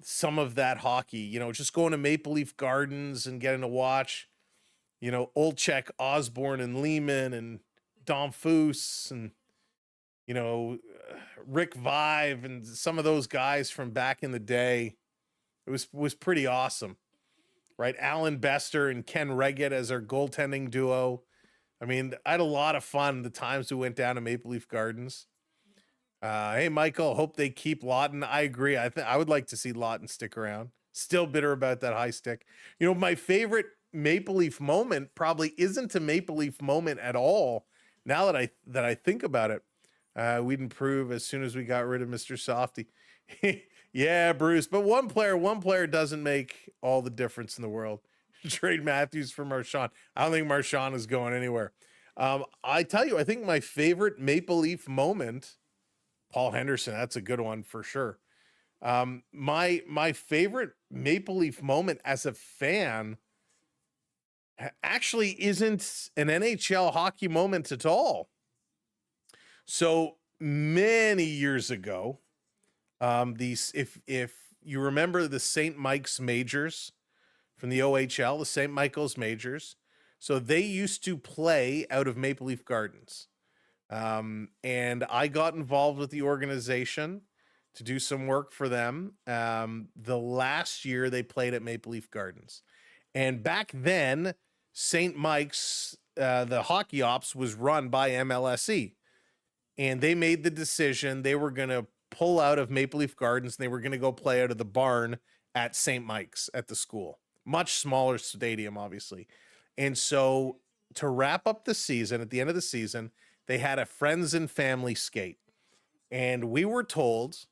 some of that hockey, just going to Maple Leaf Gardens and getting to watch, Olchek, Osborne, and Lehman, and Dom Foose, and, Rick Vive, and some of those guys from back in the day. It was pretty awesome, right? Alan Bester and Ken Reggett as our goaltending duo. I had a lot of fun the times we went down to Maple Leaf Gardens. Hey, Michael, hope they keep Lawton. I agree. I would like to see Lawton stick around. Still bitter about that high stick. My favorite Maple Leaf moment probably isn't a Maple Leaf moment at all. Now that I think about it, we'd improve as soon as we got rid of Mr. Softy. Yeah, Bruce. But one player doesn't make all the difference in the world. Trade Matthews for Marchand. I don't think Marchand is going anywhere. I tell you, I think my favorite Maple Leaf moment, Paul Henderson, that's a good one for sure. My favorite Maple Leaf moment as a fan actually isn't an NHL hockey moment at all. So many years ago, if you remember the St. Mike's Majors from the OHL, the St. Michael's Majors, so they used to play out of Maple Leaf Gardens. And I got involved with the organization to do some work for them. The last year they played at Maple Leaf Gardens. And back then, St. Mike's, the hockey ops was run by MLSE, and they made the decision they were going to pull out of Maple Leaf Gardens and they were going to go play out of the barn at St. Mike's at the school. Much smaller stadium, obviously. And so to wrap up the season, at the end of the season, they had a friends and family skate. And we were told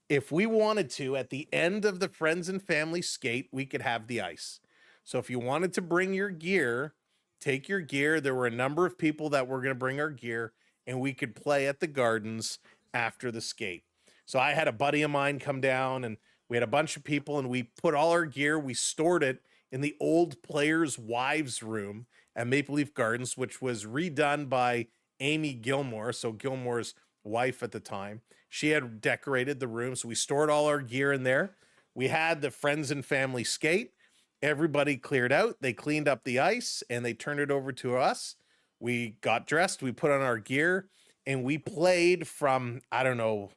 if we wanted to, at the end of the friends and family skate, we could have the ice. So if you wanted to bring your gear, take your gear. There were a number of people that were going to bring our gear, and we could play at the Gardens after the skate. So I had a buddy of mine come down, and we had a bunch of people, and we put all our gear, we stored it in the old players' wives' room at Maple Leaf Gardens, which was redone by Amy Gilmore, so Gilmore's wife at the time. She had decorated the room, so we stored all our gear in there. We had the friends and family skate. Everybody cleared out. They cleaned up the ice, and they turned it over to us. We got dressed. We put on our gear, and we played from, I don't know,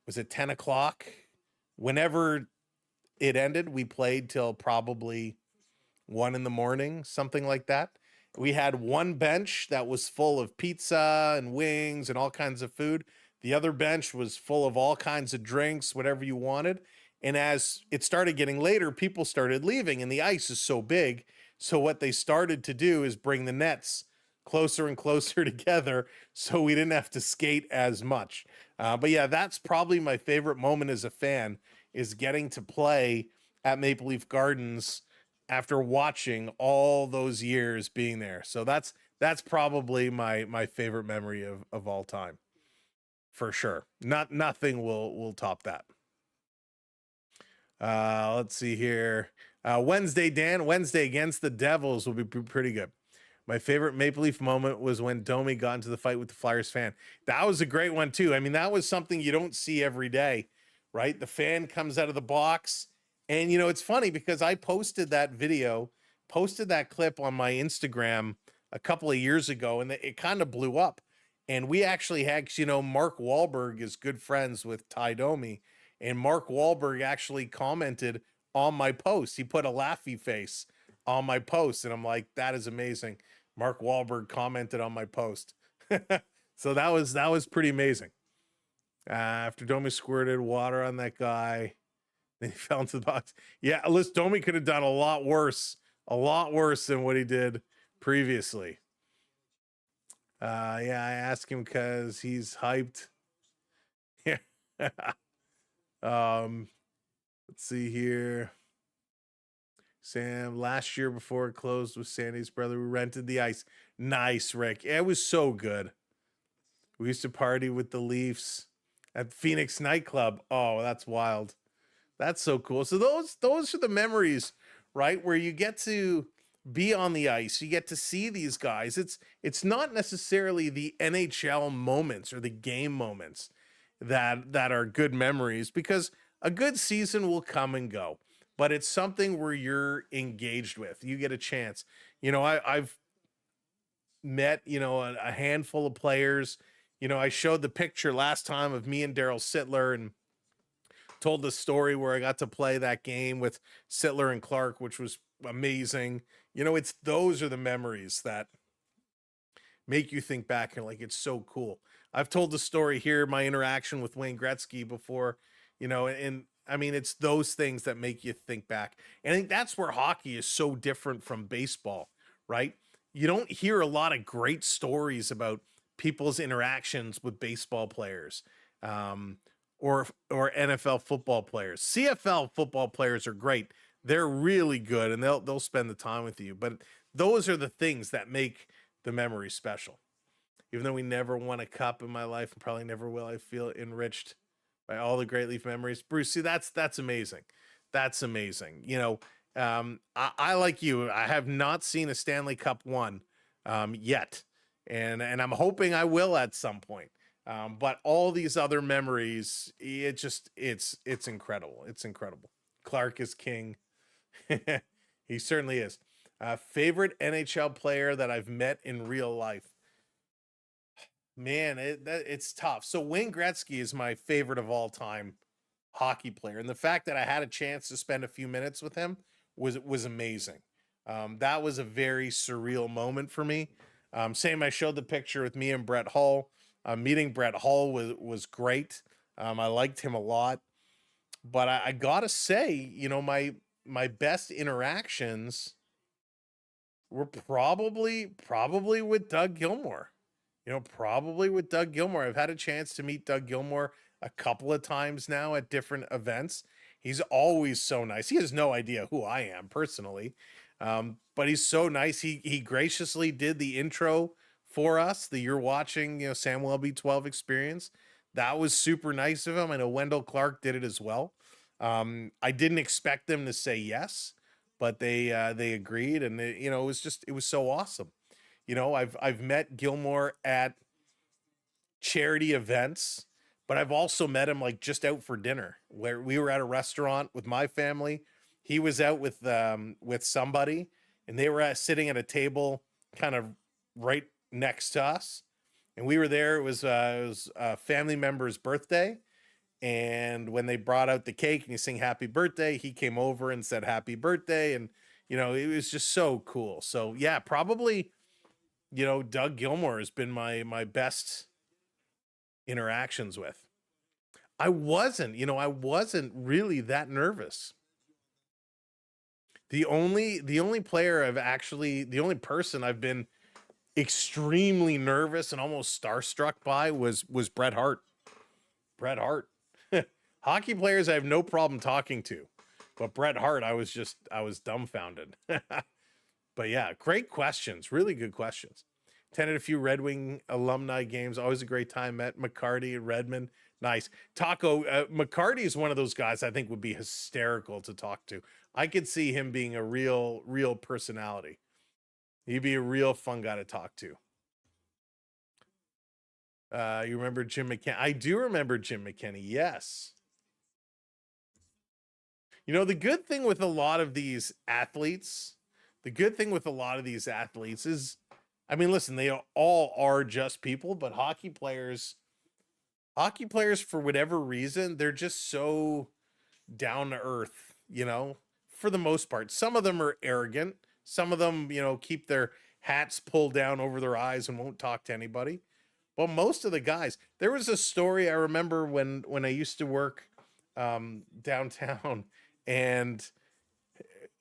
was it 10 o'clock? Whenever it ended, we played till probably 1 in the morning, something like that. We had one bench that was full of pizza and wings and all kinds of food. The other bench was full of all kinds of drinks, whatever you wanted. And as it started getting later, people started leaving, and the ice is so big. So what they started to do is bring the nets closer and closer together so we didn't have to skate as much. But yeah, that's probably my favorite moment as a fan, is getting to play at Maple Leaf Gardens after watching all those years being there. So that's probably my favorite memory of all time, for sure. Nothing will top that. Let's see here. Wednesday, Dan. Wednesday against the Devils will be pretty good. My favorite Maple Leaf moment was when Domi got into the fight with the Flyers fan. That was a great one too. I mean, that was something you don't see every day, right? The fan comes out of the box, and you know, it's funny because I posted that clip on my Instagram a couple of years ago, and it kind of blew up. And we actually had, you know, Mark Wahlberg is good friends with Ty Domi, and Mark Wahlberg actually commented on my post. He put a laughy face on my post, and I'm like, that is amazing. Mark Wahlberg commented on my post. So that was pretty amazing. After Domi squirted water on that guy, then he fell into the box. Yeah, listen, Domi could have done a lot worse than what he did previously. Yeah, I asked him because he's hyped. Yeah. Let's see here. Sam, last year before it closed with Sandy's brother, we rented the ice. Nice, Rick. It was so good. We used to party with the Leafs at Phoenix nightclub. Oh, that's wild. That's so cool. So those are the memories, right? Where you get to be on the ice. You get to see these guys. It's not necessarily the NHL moments or the game moments that are good memories, because a good season will come and go, but it's something where you're engaged with. You get a chance. You know, I've met, you know, a handful of players. You know, I showed the picture last time of me and Daryl Sittler, and told the story where I got to play that game with Sittler and Clark, which was amazing. You know, those are the memories that make you think back and like, it's so cool. I've told the story here, my interaction with Wayne Gretzky before, you know, and I mean, it's those things that make you think back. And I think that's where hockey is so different from baseball, right? You don't hear a lot of great stories about people's interactions with baseball players, or NFL football players. CFL football players are great. They're really good, and they'll spend the time with you. But those are the things that make the memory special. Even though we never won a cup in my life and probably never will, I feel enriched by all the great Leaf memories. Bruce, see, that's amazing. That's amazing. You know, I like you. I have not seen a Stanley Cup won yet, and I'm hoping I will at some point. But all these other memories, it's incredible. It's incredible. Clark is king. He certainly is. Favorite NHL player that I've met in real life. Man, it's tough. So Wayne Gretzky is my favorite of all time hockey player. And the fact that I had a chance to spend a few minutes with him was amazing. That was a very surreal moment for me. Same, I showed the picture with me and Brett Hull. Meeting Brett Hull was great. I liked him a lot, but I gotta say, you know, my best interactions were probably with Doug Gilmour. You know, probably with Doug Gilmour. I've had a chance to meet Doug Gilmour a couple of times now at different events. He's always so nice. He has no idea who I am personally, but he's so nice. He graciously did the intro for us. The You're Watching, you know, Samwelb12 Experience. That was super nice of him. I know Wendell Clark did it as well. I didn't expect them to say yes, but they agreed, and you know, it was so awesome. You know, I've met Gilmour at charity events, but I've also met him like just out for dinner where we were at a restaurant with my family. He was out with somebody, and they were sitting at a table kind of right next to us, and we were there. It was a family member's birthday, and when they brought out the cake and you sing happy birthday, he came over and said happy birthday, and you know, it was just so cool. So yeah, probably, you know, Doug Gilmour has been my best interactions with. I wasn't really that nervous. The only person I've been extremely nervous and almost starstruck by was Bret Hart. Bret Hart. Hockey players I have no problem talking to, but Bret Hart, I was dumbfounded. But yeah, great questions, really good questions. Attended a few Red Wing alumni games. Always a great time. Met McCarty and Redmond. Nice. Taco, McCarty is one of those guys I think would be hysterical to talk to. I could see him being a real personality. He'd be a real fun guy to talk to. You remember Jim McKenny? I do remember Jim McKenny. Yes. You know, the good thing with a lot of these athletes is, I mean, listen, they all are just people, but hockey players, for whatever reason, they're just so down to earth, you know, for the most part. Some of them are arrogant. Some of them, you know, keep their hats pulled down over their eyes and won't talk to anybody. But most of the guys, there was a story I remember when I used to work downtown, and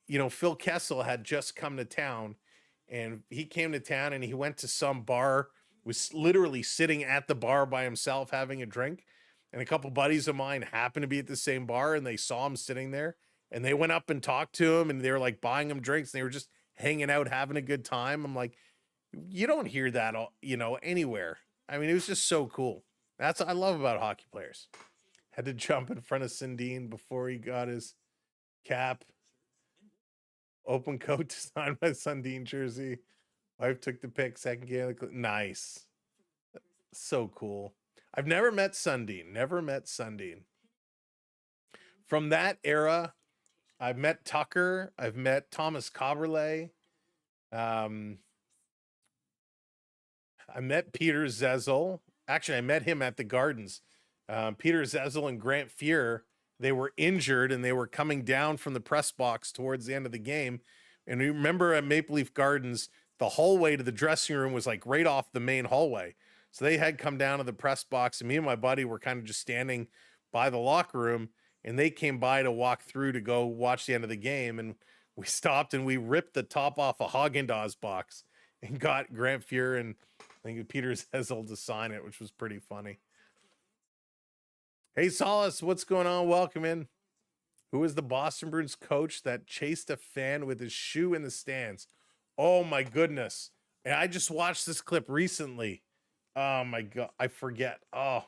you know, Phil Kessel had just come to town, and he came to town and he went to some bar, was literally sitting at the bar by himself having a drink, and a couple buddies of mine happened to be at the same bar, and they saw him sitting there, and they went up and talked to him, and they were like buying him drinks, and they were just hanging out having a good time. I'm like, you don't hear that, you know, anywhere. I mean, it was just so cool. That's what I love about hockey players. Had to jump in front of Sundin before he got his cap. Open coat to sign my Sundin jersey. Wife took the pic, second game. Nice. So cool. I've never met Sundin. From that era, I've met Tucker. I've met Thomas Coberley. I met Peter Zezel. Actually, I met him at the Gardens. Peter Zezel and Grant Fuhr, they were injured and they were coming down from the press box towards the end of the game. And you remember at Maple Leaf Gardens, the hallway to the dressing room was like right off the main hallway. So they had come down to the press box, and me and my buddy were kind of just standing by the locker room, and they came by to walk through to go watch the end of the game. And we stopped and we ripped the top off a Haagen-Dazs box and got Grant Fuhr and I think Peter Zezel to sign it, which was pretty funny. Hey, Solace, what's going on? Welcome in. Who is the Boston Bruins coach that chased a fan with his shoe in the stands? Oh, my goodness. And I just watched this clip recently. Oh, my God. I forget. Oh,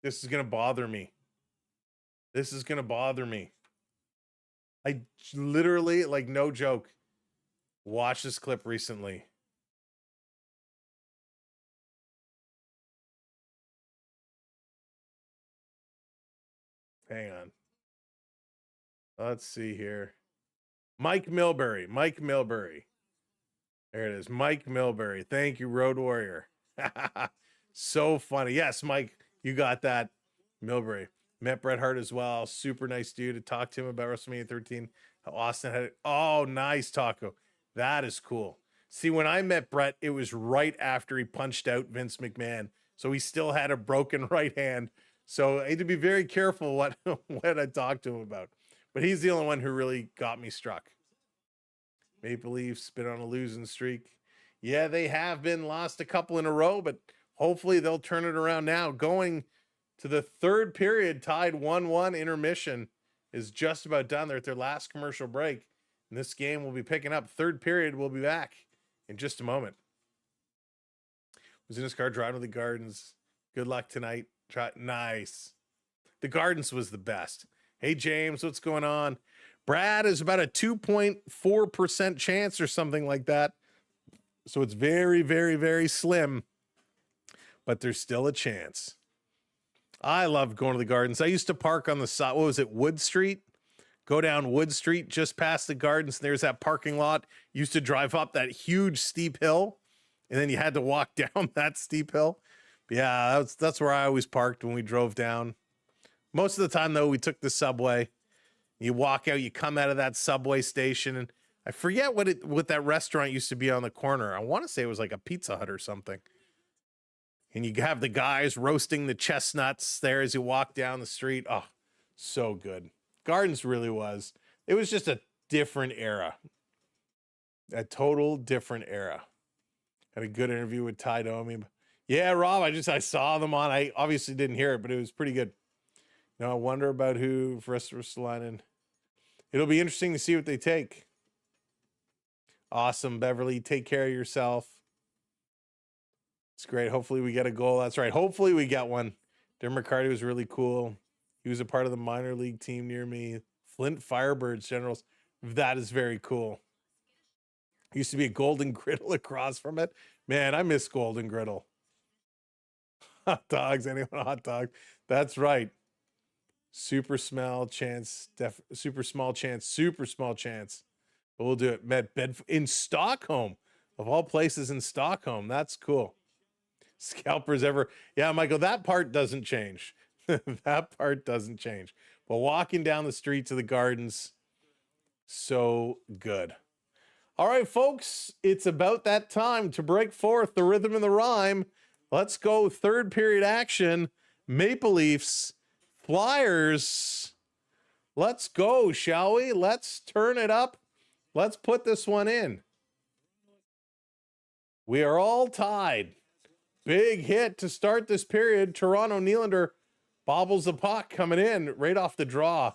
this is going to bother me. I literally, like, no joke, watched this clip recently. Hang on. Let's see here. Mike Milbury. There it is. Mike Milbury. Thank you, Road Warrior. So funny. Yes, Mike, you got that. Milbury Met Bret Hart as well. Super nice dude. To talk to him about WrestleMania 13. How Austin had it. Oh, nice, Taco. That is cool. See, when I met Bret, it was right after he punched out Vince McMahon. So he still had a broken right hand. So I had to be very careful what I talked to him about. But he's the only one who really got me struck. Maple Leafs been on a losing streak. Yeah, they have been, lost a couple in a row, but hopefully they'll turn it around now. Going to the third period, tied 1-1. Intermission is just about done. They're at their last commercial break. And this game will be picking up. Third period, we'll be back in just a moment. Was in his car driving to the Gardens. Good luck tonight. Nice. The Gardens was the best. Hey, James, what's going on? Brad is about a 2.4% chance or something like that. So it's very, very, very slim. But there's still a chance. I love going to the Gardens. I used to park on the side. What was it? Wood Street? Go down Wood Street just past the Gardens. And there's that parking lot. Used to drive up that huge steep hill. And then you had to walk down that steep hill. But yeah, that's where I always parked when we drove down. Most of the time, though, we took the subway. You walk out, you come out of that subway station, and I forget what that restaurant used to be on the corner. I want to say it was like a Pizza Hut or something. And you have the guys roasting the chestnuts there as you walk down the street. Oh, so good. Gardens really was. It was just a different era. A total different era. Had a good interview with Ty Domi. Yeah, Rob, I saw them on. I obviously didn't hear it, but it was pretty good. Now I wonder about who for Ristolainen. It'll be interesting to see what they take. Awesome, Beverly. Take care of yourself. It's great. Hopefully we get a goal. That's right. Hopefully we get one. Jim McCarty was really cool. He was a part of the minor league team near me. Flint Firebirds Generals. That is very cool. Used to be a Golden Griddle across from it. Man, I miss Golden Griddle. Hot dogs. Anyone hot dog? That's right. Super small chance. Super small chance. But we'll do it. Met Bedford in Stockholm. Of all places in Stockholm. That's cool. Scalpers ever. Yeah, Michael, that part doesn't change. That part doesn't change. But walking down the streets of the Gardens, so good. All right, folks, it's about that time to break forth the rhythm and the rhyme. Let's go third period action. Maple Leafs, Flyers. Let's go, shall we? Let's turn it up. Let's put this one in. We are all tied. Big hit to start this period. Toronto Nylander bobbles the puck coming in right off the draw.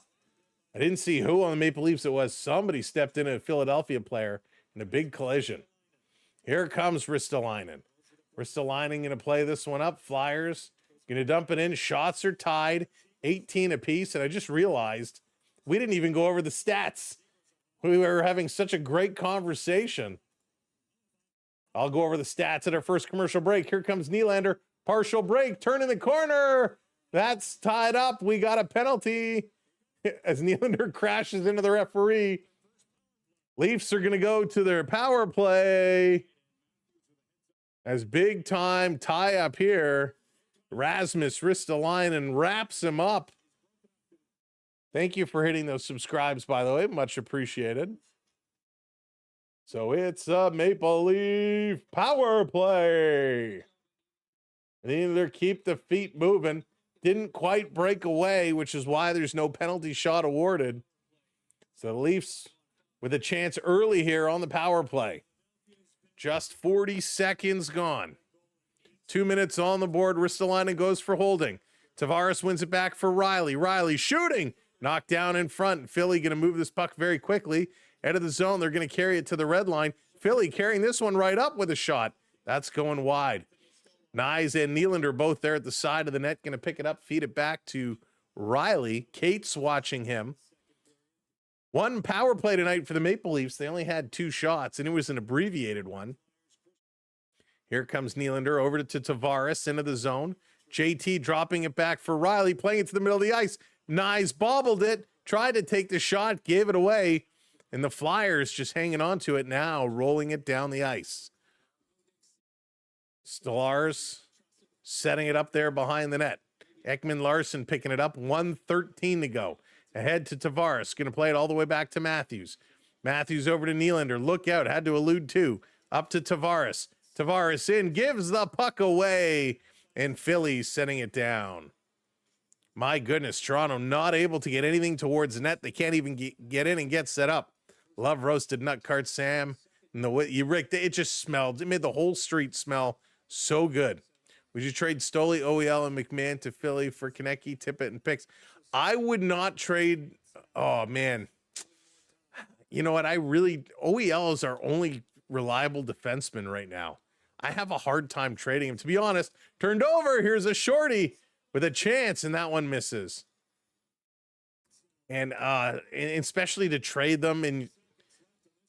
I didn't see who on the Maple Leafs it was. Somebody stepped in, a Philadelphia player, in a big collision. Here comes Ristolainen. Ristolainen going to play this one up. Flyers going to dump it in. Shots are tied, 18 apiece. And I just realized we didn't even go over the stats. We were having such a great conversation. I'll go over the stats at our first commercial break. Here comes Nylander. Partial break. Turn in the corner. That's tied up. We got a penalty as Nylander crashes into the referee. Leafs are going to go to their power play. As big time tie up here. Rasmus Ristolainen wraps him up. Thank you for hitting those subscribes, by the way. Much appreciated. So it's a Maple Leaf power play. Neither keep the feet moving. Didn't quite break away, which is why there's no penalty shot awarded. So the Leafs with a chance early here on the power play. Just 40 seconds gone. 2 minutes on the board. Ristolainen goes for holding. Tavares wins it back for Riley. Riley shooting. Knocked down in front. Philly going to move this puck very quickly. Out of the zone, they're going to carry it to the red line. Philly carrying this one right up with a shot. That's going wide. Nyes and Nylander both there at the side of the net. Going to pick it up, feed it back to Riley. Kate's watching him. One power play tonight for the Maple Leafs. They only had 2 shots, and it was an abbreviated one. Here comes Nylander over to Tavares into the zone. JT dropping it back for Riley, playing it to the middle of the ice. Nyes bobbled it, tried to take the shot, gave it away. And the Flyers just hanging on to it now, rolling it down the ice. Stars setting it up there behind the net. Ekman Larson picking it up, 1:13 to go. Ahead to Tavares, going to play it all the way back to Matthews. Matthews over to Nylander, look out, had to elude two. Up to Tavares. Tavares in, gives the puck away, and Philly setting it down. My goodness, Toronto not able to get anything towards the net. They can't even get in and get set up. Love roasted nut cart, Sam. And the way you Rick, it just smelled. It made the whole street smell so good. Would you trade Stoli, OEL, and McMahon to Philly for Konecny, Tippett, and picks? I would not trade. Oh man, you know what? OEL is our only reliable defenseman right now. I have a hard time trading him. To be honest, turned over. Here's a shorty with a chance, and that one misses. And especially to trade them and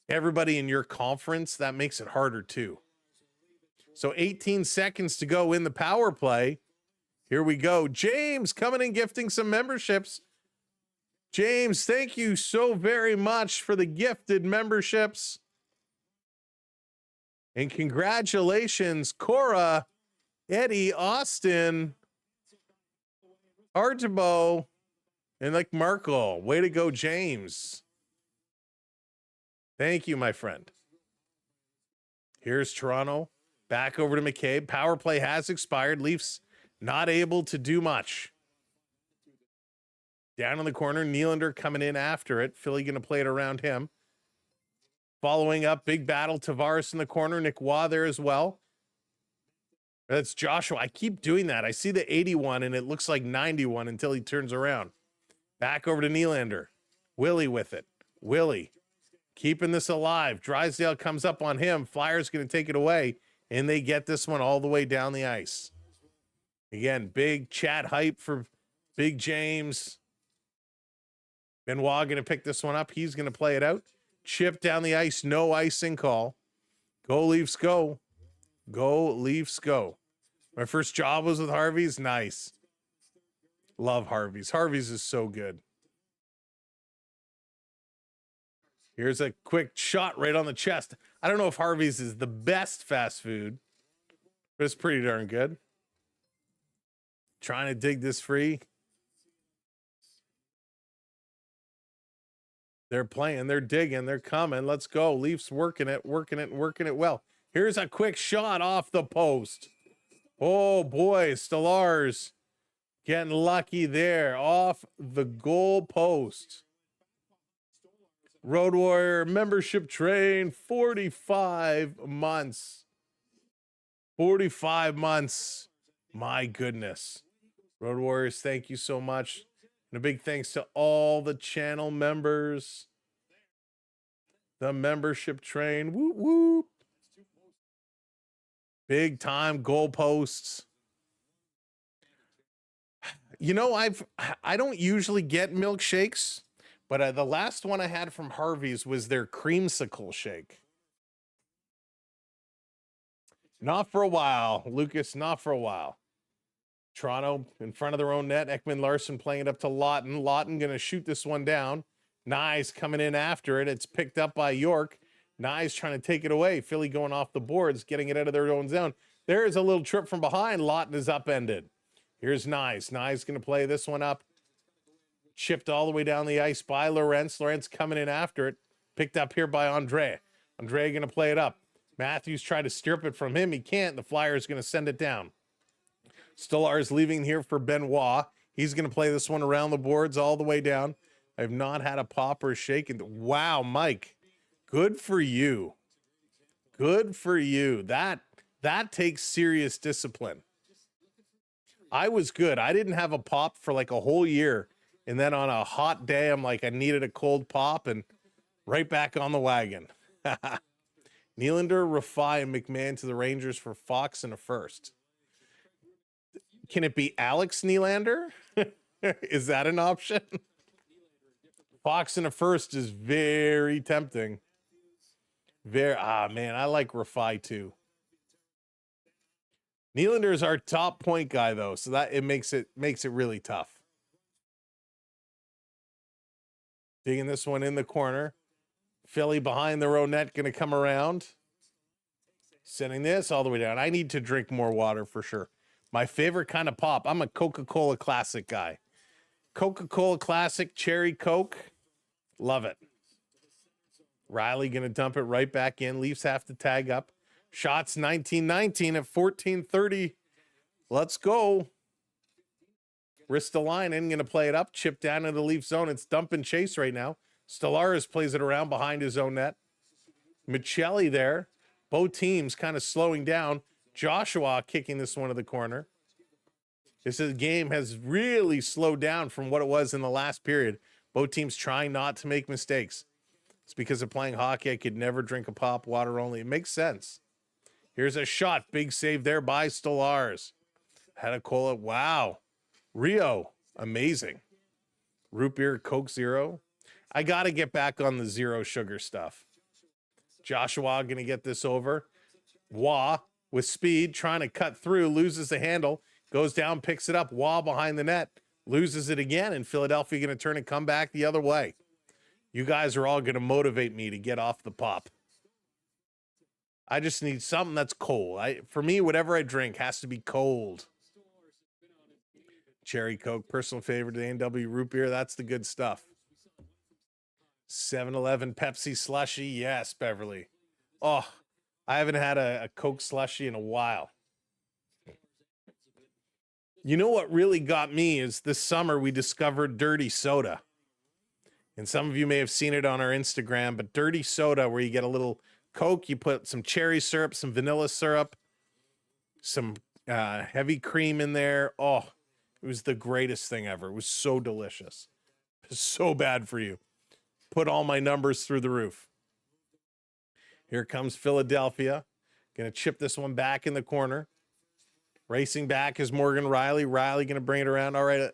everybody in your conference, that makes it harder too. So 18 seconds to go in the power play. Here we go. James coming and gifting some memberships. James, thank you so very much for the gifted memberships. And congratulations, Cora, Eddie, Austin, Archibald, and like Markle. Way to go, James. Thank you, my friend. Here's Toronto. Back over to McCabe. Power play has expired. Leafs not able to do much. Down in the corner, Nylander coming in after it. Philly going to play it around him. Following up, big battle. Tavares in the corner. Nick Waugh there as well. That's Joshua. I keep doing that. I see the 81 and it looks like 91 until he turns around. Back over to Nylander. Willie with it. Willie keeping this alive. Drysdale comes up on him. Flyers going to take it away, and they get this one all the way down the ice. Again, big chat hype for Big James. Benoit going to pick this one up. He's going to play it out. Chip down the ice. No icing call. Go Leafs, go. Go Leafs, go. My first job was with Harvey's. Nice. Love Harvey's. Harvey's is so good. Here's a quick shot right on the chest. I don't know if Harvey's is the best fast food, but it's pretty darn good. Trying to dig this free. They're playing, they're digging, they're coming. Let's go. Leafs working it well. Here's a quick shot off the post. Oh boy, Stellars getting lucky there off the goal post. Road Warrior membership train, 45 months. 45 months. My goodness. Road Warriors, thank you so much. And a big thanks to all the channel members. The membership train. Whoop, whoop. Big time goalposts. You know, I don't usually get milkshakes, but the last one I had from Harvey's was their creamsicle shake. Not for a while, Lucas, not for a while. Toronto in front of their own net. Ekman Larson playing it up to Lawton. Lawton going to shoot this one down. Nyes coming in after it. It's picked up by York. Nyes trying to take it away. Philly going off the boards, getting it out of their own zone. There's a little trip from behind. Lawton is upended. Here's Nyes. Nyes going to play this one up. Chipped all the way down the ice by Lorentz. Lorentz coming in after it. Picked up here by Andre. Andre going to play it up. Matthews tried to strip it from him. He can't. The Flyers going to send it down. Stellars leaving here for Benoit. He's going to play this one around the boards all the way down. I've not had a pop or a shake. Wow, Mike. Good for you. Good for you. That takes serious discipline. I was good. I didn't have a pop for like a whole year. And then on a hot day, I'm like, I needed a cold pop and right back on the wagon. Nylander, Rafai, and McMahon to the Rangers for Fox and a first. Can it be Alex Nylander? Is that an option? Fox and a first is very tempting. Man, I like Rafai too. Nylander is our top point guy though, so that it makes it really tough. Digging this one in the corner. Philly behind their own net, going to come around. Sending this all the way down. I need to drink more water for sure. My favorite kind of pop. I'm a Coca-Cola Classic guy. Coca-Cola Classic, cherry Coke. Love it. Riley going to dump it right back in. Leafs have to tag up. Shots 19-19 at 14:30. Let's go. Ristolainen going to play it up. Chip down into the Leaf zone. It's dump and chase right now. Stellaris plays it around behind his own net. Michelli there. Both teams kind of slowing down. Joshua kicking this one to the corner. This game has really slowed down from what it was in the last period. Both teams trying not to make mistakes. It's because of playing hockey. I could never drink a pop, water only. It makes sense. Here's a shot. Big save there by Stellaris. Had a cola. Wow. Rio. Amazing. Root beer, Coke Zero. I got to get back on the zero sugar stuff. Joshua going to get this over. Wah with speed, trying to cut through, loses the handle, goes down, picks it up. Wah behind the net, loses it again, and Philadelphia going to turn and come back the other way. You guys are all going to motivate me to get off the pop. I just need something that's cold. For me, whatever I drink has to be cold. Cherry Coke, personal favorite, the A&W root beer. That's the good stuff. 7-Eleven Pepsi slushy. Yes, Beverly. Oh, I haven't had a Coke slushy in a while. You know what really got me is this summer we discovered dirty soda. And some of you may have seen it on our Instagram, but dirty soda where you get a little Coke, you put some cherry syrup, some vanilla syrup, some heavy cream in there. Oh, it was the greatest thing ever. It was so delicious. It was so bad for you. Put all my numbers through the roof. Here comes Philadelphia. Going to chip this one back in the corner. Racing back is Morgan Riley. Riley going to bring it around. All right.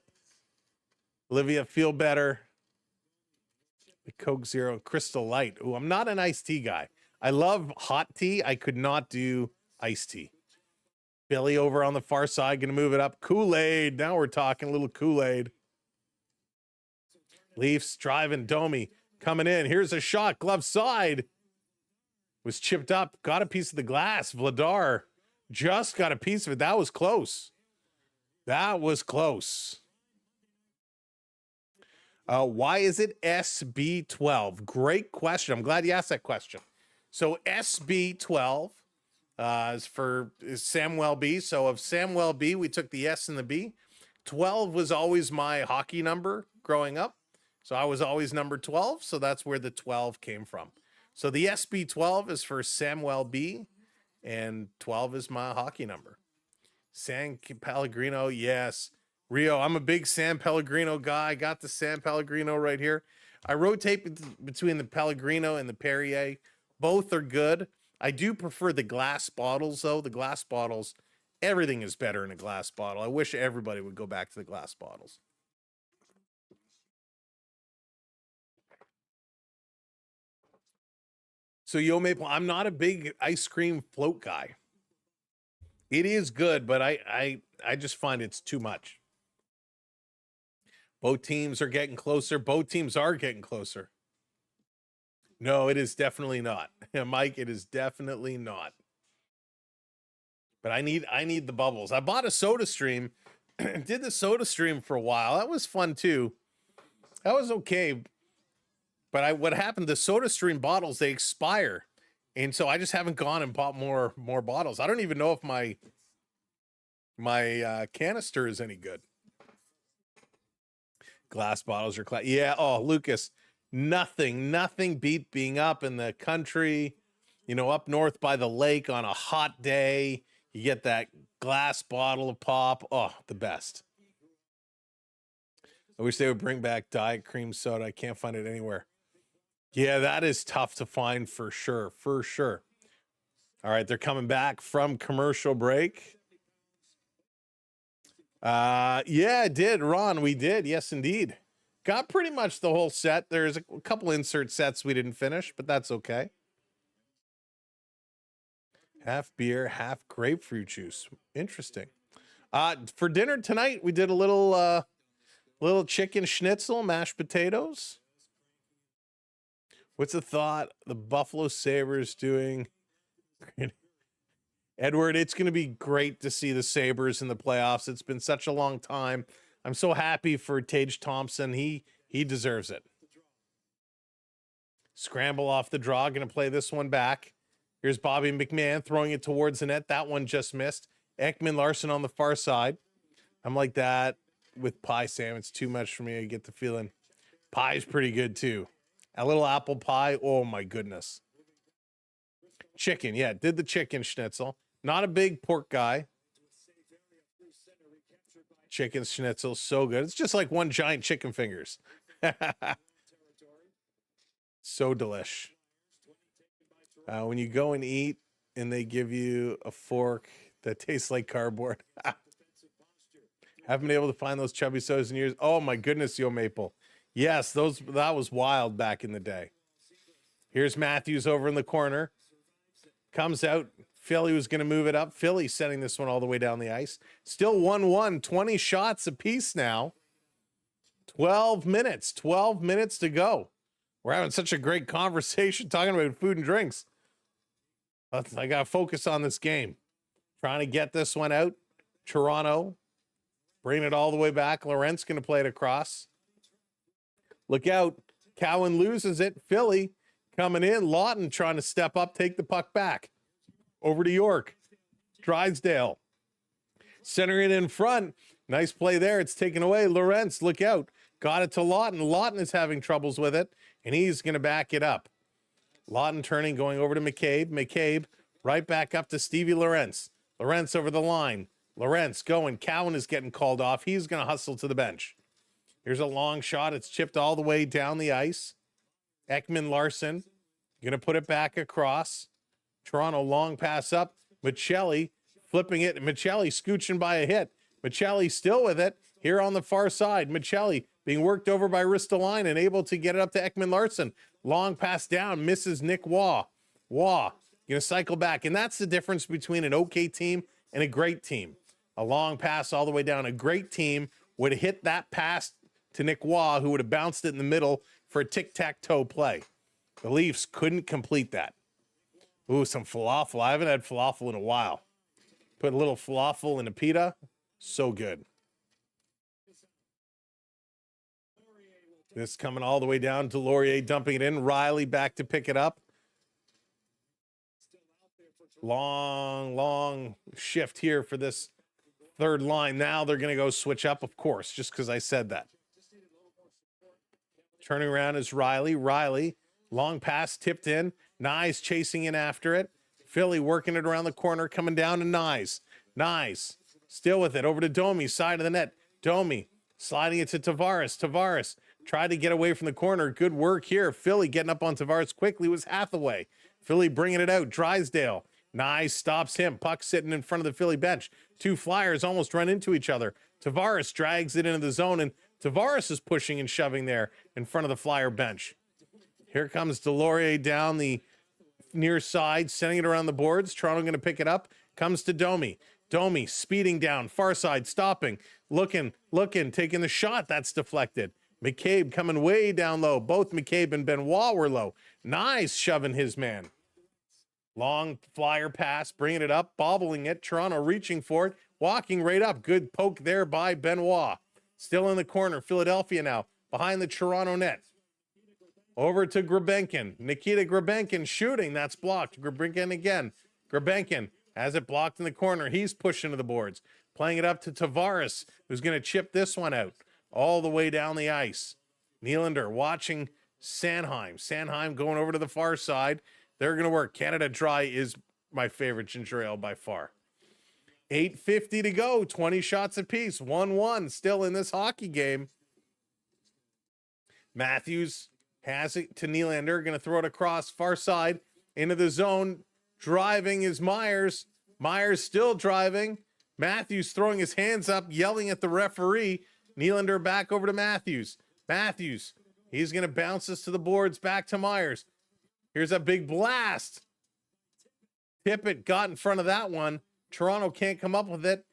Olivia, feel better. The Coke Zero, Crystal Light. Oh, I'm not an iced tea guy. I love hot tea. I could not do iced tea. Billy over on the far side, going to move it up. Kool-Aid. Now we're talking a little Kool-Aid. Leafs driving. Domi coming in. Here's a shot. Glove side. Was chipped up. Got a piece of the glass. Vladar just got a piece of it. That was close. That was close. Why is it SB12? Great question. I'm glad you asked that question. So SB12 is Samwelb. So of Samwelb, we took the S and the B. 12 was always my hockey number growing up. So I was always number 12. So that's where the 12 came from. So the SB12 is for Samwelb, and 12 is my hockey number. San Pellegrino, yes. Rio, I'm a big San Pellegrino guy. I got the San Pellegrino right here. I rotate between the Pellegrino and the Perrier. Both are good. I do prefer the glass bottles, though. The glass bottles, everything is better in a glass bottle. I wish everybody would go back to the glass bottles. So Yo Maple, I'm not a big ice cream float guy. It is good, but I just find it's too much. Both teams are getting closer. Both teams are getting closer. No, it is definitely not. Mike, it is definitely not. But I need the bubbles. I bought a Soda Stream. Did the Soda Stream for a while. That was fun too. That was okay. But what happened, the Soda Stream bottles, they expire. And so I just haven't gone and bought more bottles. I don't even know if my canister is any good. Glass bottles are yeah. Oh, Lucas, nothing beat being up in the country, up north by the lake on a hot day. You get that glass bottle of pop. Oh, the best. I wish they would bring back Diet Cream Soda. I can't find it anywhere. Yeah, that is tough to find for sure. For sure. All right, they're coming back from commercial break. Yeah, it did, Ron. We did. Yes, indeed. Got pretty much the whole set. There's a couple insert sets we didn't finish, but that's okay. Half beer, half grapefruit juice. Interesting. For dinner tonight, we did a little chicken schnitzel, mashed potatoes. What's the thought? The Buffalo Sabres doing Edward, it's going to be great to see the Sabres in the playoffs. It's been such a long time. I'm so happy for Tage Thompson. He deserves it. Scramble off the draw. Going to play this one back. Here's Bobby McMahon throwing it towards the net. That one just missed. Ekman Larson on the far side. I'm like that with pie, Sam. It's too much for me. I get the feeling. Pie's pretty good too. A little apple pie. Oh my goodness. Chicken. Yeah, did the chicken schnitzel. Not a big pork guy. Chicken schnitzel, so good. It's just like one giant chicken fingers. So delish. When you go and eat and they give you a fork that tastes like cardboard. Haven't been able to find those chubby sodas in years. Oh my goodness, Yo Maple. Yes, that was wild back in the day. Here's Matthews over in the corner. Comes out. Philly was going to move it up. Philly sending this one all the way down the ice. Still 1-1, 20 shots apiece now. 12 minutes to go. We're having such a great conversation talking about food and drinks. I got to focus on this game. Trying to get this one out. Toronto bringing it all the way back. Laurent's going to play it across. Look out. Cowan loses it. Philly coming in. Lawton trying to step up, take the puck back. Over to York. Drysdale. Centering it in front. Nice play there. It's taken away. Laurent's, look out. Got it to Lawton. Lawton is having troubles with it, and he's going to back it up. Lawton turning, going over to McCabe. McCabe right back up to Stevie Laurent's. Laurent's over the line. Laurent's going. Cowan is getting called off. He's going to hustle to the bench. Here's a long shot. It's chipped all the way down the ice. Ekman Larson going to put it back across. Toronto long pass up. Michelli flipping it. Michelli scooching by a hit. Michelli still with it here on the far side. Michelli being worked over by Ristolainen and able to get it up to Ekman Larson. Long pass down. Misses Nick Waugh. Waugh going to cycle back. And that's the difference between an okay team and a great team. A long pass all the way down. A great team would have hit that pass to Nick Waugh, who would have bounced it in the middle for a tic-tac-toe play. The Leafs couldn't complete that. Ooh, some falafel. I haven't had falafel in a while. Put a little falafel in a pita. So good. This coming all the way down to Laurier, dumping it in. Riley back to pick it up. Long shift here for this third line. Now they're going to go switch up, of course, just because I said that. Turning around is Riley. Riley, long pass tipped in. Nyes chasing in after it. Philly working it around the corner, coming down to Nyes. Nyes still with it. Over to Domi, side of the net. Domi sliding it to Tavares. Tavares tried to get away from the corner. Good work here. Philly getting up on Tavares quickly was Hathaway. Philly bringing it out. Drysdale. Nyes stops him. Puck sitting in front of the Philly bench. Two Flyers almost run into each other. Tavares drags it into the zone, and Tavares is pushing and shoving there in front of the Flyer bench. Here comes Delorier down the near side, sending it around the boards. Toronto going to pick it up. Comes to Domi. Domi speeding down, far side, stopping, looking, taking the shot. That's deflected. McCabe coming way down low. Both McCabe and Benoit were low. Nice shoving his man. Long Flyer pass, bringing it up, bobbling it. Toronto reaching for it, walking right up. Good poke there by Benoit. Still in the corner. Philadelphia now behind the Toronto net. Over to Grebenkin. Nikita Grebenkin shooting. That's blocked. Grebenkin again. Grebenkin has it blocked in the corner. He's pushing to the boards. Playing it up to Tavares, who's going to chip this one out all the way down the ice. Nylander watching Sanheim. Sanheim going over to the far side. They're going to work. Canada Dry is my favorite ginger ale by far. 8:50 to go. 20 shots apiece. 1-1 still in this hockey game. Matthews has it to Nylander. Going to throw it across far side into the zone. Driving is Myers. Myers still driving. Matthews throwing his hands up, yelling at the referee. Nylander back over to Matthews. Matthews, he's going to bounce this to the boards, back to Myers. Here's a big blast. Tippett got in front of that one. Toronto can't come up with it.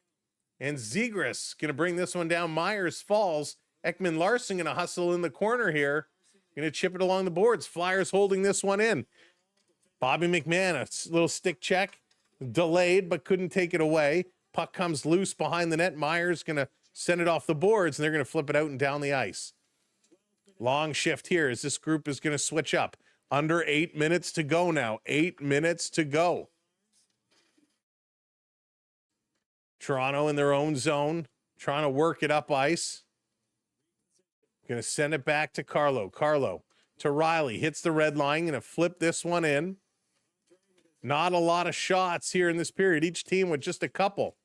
And Zegras going to bring this one down. Myers falls. Ekman Larson going to hustle in the corner here. Going to chip it along the boards. Flyers holding this one in. Bobby McMahon, a little stick check. delayed, but couldn't take it away. Puck comes loose behind the net. Meyer's going to send it off the boards, and they're going to flip it out and down the ice. Long shift here as this group is going to switch up. Under 8 minutes to go now. 8 minutes to go. Toronto in their own zone, trying to work it up ice. Going to send it back to Carlo. Carlo to Riley. Hits the red line. Going to flip this one in. Not a lot of shots here in this period. Each team with just a couple.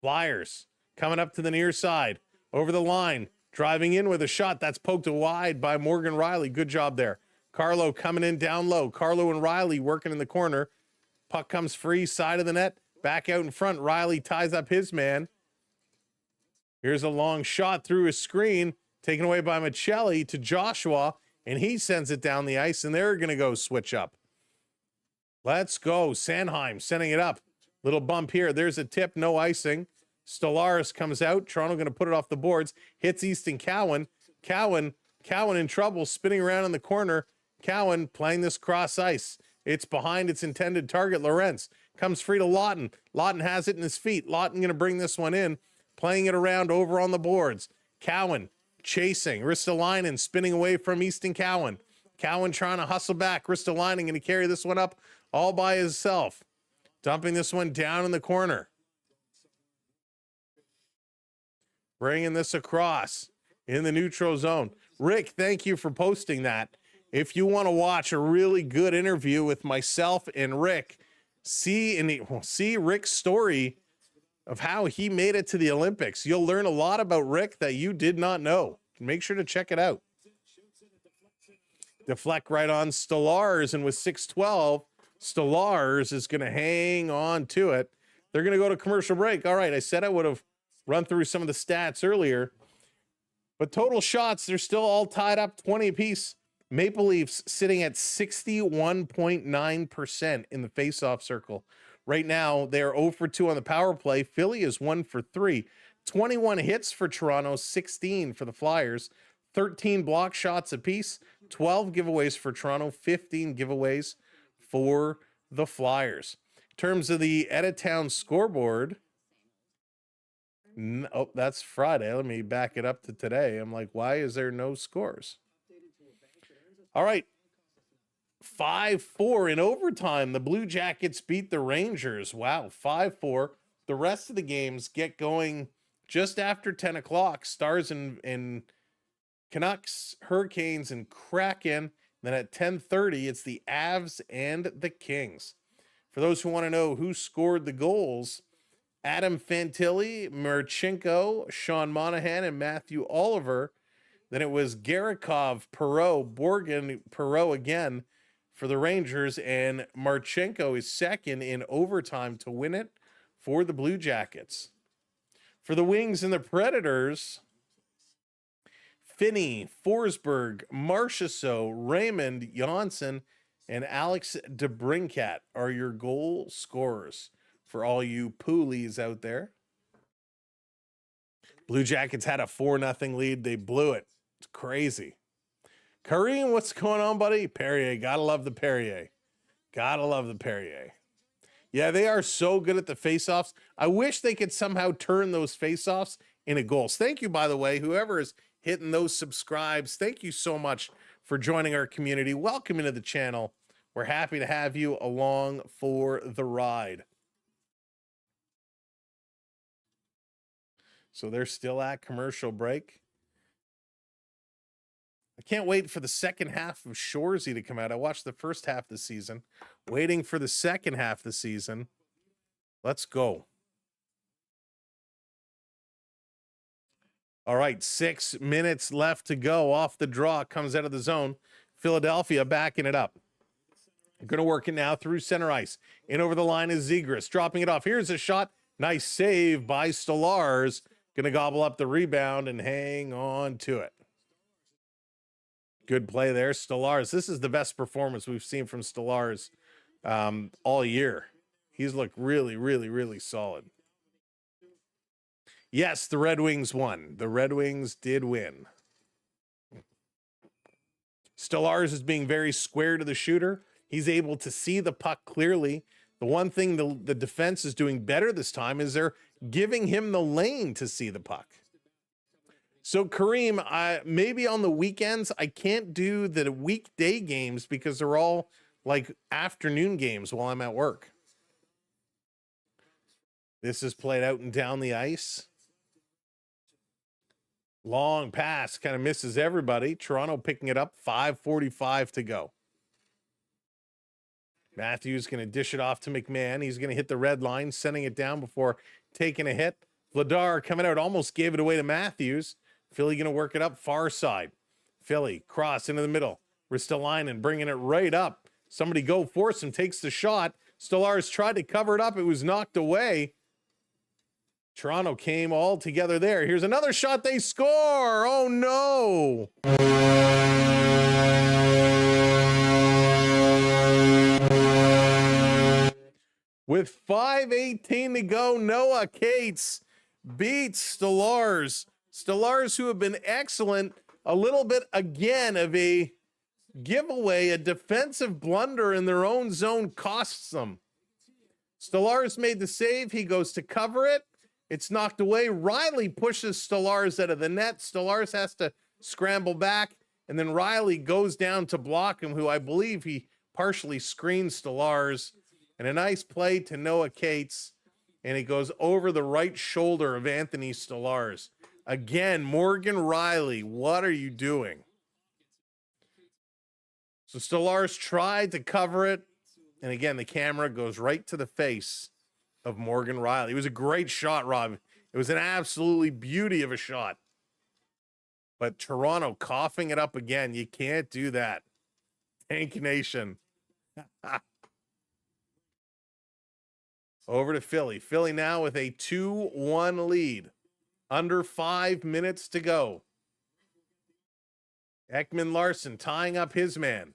Flyers coming up to the near side. Over the line. Driving in with a shot. That's poked wide by Morgan Riley. Good job there. Carlo coming in down low. Carlo and Riley working in the corner. Puck comes free. Side of the net. Back out in front. Riley ties up his man. Here's a long shot through his screen, taken away by Michelli to Joshua, and he sends it down the ice, and they're going to go switch up. Let's go. Sanheim sending it up. Little bump here. There's a tip, no icing. Stellaris comes out. Toronto going to put it off the boards. Hits Easton Cowan. Cowan in trouble, spinning around in the corner. Cowan playing this cross ice. It's behind its intended target. Lorentz comes free to Lawton. Lawton has it in his feet. Lawton going to bring this one in. Playing it around over on the boards. Cowan chasing. Ristolainen spinning away from Easton Cowan. Cowan trying to hustle back. Ristolainen going to carry this one up all by himself. Dumping this one down in the corner. Bringing this across in the neutral zone. Rick, thank you for posting that. If you want to watch a really good interview with myself and Rick, see Rick's story of how he made it to the Olympics. You'll learn a lot about Rick that you did not know. Make sure to check it out. Deflect right on Stellars, and with 6:12, Stellars is going to hang on to it. They're going to go to commercial break. All right, I said I would have run through some of the stats earlier, but total shots, they're still all tied up 20 apiece. Maple Leafs sitting at 61.9% in the faceoff circle. Right now, they are 0 for 2 on the power play. Philly is 1 for 3. 21 hits for Toronto, 16 for the Flyers. 13 block shots apiece, 12 giveaways for Toronto, 15 giveaways for the Flyers. In terms of the Editown scoreboard, oh, that's Friday. Let me back it up to today. I'm like, why is there no scores? All right. 5-4 in overtime. The Blue Jackets beat the Rangers. Wow, 5-4. The rest of the games get going just after 10 o'clock. Stars and Canucks, Hurricanes, and Kraken. Then at 10:30, it's the Avs and the Kings. For those who want to know who scored the goals, Adam Fantilli, Marchenko, Sean Monahan, and Matthew Oliver. Then it was Garikov, Perreault, Borgen, Perreault again for the Rangers, and Marchenko is second in overtime to win it for the Blue Jackets. For the Wings and the Predators, Finney, Forsberg, Marchessault, Raymond, Janssen, and Alex DeBrincat are your goal scorers for all you poolies out there. Blue Jackets had a 4-0 lead. They blew it. It's crazy. Kareem, what's going on, buddy? Perrier. Gotta love the Perrier. Gotta love the Perrier. Yeah, they are so good at the faceoffs. I wish they could somehow turn those faceoffs into goals. Thank you, by the way, whoever is hitting those subscribes. Thank you so much for joining our community. Welcome into the channel. We're happy to have you along for the ride. So they're still at commercial break. I can't wait for the second half of Shoresy to come out. I watched the first half of the season, waiting for the second half of the season. Let's go. All right, 6 minutes left to go. Off the draw, comes out of the zone. Philadelphia backing it up. Going to work it now through center ice. In over the line is Zegras, dropping it off. Here's a shot. Nice save by Stellars. Going to gobble up the rebound and hang on to it. Good play there, Stellars. This is the best performance we've seen from Stellars all year. He's looked really, really, really solid. Yes, the Red Wings won. The Red Wings did win. Stellars is being very square to the shooter. He's able to see the puck clearly. The one thing the defense is doing better this time is they're giving him the lane to see the puck. So Kareem, maybe on the weekends, I can't do the weekday games because they're all like afternoon games while I'm at work. This is played out and down the ice. Long pass, kind of misses everybody. Toronto picking it up, 5:45 to go. Matthews going to dish it off to McMahon. He's going to hit the red line, sending it down before taking a hit. Vladar coming out, almost gave it away to Matthews. Philly going to work it up far side. Philly, cross into the middle. Ristolainen bringing it right up. Somebody go force him, takes the shot. Stolarz tried to cover it up. It was knocked away. Toronto came all together there. Here's another shot. They score. Oh, no. With 5:18 to go, Noah Cates beats Stolarz. Stolarz, who have been excellent, a little bit again of a giveaway, a defensive blunder in their own zone costs them. Stolarz made the save. He goes to cover it. It's knocked away. Riley pushes Stolarz out of the net. Stolarz has to scramble back, and then Riley goes down to block him, who I believe he partially screens Stolarz. And a nice play to Noah Cates, and he goes over the right shoulder of Anthony Stolarz. Again, Morgan Riley, what are you doing? So Stolarz tried to cover it, and again, the camera goes right to the face of Morgan Riley. It was a great shot, Rob. It was an absolutely beauty of a shot. But Toronto coughing it up again. You can't do that. Tank Nation. Over to Philly. Philly now with a 2-1 lead. Under 5 minutes to go. Ekman-Larsson tying up his man.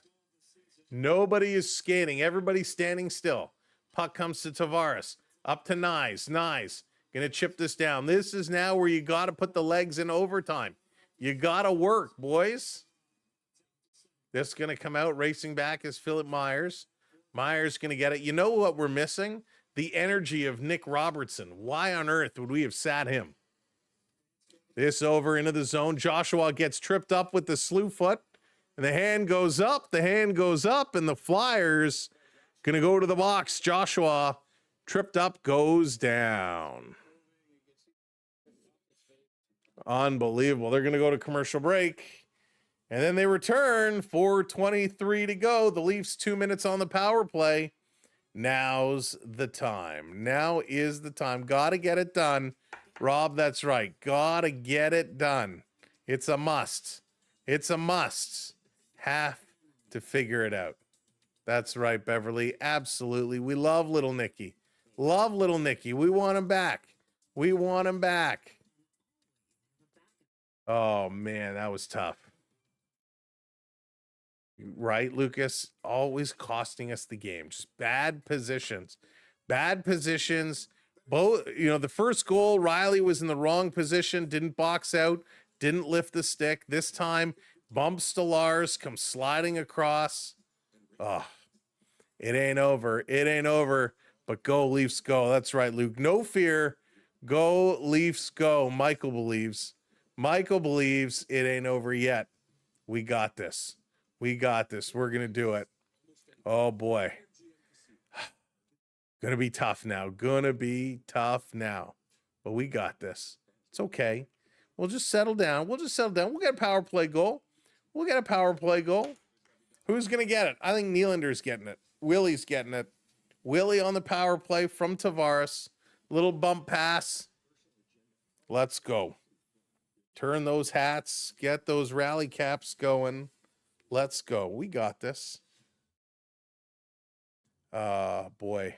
Nobody is skating. Everybody's standing still. Puck comes to Tavares. Up to Nyes. Nyes going to chip this down. This is now where you got to put the legs in overtime. You got to work, boys. This is going to come out. Racing back is Philip Myers. Myers going to get it. You know what we're missing? The energy of Nick Robertson. Why on earth would we have sat him? This over into the zone. Joshua gets tripped up with the slew foot. And the hand goes up. The hand goes up. And the Flyers going to go to the box. Joshua tripped up, goes down. Unbelievable. They're going to go to commercial break. And then they return. 4:23 to go. The Leafs 2 minutes on the power play. Now's the time. Now is the time. Got to get it done. Rob, that's right. Got to get it done. It's a must. It's a must. Have to figure it out. That's right, Beverly. Absolutely. We love little Nicky. Love little Nicky. We want him back. We want him back. Oh, man, that was tough. Right, Lucas? Always costing us the game. Just bad positions. Bad positions. Both, the first goal, Riley was in the wrong position, didn't box out, didn't lift the stick. This time, bumps Stolarz, comes sliding across. Oh, it ain't over. It ain't over. But go, Leafs, go. That's right, Luke. No fear. Go, Leafs, go. Michael believes. Michael believes it ain't over yet. We got this. We got this. We're going to do it. Oh, boy. Going to be tough now. Going to be tough now. But we got this. It's okay. We'll just settle down. We'll just settle down. We'll get a power play goal. We'll get a power play goal. Who's going to get it? I think Nylander's getting it. Willie's getting it. Willie on the power play from Tavares. Little bump pass. Let's go. Turn those hats. Get those rally caps going. Let's go. We got this. Boy.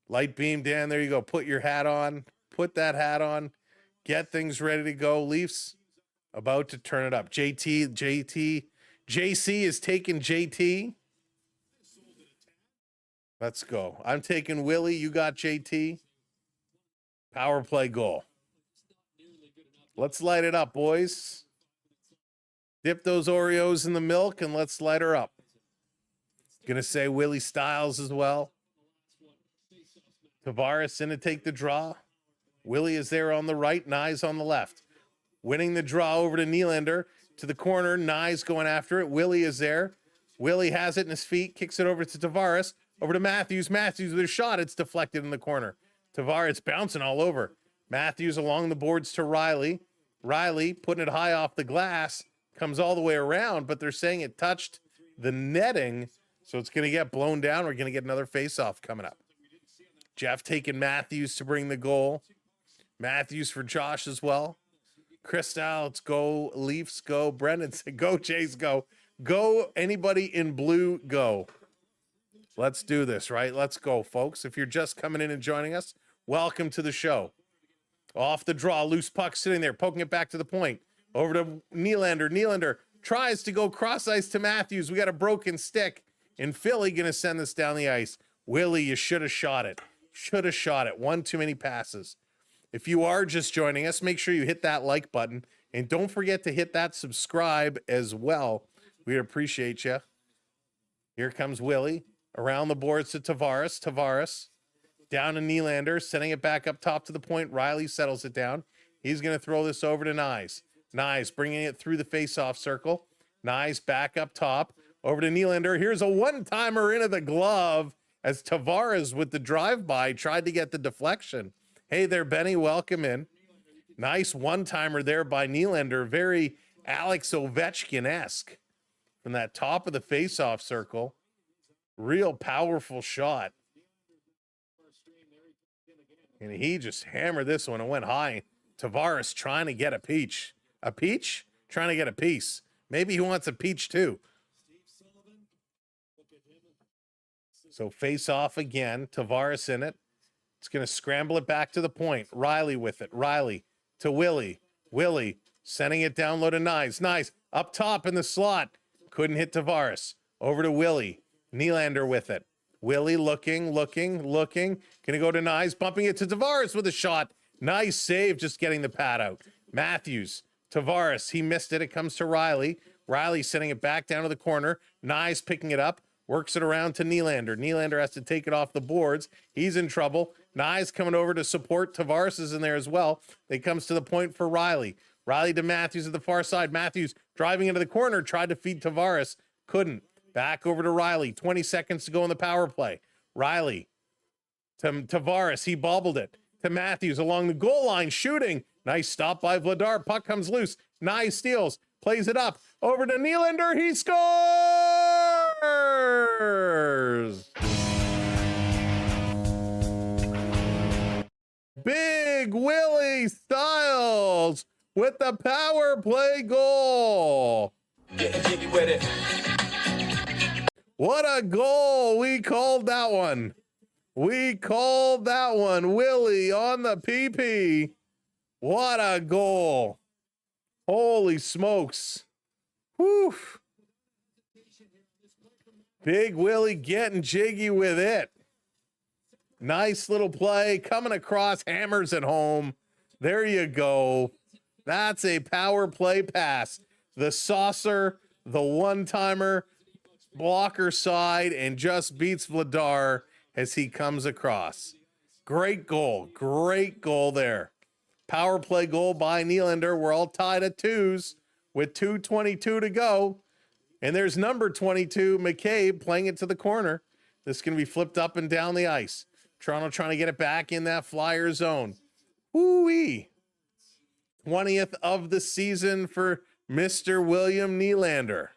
Light beam, Dan. There you go. Put your hat on. Put that hat on. Get things ready to go. Leafs about to turn it up. JC is taking JT. Let's go. I'm taking Willie. You got JT. Power play goal. Let's light it up, boys. Dip those Oreos in the milk and let's light her up. Gonna say Willie Styles as well. Tavares in to take the draw. Willie is there on the right, Nyes on the left. Winning the draw over to Nylander to the corner. Nyes going after it. Willie is there. Willie has it in his feet, kicks it over to Tavares, over to Matthews. Matthews with a shot. It's deflected in the corner. Tavares bouncing all over. Matthews along the boards to Riley. Riley putting it high off the glass, comes all the way around, but they're saying it touched the netting, so it's going to get blown down. We're going to get another faceoff coming up. Jeff taking Matthews to bring the goal. Matthews for Josh as well. Krista, let's go. Leafs, go. Brendan said, go, Jays, go. Go, anybody in blue, go. Let's do this, right? Let's go, folks. If you're just coming in and joining us, welcome to the show. Off the draw, loose puck sitting there, poking it back to the point. Over to Nylander. Nylander tries to go cross ice to Matthews. We got a broken stick. And Philly going to send this down the ice. Willie, you should have shot it. Should have shot it. One too many passes. If you are just joining us, make sure you hit that like button. And don't forget to hit that subscribe as well. We appreciate you. Here comes Willie. Around the boards to Tavares. Tavares down to Nylander, sending it back up top to the point. Riley settles it down. He's going to throw this over to Nyes. Nyes bringing it through the face-off circle. Nyes back up top. Over to Nylander. Here's a one-timer into the glove as Tavares with the drive-by tried to get the deflection. Hey there, Benny. Welcome in. Nice one-timer there by Nylander. Very Alex Ovechkin-esque from that top of the face-off circle. Real powerful shot. And he just hammered this one and went high. Tavares trying to get a peach. A peach? Trying to get a piece. Maybe he wants a peach too. So face off again. Tavares in it. It's going to scramble it back to the point. Riley with it. Riley to Willie. Willie sending it down low to Nyes. Nyes up top in the slot. Couldn't hit Tavares. Over to Willie. Nylander with it. Willie looking. Going to go to Nyes. Bumping it to Tavares with a shot. Nice save, just getting the pad out. Matthews. Tavares. He missed it. It comes to Riley. Riley sending it back down to the corner. Nyes picking it up. Works it around to Nylander. Nylander has to take it off the boards. He's in trouble. Nyes coming over to support. Tavares is in there as well. It comes to the point for Riley. Riley to Matthews at the far side. Matthews driving into the corner. Tried to feed Tavares. Couldn't. Back over to Riley. 20 seconds to go in the power play. Riley to Tavares. He bobbled it. To Matthews along the goal line. Shooting. Nice stop by Vladar. Puck comes loose. Nyes steals. Plays it up. Over to Nylander. He scores! Big Willie Styles with the power play goal. Getting jiggy with it. What a goal. We called that one. We called that one. Willie on the PP. What a goal. Holy smokes. Whew. Big Willie getting jiggy with it. Nice little play. Coming across, hammers it home. There you go. That's a power play pass. The saucer, the one-timer, blocker side, and just beats Vladar as he comes across. Great goal. Great goal there. Power play goal by Nylander. We're all tied at 2s with 2:22 to go. And there's number 22, McCabe, playing it to the corner. This is going to be flipped up and down the ice. Toronto trying to get it back in that Flyer zone. Woo-wee. 20th of the season for Mr. William Nylander.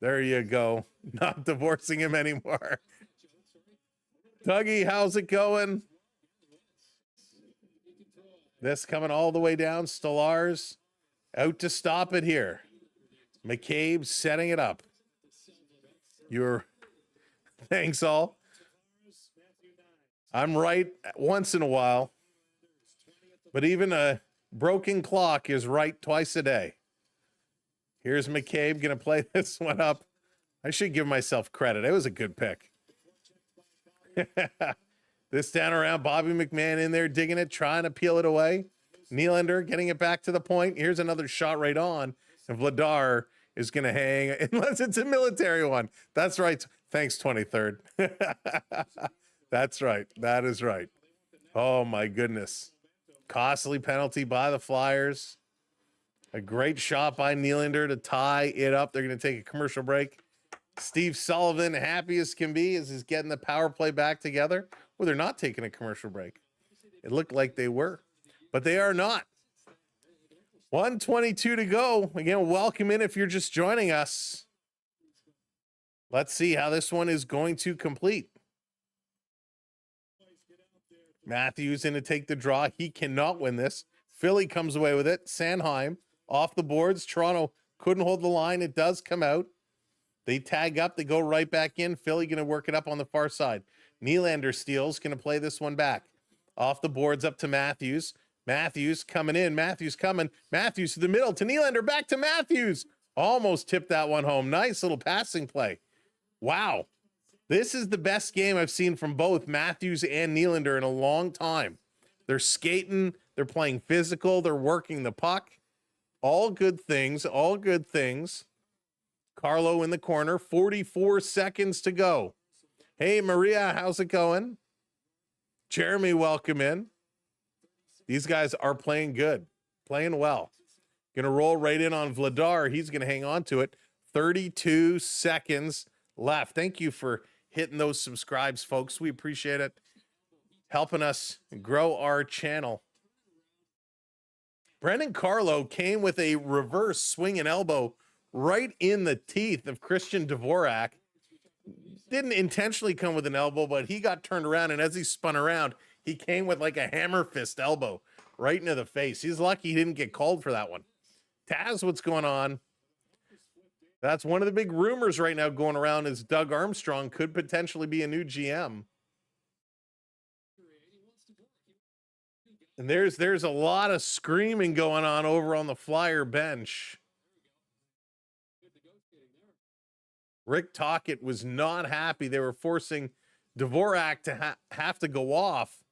There you go. Not divorcing him anymore. Dougie, how's it going? This coming all the way down. Stolarz out to stop it here. McCabe setting it up. Thanks all. I'm right once in a while, but even a broken clock is right twice a day. Here's McCabe going to play this one up. I should give myself credit. It was a good pick. This down around, Bobby McMahon in there digging it, trying to peel it away. Nylander getting it back to the point. Here's another shot right on. And Vladar is going to hang, unless it's a military one. That's right. Thanks, 23rd. That's right. That is right. Oh, my goodness. Costly penalty by the Flyers. A great shot by Nylander to tie it up. They're going to take a commercial break. Steve Sullivan, happy as can be, as he's getting the power play back together. Well, they're not taking a commercial break. It looked like they were, but they are not. 1:22 to go. Again, welcome in if you're just joining us. Let's see how this one is going to complete. Matthews in to take the draw. He cannot win this. Philly comes away with it. Sanheim off the boards. Toronto couldn't hold the line. It does come out. They tag up. They go right back in. Philly going to work it up on the far side. Nylander steals. Going to play this one back. Off the boards up to Matthews. Matthews coming in. Matthews coming. Matthews to the middle to Nylander. Back to Matthews. Almost tipped that one home. Nice little passing play. Wow. This is the best game I've seen from both Matthews and Nylander in a long time. They're skating. They're playing physical. They're working the puck. All good things. All good things. Carlo in the corner. 44 seconds to go. Hey, Maria, how's it going? Jeremy, welcome in. These guys are playing good, playing well. Going to roll right in on Vladar. He's going to hang on to it. 32 seconds left. Thank you for hitting those subscribes, folks. We appreciate it. Helping us grow our channel. Brendan Carlo came with a reverse swing and elbow right in the teeth of Christian Dvorak. Didn't intentionally come with an elbow, but he got turned around, and as he spun around, he came with like a hammer fist elbow right into the face. He's lucky he didn't get called for that one. Taz, what's going on? That's one of the big rumors right now going around is Doug Armstrong could potentially be a new GM. And there's a lot of screaming going on over on the Flyer bench. Rick Tocchet was not happy. They were forcing Dvorak to have to go off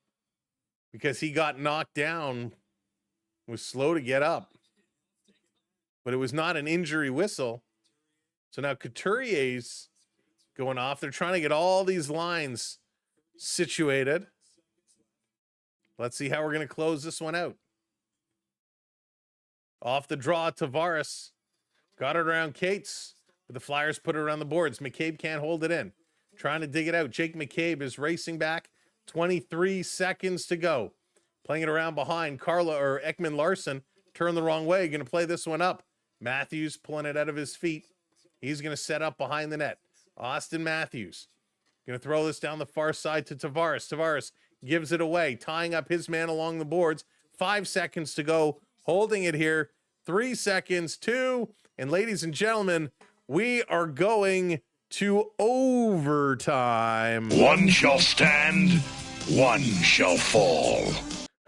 because he got knocked down, was slow to get up. But it was not an injury whistle. So now Couturier's going off. They're trying to get all these lines situated. Let's see how we're going to close this one out. Off the draw, Tavares got it around Cates. But the Flyers put it around the boards. McCabe can't hold it in. Trying to dig it out. Jake McCabe is racing back. 23 seconds to go. Playing it around behind. Carla or Ekman Larson turned the wrong way. Going to play this one up. Matthews pulling it out of his feet. He's going to set up behind the net. Austin Matthews going to throw this down the far side to Tavares. Tavares gives it away. Tying up his man along the boards. 5 seconds to go. Holding it here. 3 seconds. 2. And ladies and gentlemen, we are going to overtime. One shall stand, one shall fall.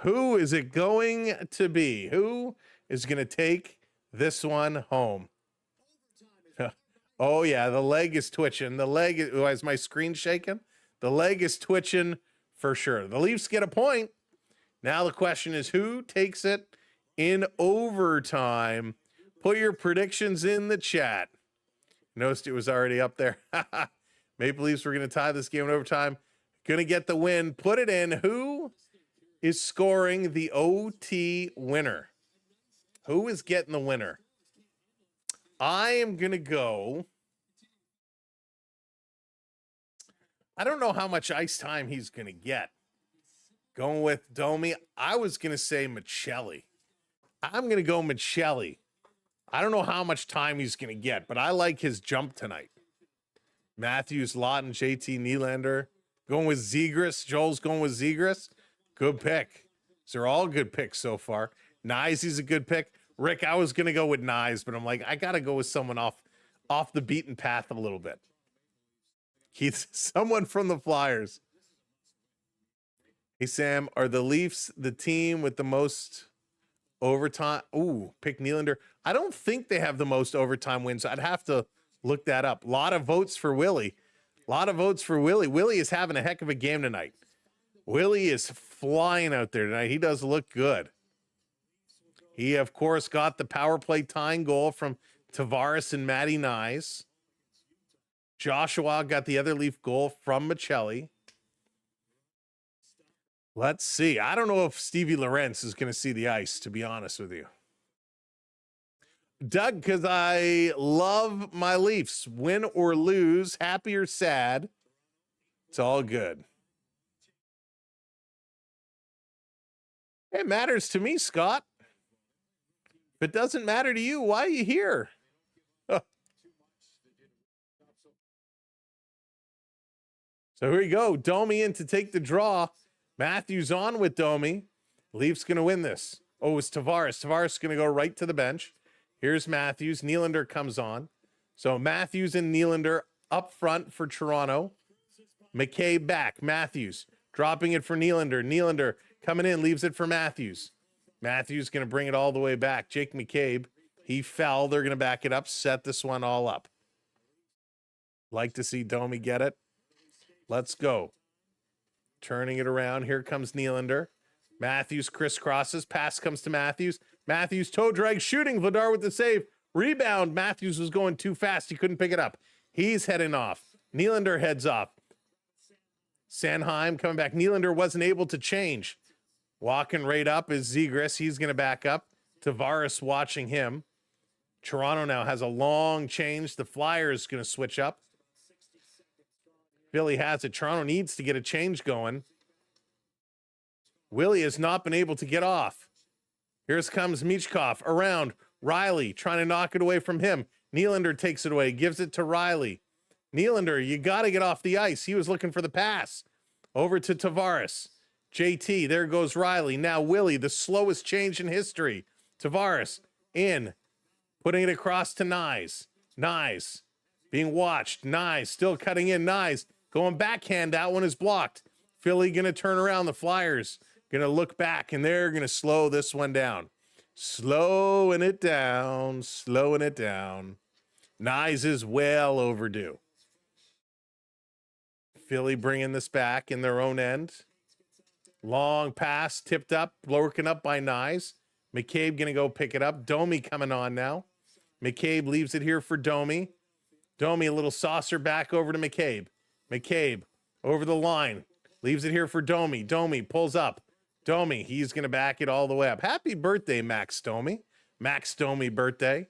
Who is it going to be? Who is going to take this one home? Oh, yeah, the leg is twitching. The leg is my screen shaking? The leg is twitching for sure. The Leafs get a point. Now the question is who takes it in overtime? Put your predictions in the chat. Noticed it was already up there. Maple Leafs were going to tie this game in overtime. Going to get the win. Put it in. Who is scoring the OT winner? Who is getting the winner? I am going to go. I don't know how much ice time he's going to get. Going with Domi. I was going to say Michelli. I'm going to go Michelli. I don't know how much time he's going to get, but I like his jump tonight. Matthews, Lawton, JT, Nylander. Going with Zegras. Joel's going with Zegras. Good pick. So they're all good picks so far. Nyes, he's a good pick. Rick, I was going to go with Nyes, but I'm like, I got to go with someone off the beaten path a little bit. Keith, someone from the Flyers. Hey, Sam, are the Leafs the team with the most overtime? Ooh, pick Nylander. I don't think they have the most overtime wins. I'd have to look that up. A lot of votes for Willie. A lot of votes for Willie. Willie is having a heck of a game tonight. Willie is flying out there tonight. He does look good. He, of course, got the power play tying goal from Tavares and Matty Nyes. Joshua got the other Leaf goal from Michelli. Let's see. I don't know if Stevie Lorentz is going to see the ice, to be honest with you. Doug, because I love my Leafs. Win or lose, happy or sad, it's all good. It matters to me, Scott. If it doesn't matter to you, why are you here? So here we go. Domi in to take the draw. Matthews on with Domi. Leafs going to win this. Oh, it's Tavares. Tavares going to go right to the bench. Here's Matthews. Nylander comes on. So Matthews and Nylander up front for Toronto. McCabe back. Matthews dropping it for Nylander. Nylander coming in, leaves it for Matthews. Matthews going to bring it all the way back. Jake McCabe, he fell. They're going to back it up, set this one all up. Like to see Domi get it. Let's go. Turning it around. Here comes Nylander. Matthews crisscrosses. Pass comes to Matthews. Matthews toe drag shooting. Vladar with the save. Rebound. Matthews was going too fast. He couldn't pick it up. He's heading off. Nylander heads off. Sanheim coming back. Nylander wasn't able to change. Walking right up is Zegras. He's going to back up. Tavares watching him. Toronto now has a long change. The Flyers going to switch up. Philly has it. Toronto needs to get a change going. Willie has not been able to get off. Here comes Michkov around. Riley trying to knock it away from him. Nylander takes it away, gives it to Riley. Nylander, you got to get off the ice. He was looking for the pass. Over to Tavares. JT, there goes Riley. Now Willie, the slowest change in history. Tavares in, putting it across to Nyes. Nyes being watched. Nyes still cutting in. Nyes going backhand. That one is blocked. Philly going to turn around. The Flyers going to look back, and they're going to slow this one down. Slowing it down. Slowing it down. Nyes is well overdue. Philly bringing this back in their own end. Long pass, tipped up, broken up by Nyes. McCabe going to go pick it up. Domi coming on now. McCabe leaves it here for Domi. Domi, a little saucer back over to McCabe. McCabe over the line. Leaves it here for Domi. Domi pulls up. Domi, he's going to back it all the way up. Happy birthday, Max Domi. Max Domi birthday.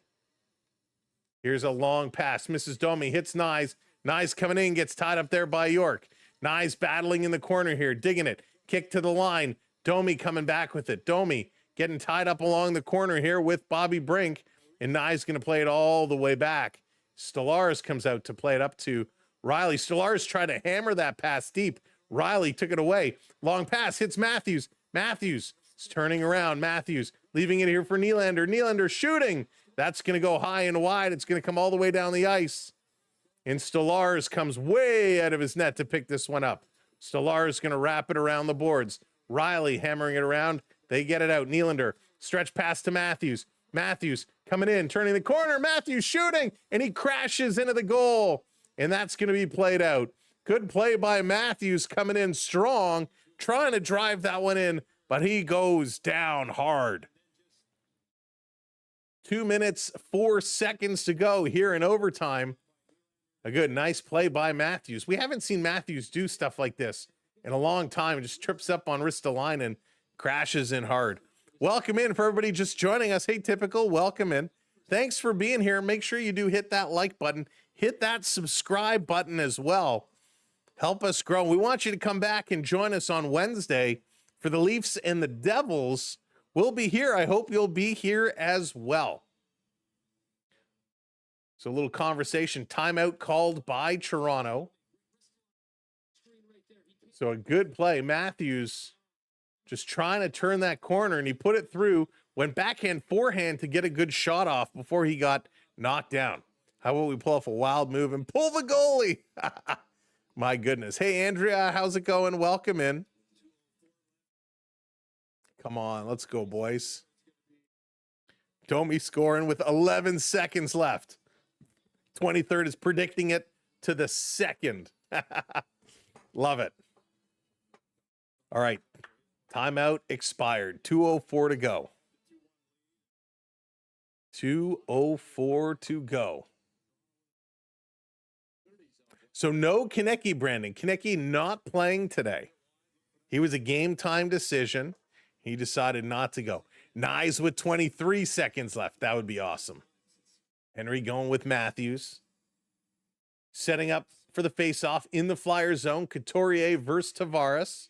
Here's a long pass. Mrs. Domi hits Nyes. Nyes coming in, gets tied up there by York. Nyes battling in the corner here, digging it. Kick to the line. Domi coming back with it. Domi getting tied up along the corner here with Bobby Brink. And Nyes going to play it all the way back. Stellaris comes out to play it up to Riley. Stellaris tried to hammer that pass deep. Riley took it away. Long pass hits Matthews. Matthews is turning around. Matthews leaving it here for Nylander. Nylander shooting. That's going to go high and wide. It's going to come all the way down the ice. And Stellaris comes way out of his net to pick this one up. Stellaris going to wrap it around the boards. Riley hammering it around. They get it out. Nylander stretch pass to Matthews. Matthews coming in, turning the corner. Matthews shooting, and he crashes into the goal. And that's going to be played out. Good play by Matthews coming in strong, trying to drive that one in, but he goes down hard. 2 minutes, 4 seconds to go here in overtime. A good, nice play by Matthews. We haven't seen Matthews do stuff like this in a long time. Just trips up on Ristolainen and crashes in hard. Welcome in for everybody just joining us. Hey, Typical, welcome in. Thanks for being here. Make sure you do hit that like button. Hit that subscribe button as well. Help us grow. We want you to come back and join us on Wednesday for the Leafs and the Devils. We'll be here. I hope you'll be here as well. So a little conversation. Timeout called by Toronto. So a good play. Matthews just trying to turn that corner, and he put it through. Went backhand, forehand to get a good shot off before he got knocked down. How about we pull off a wild move and pull the goalie? My goodness. Hey, Andrea, how's it going? Welcome in. Come on, let's go, boys. Domi scoring with 11 seconds left. 23rd is predicting it to the second. Love it. All right. Timeout expired. 2:04 to go. 2:04 to go. So no Konecny, Brandon. Konecny not playing today. He was a game time decision. He decided not to go. Nyes with 23 seconds left. That would be awesome. Henry going with Matthews. Setting up for the faceoff in the Flyer zone. Couturier versus Tavares.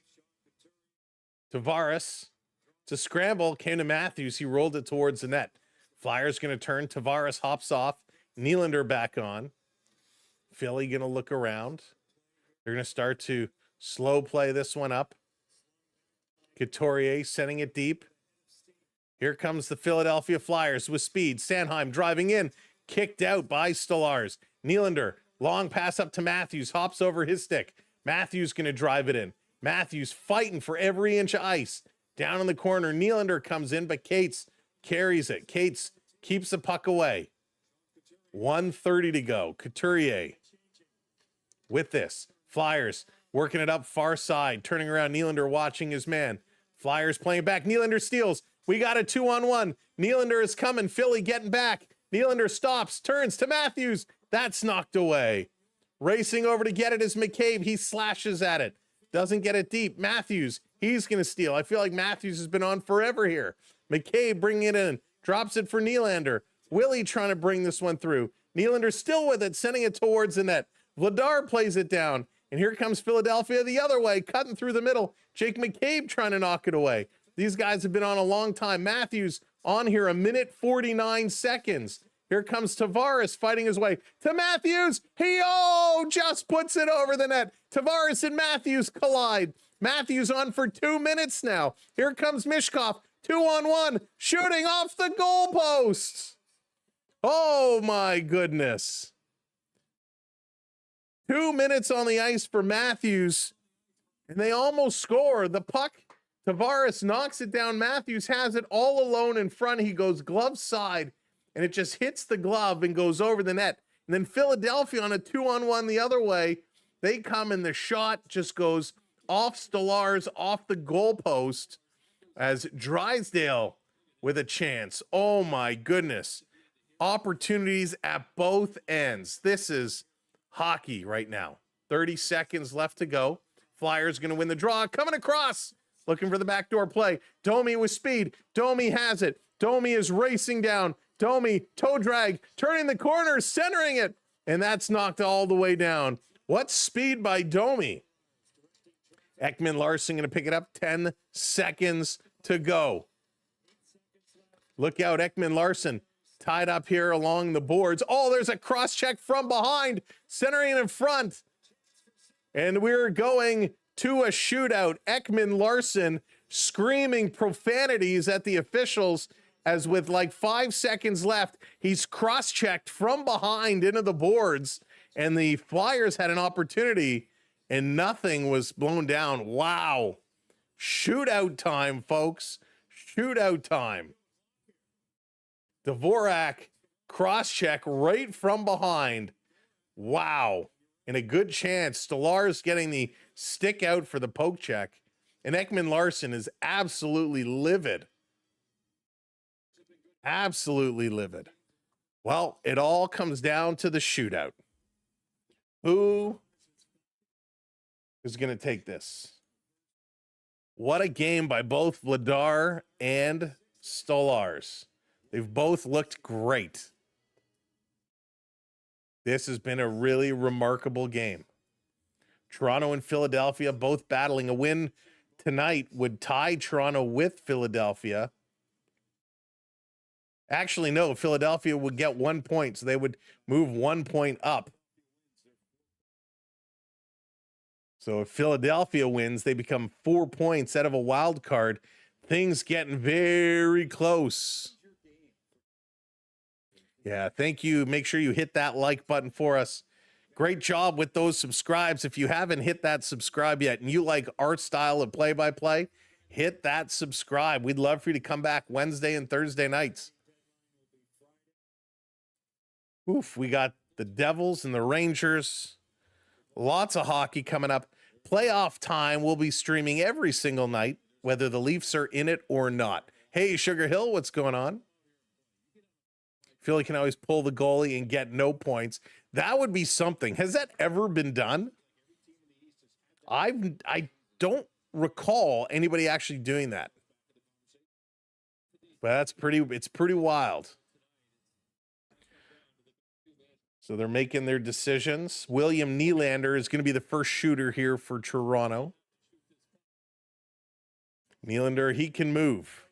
Tavares to scramble. Came to Matthews. He rolled it towards the net. Flyers going to turn. Tavares hops off. Nylander back on. Philly going to look around. They're going to start to slow play this one up. Couturier sending it deep. Here comes the Philadelphia Flyers with speed. Sanheim driving in. Kicked out by Stolarz. Nylander, long pass up to Matthews. Hops over his stick. Matthews going to drive it in. Matthews fighting for every inch of ice. Down in the corner, Nylander comes in, but Cates carries it. Cates keeps the puck away. 1:30 to go. Couturier with this. Flyers working it up far side. Turning around, Nylander watching his man. Flyers playing back. Nylander steals. We got a 2-on-1. Nylander is coming. Philly getting back. Nylander stops, turns to Matthews. That's knocked away. Racing over to get it is McCabe. He slashes at it. Doesn't get it deep. Matthews, he's going to steal. I feel like Matthews has been on forever here. McCabe bringing it in. Drops it for Nylander. Willie trying to bring this one through. Nylander still with it, sending it towards the net. Vladar plays it down. And here comes Philadelphia the other way, cutting through the middle. Jake McCabe trying to knock it away. These guys have been on a long time. Matthews on here, 1:49 seconds. Here comes Tavares fighting his way to Matthews. He just puts it over the net. Tavares and Matthews collide. Matthews on for 2 minutes now. Here comes Mishkov, 2-on-1, shooting off the goalposts. Oh my goodness. 2 minutes on the ice for Matthews, and they almost score. The puck, Tavares knocks it down. Matthews has it all alone in front. He goes glove side, and it just hits the glove and goes over the net. And then Philadelphia on a 2-on-1 the other way. They come, and the shot just goes off Stolarz, off the goalpost, as Drysdale with a chance. Oh my goodness. Opportunities at both ends. This is hockey right now. 30 seconds left to go. Flyers going to win the draw. Coming across. Looking for the backdoor play. Domi with speed. Domi has it. Domi is racing down. Domi, toe drag, turning the corner, centering it. And that's knocked all the way down. What speed by Domi. Ekman Larson going to pick it up. 10 seconds to go. Look out, Ekman Larson. Tied up here along the boards. Oh, there's a cross check from behind. Centering in front. And we're going to a shootout. Ekman Larson screaming profanities at the officials as with like 5 seconds left, he's cross-checked from behind into the boards, and the Flyers had an opportunity, and nothing was blown down. Wow. Shootout time, folks. Shootout time. Dvorak cross-check right from behind. Wow. And a good chance. Stolarz getting the stick out for the poke check. And Ekman Larson is absolutely livid. Absolutely livid. Well, it all comes down to the shootout. Who is going to take this? What a game by both Vladar and Stolarz. They've both looked great. This has been a really remarkable game. Toronto and Philadelphia both battling. A win tonight would tie Toronto with Philadelphia. Actually, no, Philadelphia would get 1 point, so they would move 1 point up. So if Philadelphia wins, they become 4 points out of a wild card. Things getting very close. Yeah, thank you. Make sure you hit that like button for us. Great job with those subscribes. If you haven't hit that subscribe yet and you like our style of play-by-play, hit that subscribe. We'd love for you to come back Wednesday and Thursday nights. Oof, we got the Devils and the Rangers. Lots of hockey coming up. Playoff time will be streaming every single night, whether the Leafs are in it or not. Hey, Sugar Hill, what's going on? Philly can always pull the goalie and get no points. That would be something. Has that ever been done? I don't recall anybody actually doing that. But it's pretty wild. So they're making their decisions. William Nylander is going to be the first shooter here for Toronto. Nylander, he can move.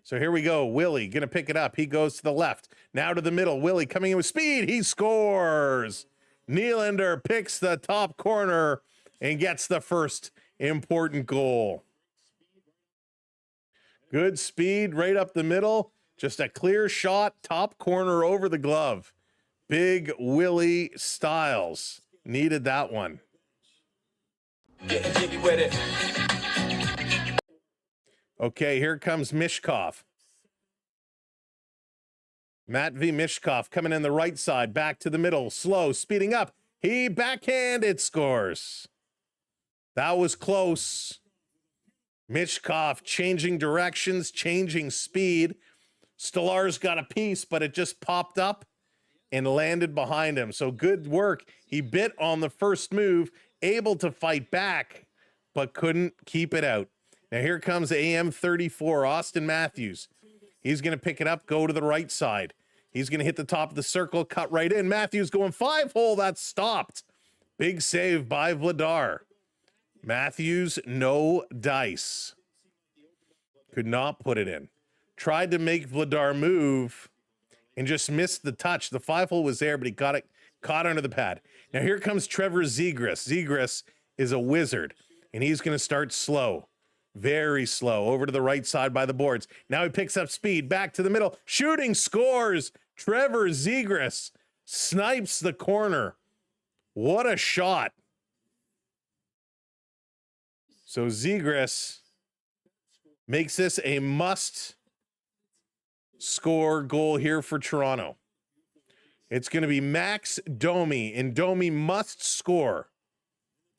So here we go. Willie going to pick it up. He goes to the left. Now to the middle. Willie coming in with speed. He scores. Nylander picks the top corner and gets the first important goal. Good speed right up the middle. Just a clear shot. Top corner over the glove. Big Willie Styles needed that one. Okay, here comes Mishkov. Matvey Mishkov coming in the right side, back to the middle, slow, speeding up. He backhanded scores. That was close. Mishkov changing directions, changing speed. Stolar's got a piece, but it just popped up and landed behind him. So good work. He bit on the first move, able to fight back, but couldn't keep it out. Now here comes AM34, Austin Matthews. He's going to pick it up, go to the right side. He's going to hit the top of the circle, cut right in. Matthews going 5-hole. That's stopped. Big save by Vladar. Matthews, no dice. Could not put it in. Tried to make Vladar move and just missed the touch. The 5-hole was there, but he got it caught under the pad. Now here comes Trevor Zegras. Zegras is a wizard, and he's going to start slow. Very slow. Over to the right side by the boards. Now he picks up speed. Back to the middle. Shooting, scores. Trevor Zegras snipes the corner. What a shot. So Zegras makes this a must-score goal here for Toronto. It's going to be Max Domi, and Domi must score.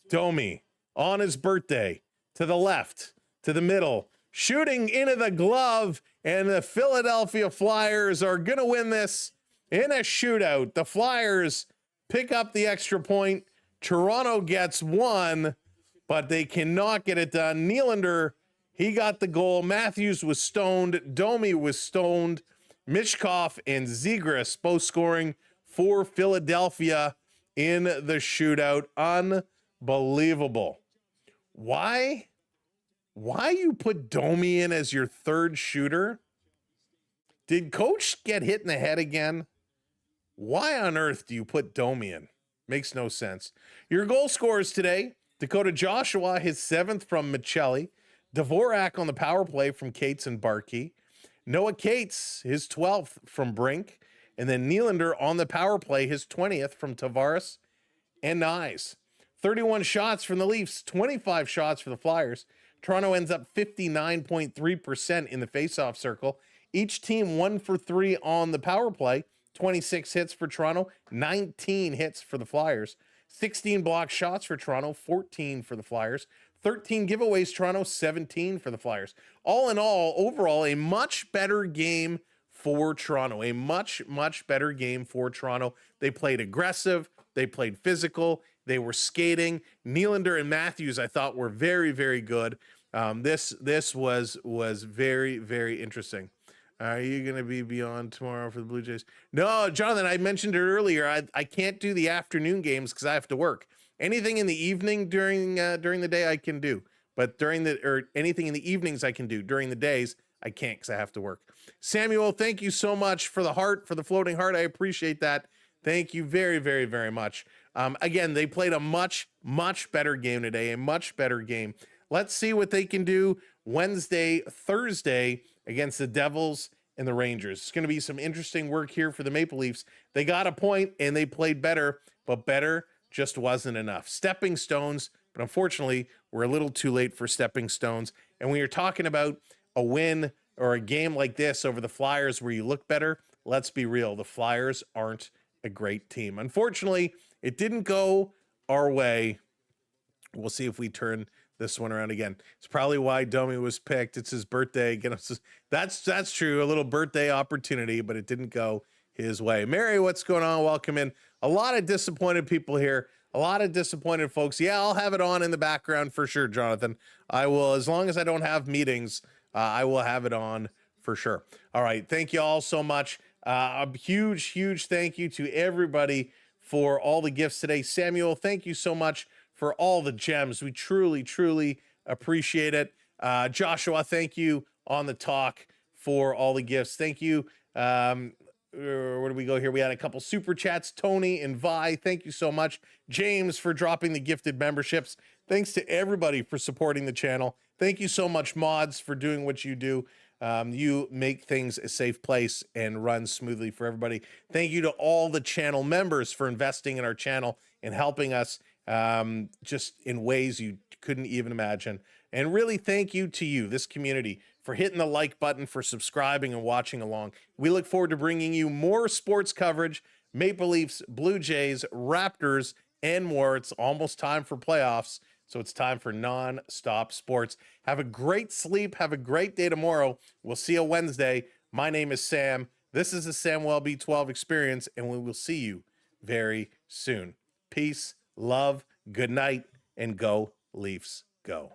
Domi on his birthday to the left, to the middle, shooting into the glove, and the Philadelphia Flyers are going to win this in a shootout. The Flyers pick up the extra point. Toronto gets one, but they cannot get it done. Nylander, he got the goal. Matthews was stoned. Domi was stoned. Mishkov and Zegras both scoring for Philadelphia in the shootout. Unbelievable. Why you put Domi in as your third shooter? Did coach get hit in the head again? Why on earth do you put Domi in? Makes no sense. Your goal scorers today: Dakota Joshua, his 7th from Michelli. Dvorak on the power play from Cates and Barkey. Noah Cates, his 12th from Brink. And then Nylander on the power play, his 20th from Tavares and Nyes. 31 shots from the Leafs, 25 shots for the Flyers. Toronto ends up 59.3% in the faceoff circle. Each team 1 for 3 on the power play. 26 hits for Toronto, 19 hits for the Flyers. 16 block shots for Toronto, 14 for the Flyers. 13 giveaways, Toronto, 17 for the Flyers. All in all, overall, a much better game for Toronto. A much, much better game for Toronto. They played aggressive. They played physical. They were skating. Nylander and Matthews, I thought, were very, very good. This was very, very interesting. Are you going to be beyond tomorrow for the Blue Jays? No, Jonathan, I mentioned it earlier. I can't do the afternoon games because I have to work. Anything in the evening during the day I can do, but anything in the evenings I can do. During the days I can't because I have to work. Samuel, thank you so much for the heart, for the floating heart. I appreciate that. Thank you very, very, very much. Again, they played a much, much better game today, a much better game. Let's see what they can do Wednesday, Thursday against the Devils and the Rangers. It's going to be some interesting work here for the Maple Leafs. They got a point and they played better, but better just wasn't enough. Stepping stones, but unfortunately, we're a little too late for stepping stones. And when you're talking about a win or a game like this over the Flyers where you look better, let's be real. The Flyers aren't a great team. Unfortunately, it didn't go our way. We'll see if we turn this one around again. It's probably why Domi was picked. It's his birthday. That's true. A little birthday opportunity, but it didn't go his way. Mary, what's going on? Welcome in. A lot of disappointed people here. A lot of disappointed folks. Yeah, I'll have it on in the background for sure, Jonathan. I will, as long as I don't have meetings, I will have it on for sure. All right. Thank you all so much. A huge thank you to everybody for all the gifts today. Samuel, thank you so much for all the gems. We truly appreciate it. Joshua, thank you on the talk for all the gifts. Thank you. Where do we go here? We had a couple super chats. Tony and Vi, thank you so much. James for dropping the gifted memberships. Thanks to everybody for supporting the channel. Thank you so much, mods, for doing what you do. You make things a safe place and run smoothly for everybody. Thank you to all the channel members for investing in our channel and helping us just in ways you couldn't even imagine. And really thank you to you, this community, for hitting the like button, for subscribing and watching along. We look forward to bringing you more sports coverage, Maple Leafs, Blue Jays, Raptors, and more. It's almost time for playoffs, so it's time for non-stop sports. Have a great sleep. Have a great day tomorrow. We'll see you Wednesday. My name is Sam. This is the Samwelb12 Experience, and we will see you very soon. Peace, love, good night, and go Leafs, go.